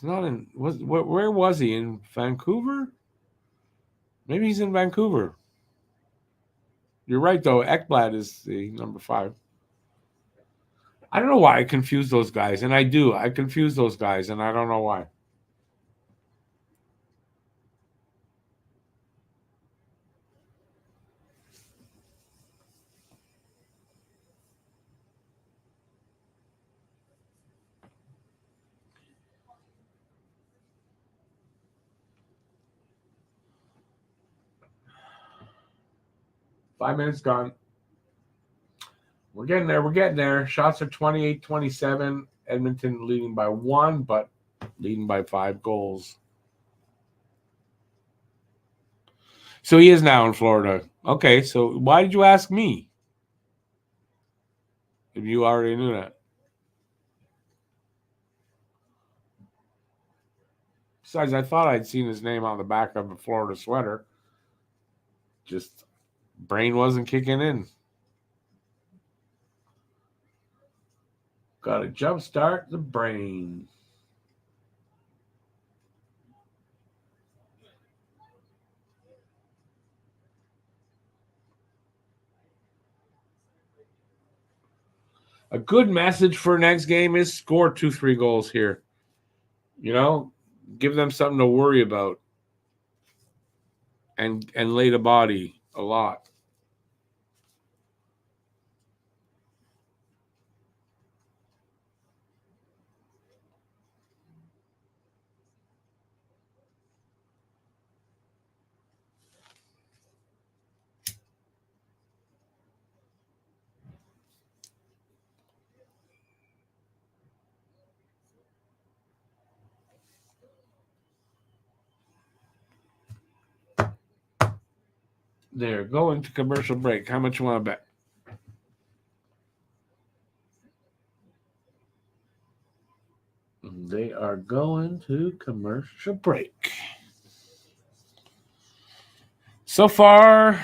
not in. Where was he, in Vancouver? Maybe he's in Vancouver. You're right, though. Ekblad is the number 5. I don't know why I confuse those guys, and I do. I confuse those guys, and I don't know why. Five minutes gone. We're getting there. We're getting there. Shots are 28-27. Edmonton leading by 1, but leading by 5 goals. So he is now in Florida. Okay, so why did you ask me? If you already knew that. Besides, I thought I'd seen his name on the back of a Florida sweater. Just brain wasn't kicking in. Got to jumpstart the brain. A good message for next game is score 2-3 goals here. You know, give them something to worry about, and lay the body a lot. They're going to commercial break. How much you want to bet? They are going to commercial break. So far,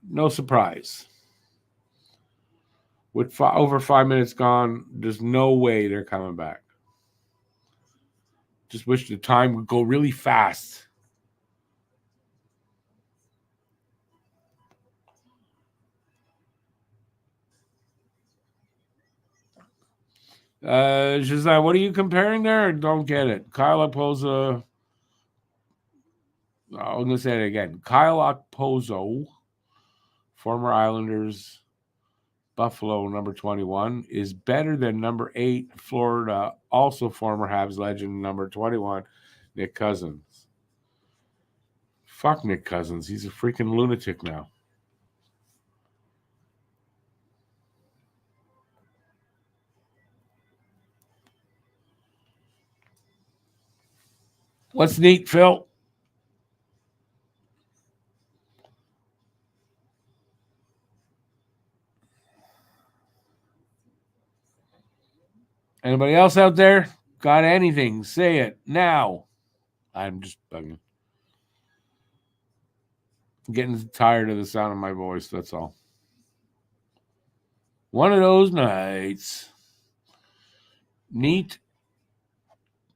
no surprise. With over 5 minutes gone, there's no way they're coming back. Just wish the time would go really fast. Giselle, what are you comparing there? I don't get it. Kyle Okposo. I'm going to say it again. Kyle Okposo, former Islanders, Buffalo, number 21, is better than number 8, Florida, also former Habs legend, number 21, Nick Cousins. Fuck Nick Cousins. He's a freaking lunatic now. What's neat, Phil? Anybody else out there got anything? Say it now. I'm just bugging. I'm getting tired of the sound of my voice. That's all. One of those nights. Neat.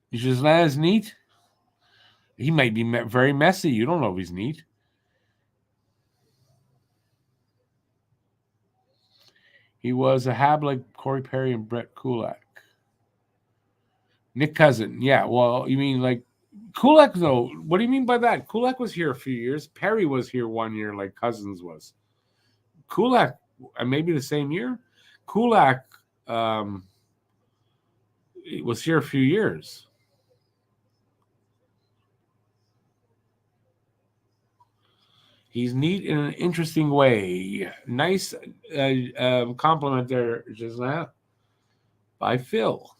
He's just not as neat. He might be very messy. You don't know if he's neat. He was a Hab like Corey Perry and Brett Kulak. Nick Cousin. Yeah, well, you mean like Kulak, though? What do you mean by that? Kulak was here a few years. Perry was here 1 year like Cousins was. Kulak, maybe the same year? Kulak was here a few years. He's neat in an interesting way. Nice compliment there, Giselle, by Phil.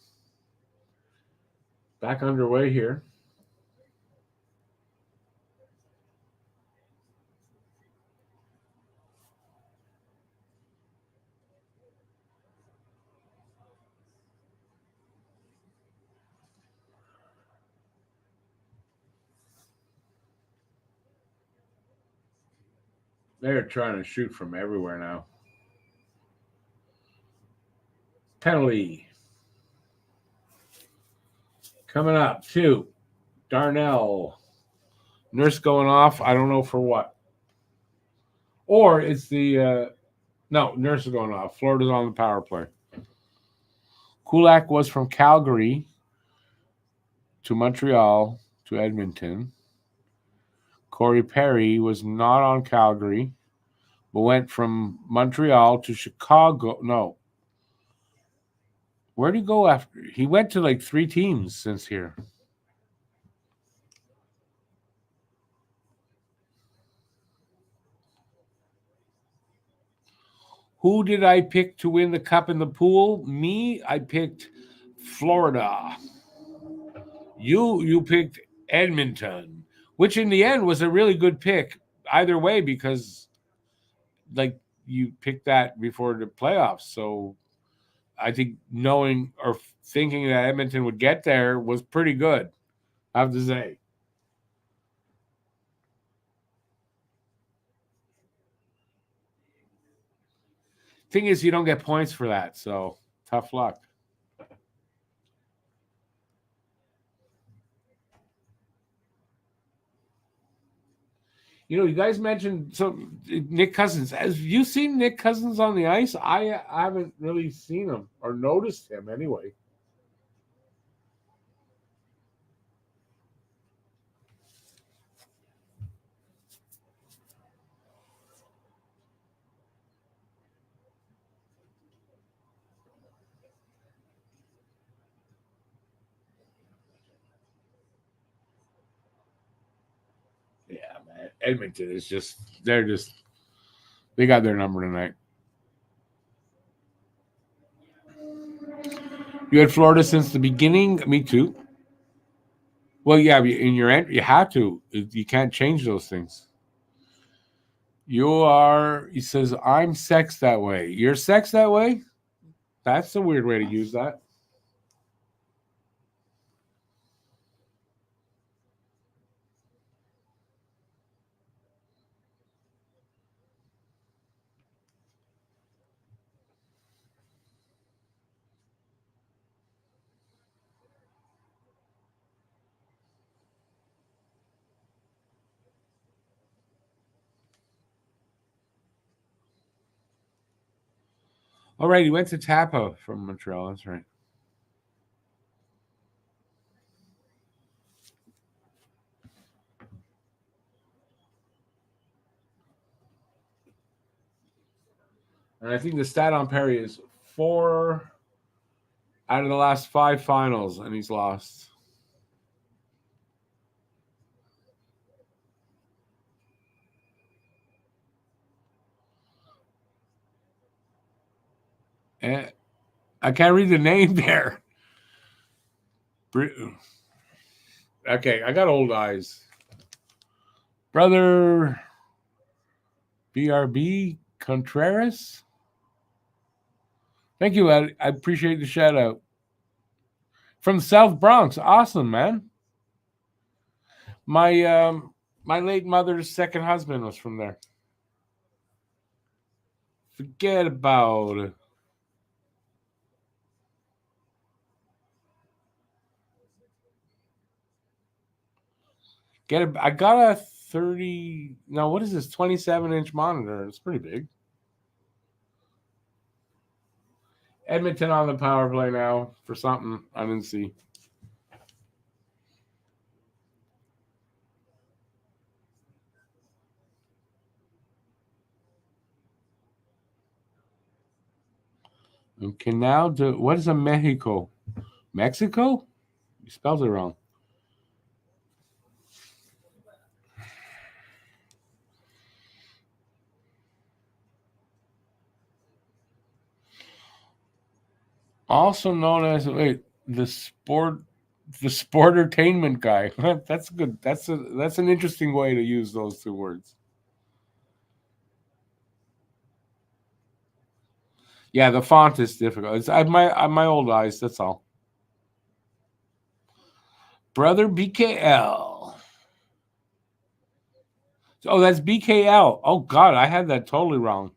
Back underway here. They're trying to shoot from everywhere now. Penalty. Coming up, 2. Darnell. Nurse going off. I don't know for what. Or it's the no, Nurse is going off. Florida's on the power play. Kulak was from Calgary to Montreal to Edmonton. Corey Perry was not on Calgary, but went from Montreal to Chicago. No. Where'd he go after? He went to like 3 teams since here. Who did I pick to win the cup in the pool? Me, I picked Florida. You picked Edmonton, which in the end was a really good pick either way because like you picked that before the playoffs. So I think knowing or thinking that Edmonton would get there was pretty good, I have to say. Thing is, you don't get points for that, so tough luck. You guys mentioned Nick Cousins. Have you seen Nick Cousins on the ice? I haven't really seen him or noticed him anyway. Yeah, man. Edmonton is they got their number tonight. You had Florida since the beginning. Me too. Well, yeah, in your end, you have to. You can't change those things. He says, I'm sex that way. You're sex that way? That's a weird way to use that. All right, he went to Tampa from Montreal. That's right. And I think the stat on Perry is 4 out of the last 5 finals, and he's lost. And I can't read the name there. Okay, I got old eyes. Brother BRB Contreras. Thank you, Ed. I appreciate the shout out. From South Bronx. Awesome, man. My late mother's second husband was from there. Forget about it. I got a 30. No, what is this? 27-inch monitor. It's pretty big. Edmonton on the power play now for something I didn't see. Okay, now what is a Mexico? Mexico? You spelled it wrong. Also known as the sportertainment guy. That's good. That's an interesting way to use those 2 words. Yeah, the font is difficult. It's my old eyes. That's all. Brother BKL. Oh, that's BKL. Oh God, I had that totally wrong.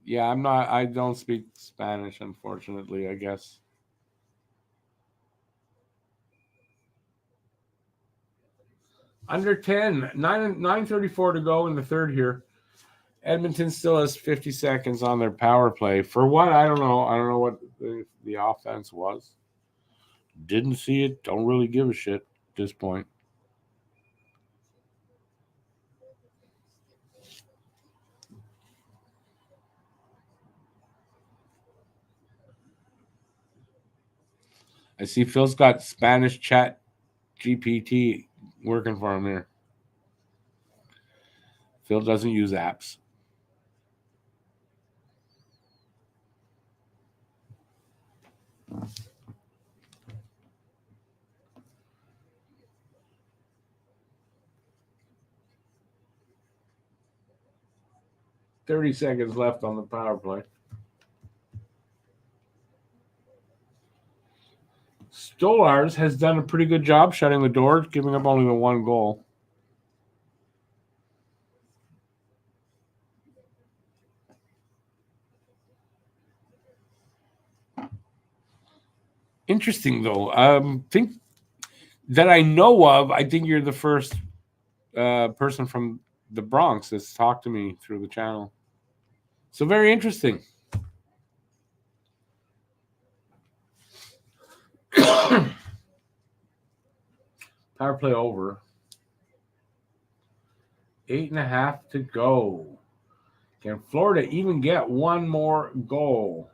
Yeah, I don't speak Spanish, unfortunately, I guess. Under 10, 9:34 to go in the third here. Edmonton still has 50 seconds on their power play. For what? I don't know. I don't know what the offense was. Didn't see it. Don't really give a shit at this point. I see Phil's got Spanish chat GPT working for him here. Phil doesn't use apps. $30 left on the power play. Stolars has done a pretty good job shutting the door, giving up only the 1 goal. Interesting, though. Think that I know of. I think you're the first person from the Bronx that's talked to me through the channel. So very interesting. Power play over. 8.5 to go. Can Florida even get 1 more goal?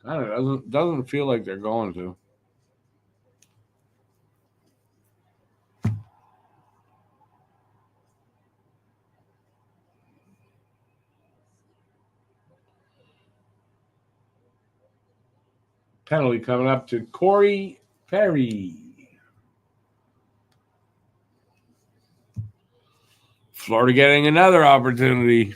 Kind of doesn't feel like they're going to. Penalty coming up to Corey Perry. Florida getting another opportunity.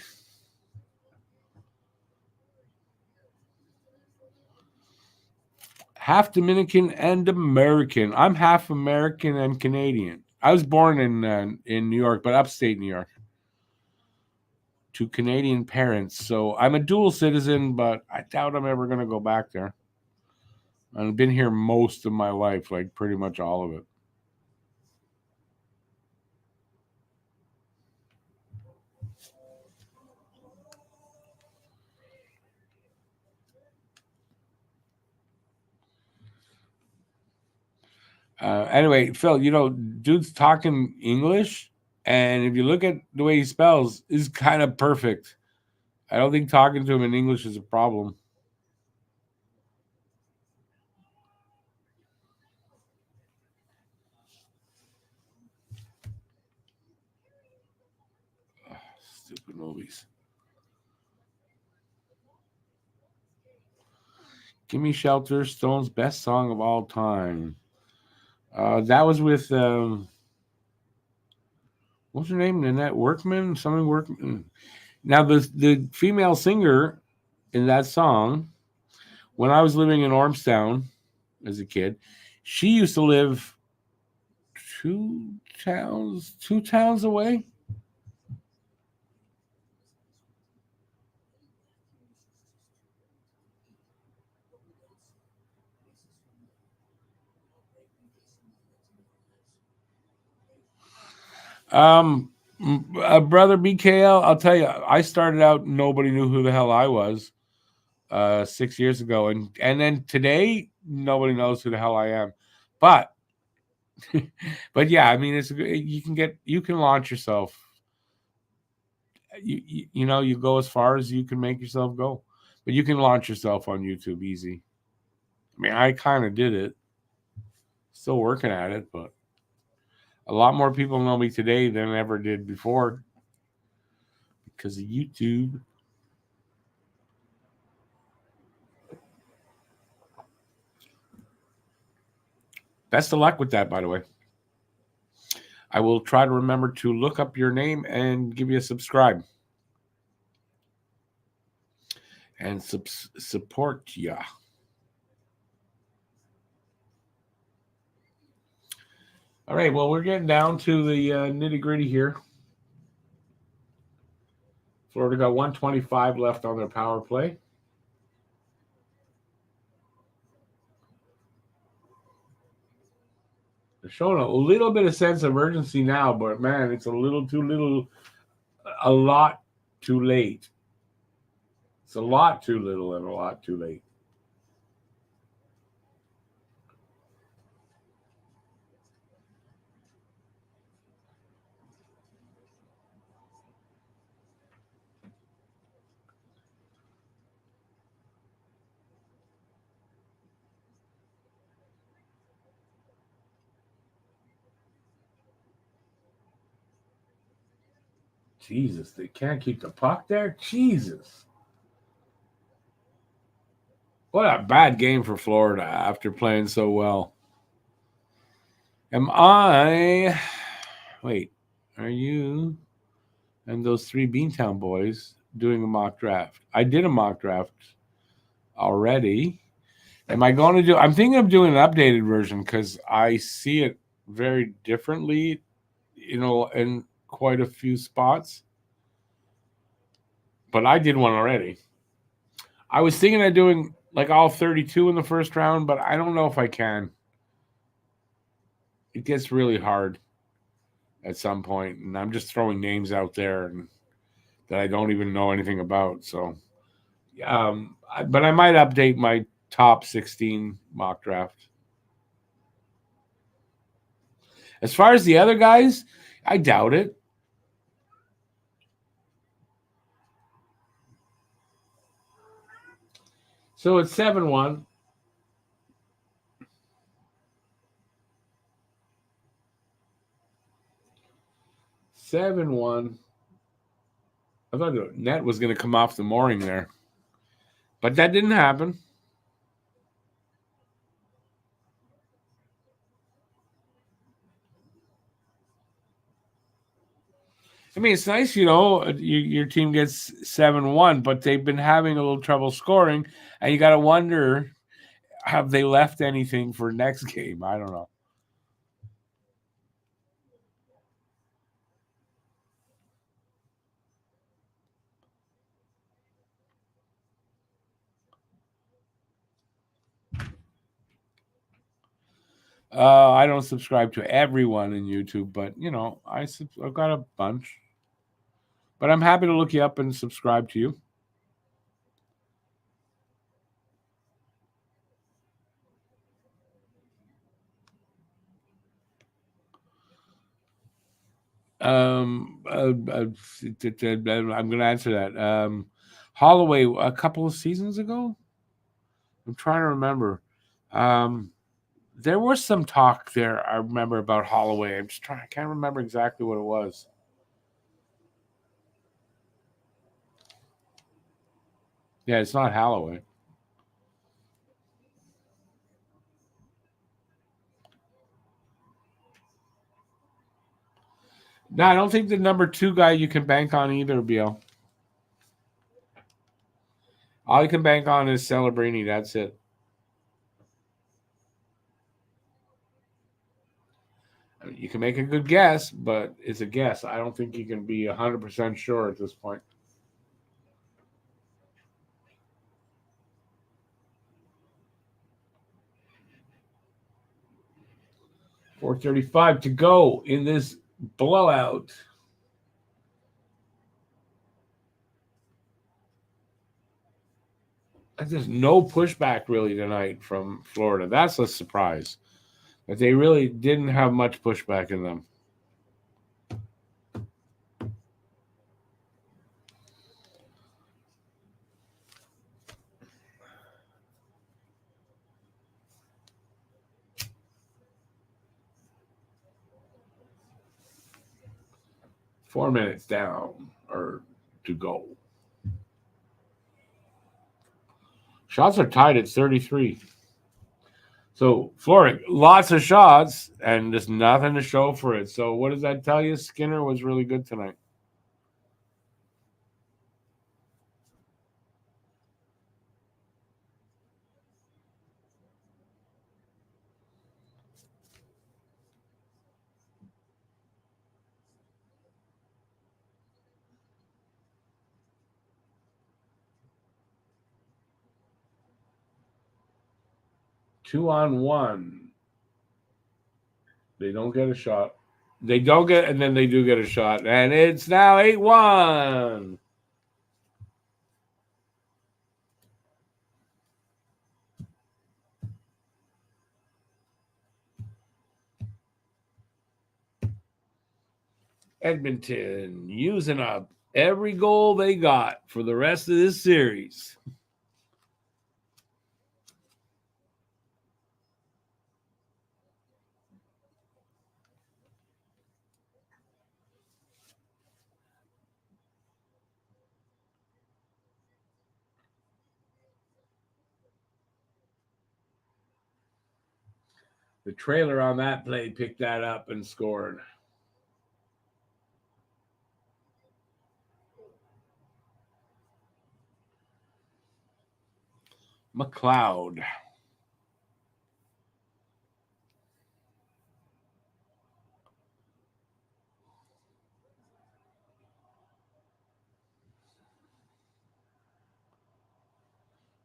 Half Dominican and American. I'm half American and Canadian. I was born in New York, but upstate New York. to Canadian parents. So I'm a dual citizen, but I doubt I'm ever going to go back there. I've been here most of my life, like pretty much all of it. Anyway, Phil, dude's talking English, and if you look at the way he spells, is kind of perfect. I don't think talking to him in English is a problem. Stupid movies. Gimme Shelter, Stone's best song of all time. That was with what's her name? Nanette Workman? Something Workman. Now the female singer in that song, when I was living in Ormstown as a kid, she used to live two towns away. Brother BKL, I'll tell you, I started out, nobody knew who the hell I was 6 years ago, and then today nobody knows who the hell I am. But but yeah, I mean, you can launch yourself. You go as far as you can make yourself go, but you can launch yourself on YouTube easy. I mean, I kind of did it, still working at it, but a lot more people know me today than ever did before because of YouTube. Best of luck with that, by the way. I will try to remember to look up your name and give you a subscribe. And support ya. All right, well, we're getting down to the nitty-gritty here. Florida got 125 left on their power play. They're showing a little bit of sense of urgency now, but man, it's a lot too late. It's a lot too little and a lot too late. Jesus, they can't keep the puck there? Jesus. What a bad game for Florida after playing so well. Wait, are you and those three Beantown boys doing a mock draft? I did a mock draft already. Am I going to do? I'm thinking of doing an updated version because I see it very differently, in quite a few spots. But I did one already. I was thinking of doing like all 32 in the first round, but I don't know if I can. It gets really hard at some point, and I'm just throwing names out there that I don't even know anything about. So, but I might update my top 16 mock draft. As far as the other guys, I doubt it. So it's 7-1. I thought the net was going to come off the mooring there, but that didn't happen. I mean, it's nice, your team gets 7-1, but they've been having a little trouble scoring, and you got to wonder, have they left anything for next game? I don't know. I don't subscribe to everyone in YouTube, but I've got a bunch. But I'm happy to look you up and subscribe to you. I'm going to answer that. Holloway, a couple of seasons ago, I'm trying to remember. There was some talk there. I remember about Holloway. I can't remember exactly what it was. Yeah, it's not Holloway. No, I don't think the number 2 guy you can bank on either, Bill. All you can bank on is Celebrini. That's it. I mean, you can make a good guess, but it's a guess. I don't think you can be 100% sure at this point. .435 to go in this blowout. There's no pushback really tonight from Florida. That's a surprise. That they really didn't have much pushback in them. Four minutes down or to go. Shots are tied at 33. So Florida, lots of shots and just nothing to show for it. So what does that tell you? Skinner was really good tonight. Two on one. They don't get a shot. They don't get, and then they do get a shot. And it's now 8-1. Edmonton using up every goal they got for the rest of this series. The trailer on that play picked that up and scored. McLeod.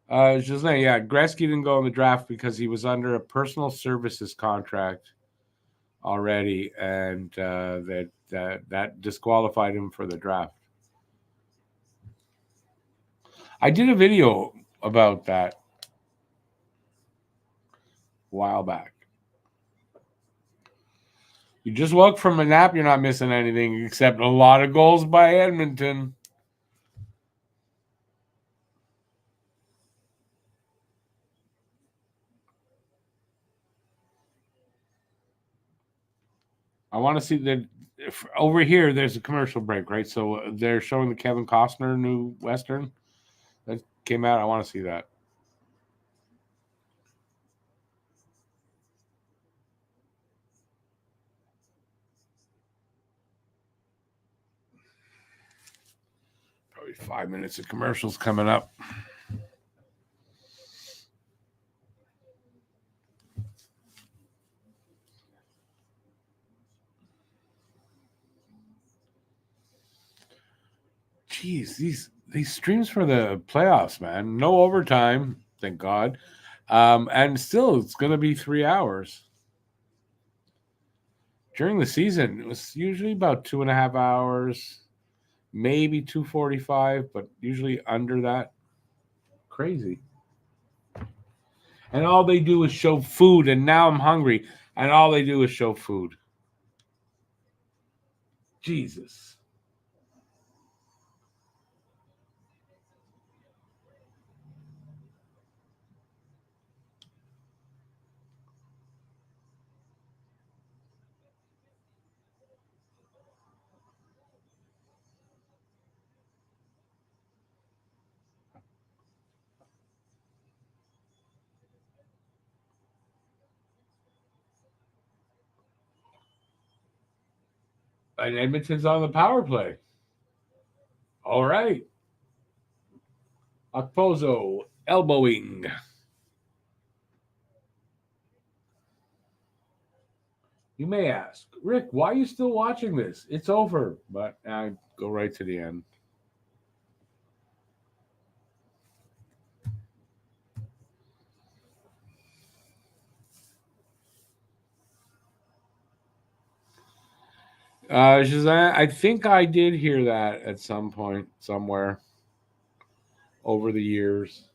I was just saying, yeah, Gretzky didn't go in the draft because he was under a personal services contract already, and that disqualified him for the draft. I did a video about that a while back. You just woke from a nap, you're not missing anything except a lot of goals by Edmonton. I want to see that over here. There's a commercial break, right? So they're showing the Kevin Costner new Western that came out. I want to see that. Probably 5 minutes of commercials coming up. Jeez, these streams for the playoffs, man. No overtime, thank God. And still, it's going to be 3 hours. During the season, it was usually about 2.5 hours, maybe 2:45, but usually under that. Crazy. And all they do is show food, and now I'm hungry, and all they do is show food. Jesus. And Edmonton's on the power play. All right. Okposo elbowing. You may ask, Rick, why are you still watching this? It's over. But I go right to the end. Shazam, I think I did hear that at some point, somewhere over the years.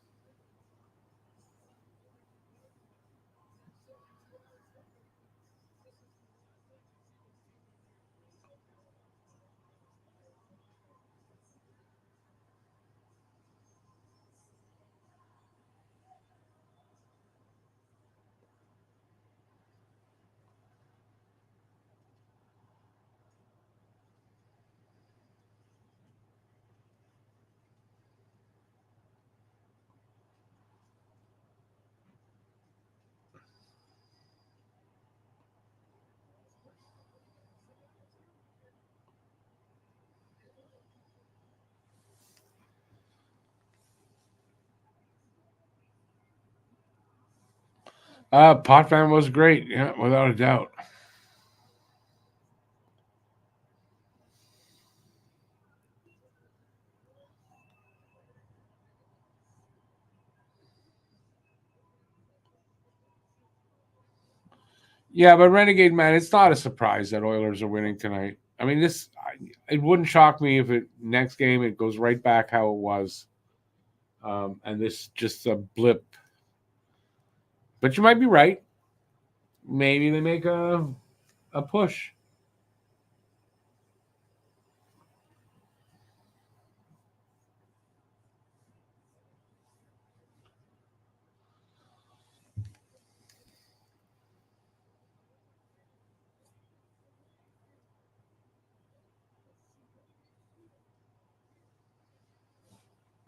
Potvin was great, yeah, without a doubt. Yeah, but Renegade Man, it's not a surprise that Oilers are winning tonight. I mean, it wouldn't shock me if next game it goes right back how it was, and this just a blip. But you might be right. Maybe they make a push.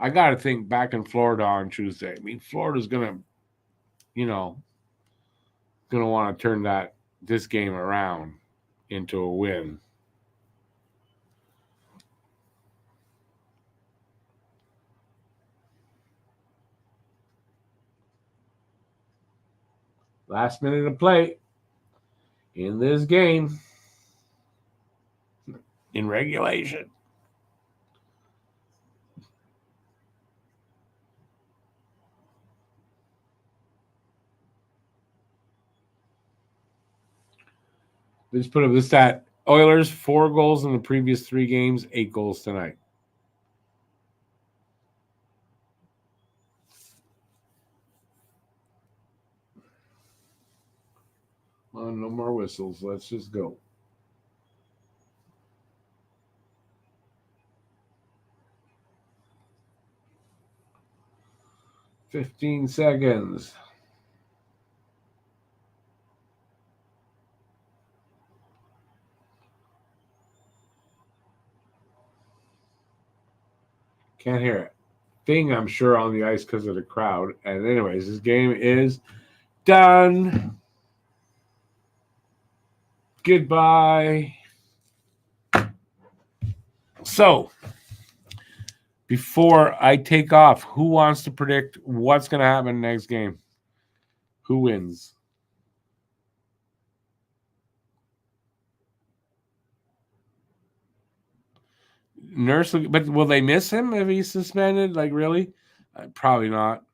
I got to think back in Florida on Tuesday. I mean, Florida's gonna, you know, gonna want to turn this game around into a win. Last minute of play in this game in regulation. Let's put up the stat. Oilers, 4 goals in the previous 3 games, 8 goals tonight. Well, no more whistles. Let's just go. "15 seconds. Can't hear it. Thing, I'm sure, on the ice because of the crowd. And anyways, this game is done. Goodbye. So, before I take off, who wants to predict what's going to happen next game? Who wins? Nurse, but will they miss him if he's suspended? Like, really? Probably not.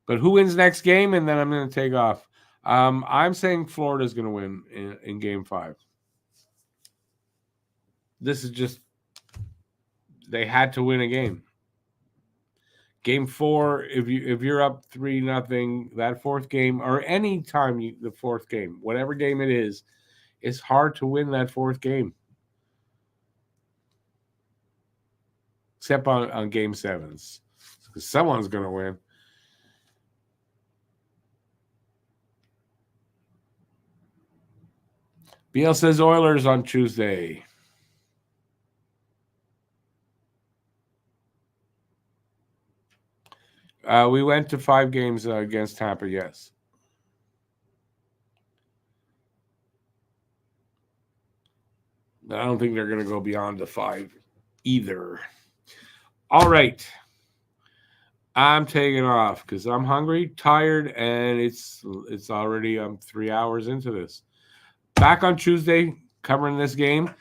But who wins next game? And then I'm going to take off. I'm saying Florida's going to win in Game 5. This is just, they had to win a game. Game 4, if you're up 3-0, that fourth game, or any time the fourth game, whatever game it is, it's hard to win that fourth game. Except on Game 7s. Because someone's going to win. BL says Oilers on Tuesday. We went to 5 games against Tampa, yes. I don't think they're going to go beyond the 5 either. All right. I'm taking off because I'm hungry, tired, and it's already 3 hours into this. Back on Tuesday, covering this game.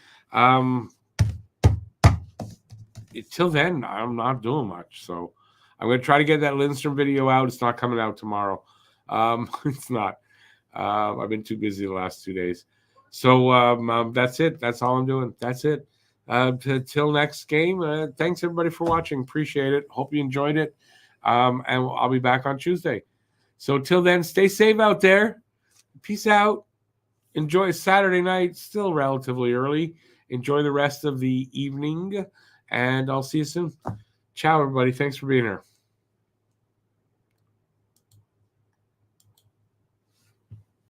Till then, I'm not doing much. So I'm going to try to get that Lindstrom video out. It's not coming out tomorrow. It's not. I've been too busy the last 2 days. So that's it. That's all I'm doing. That's it. Till next game. Thanks, everybody, for watching. Appreciate it. Hope you enjoyed it. And I'll be back on Tuesday. So till then, stay safe out there. Peace out. Enjoy Saturday night. Still relatively early. Enjoy the rest of the evening. And I'll see you soon. Ciao, everybody. Thanks for being here.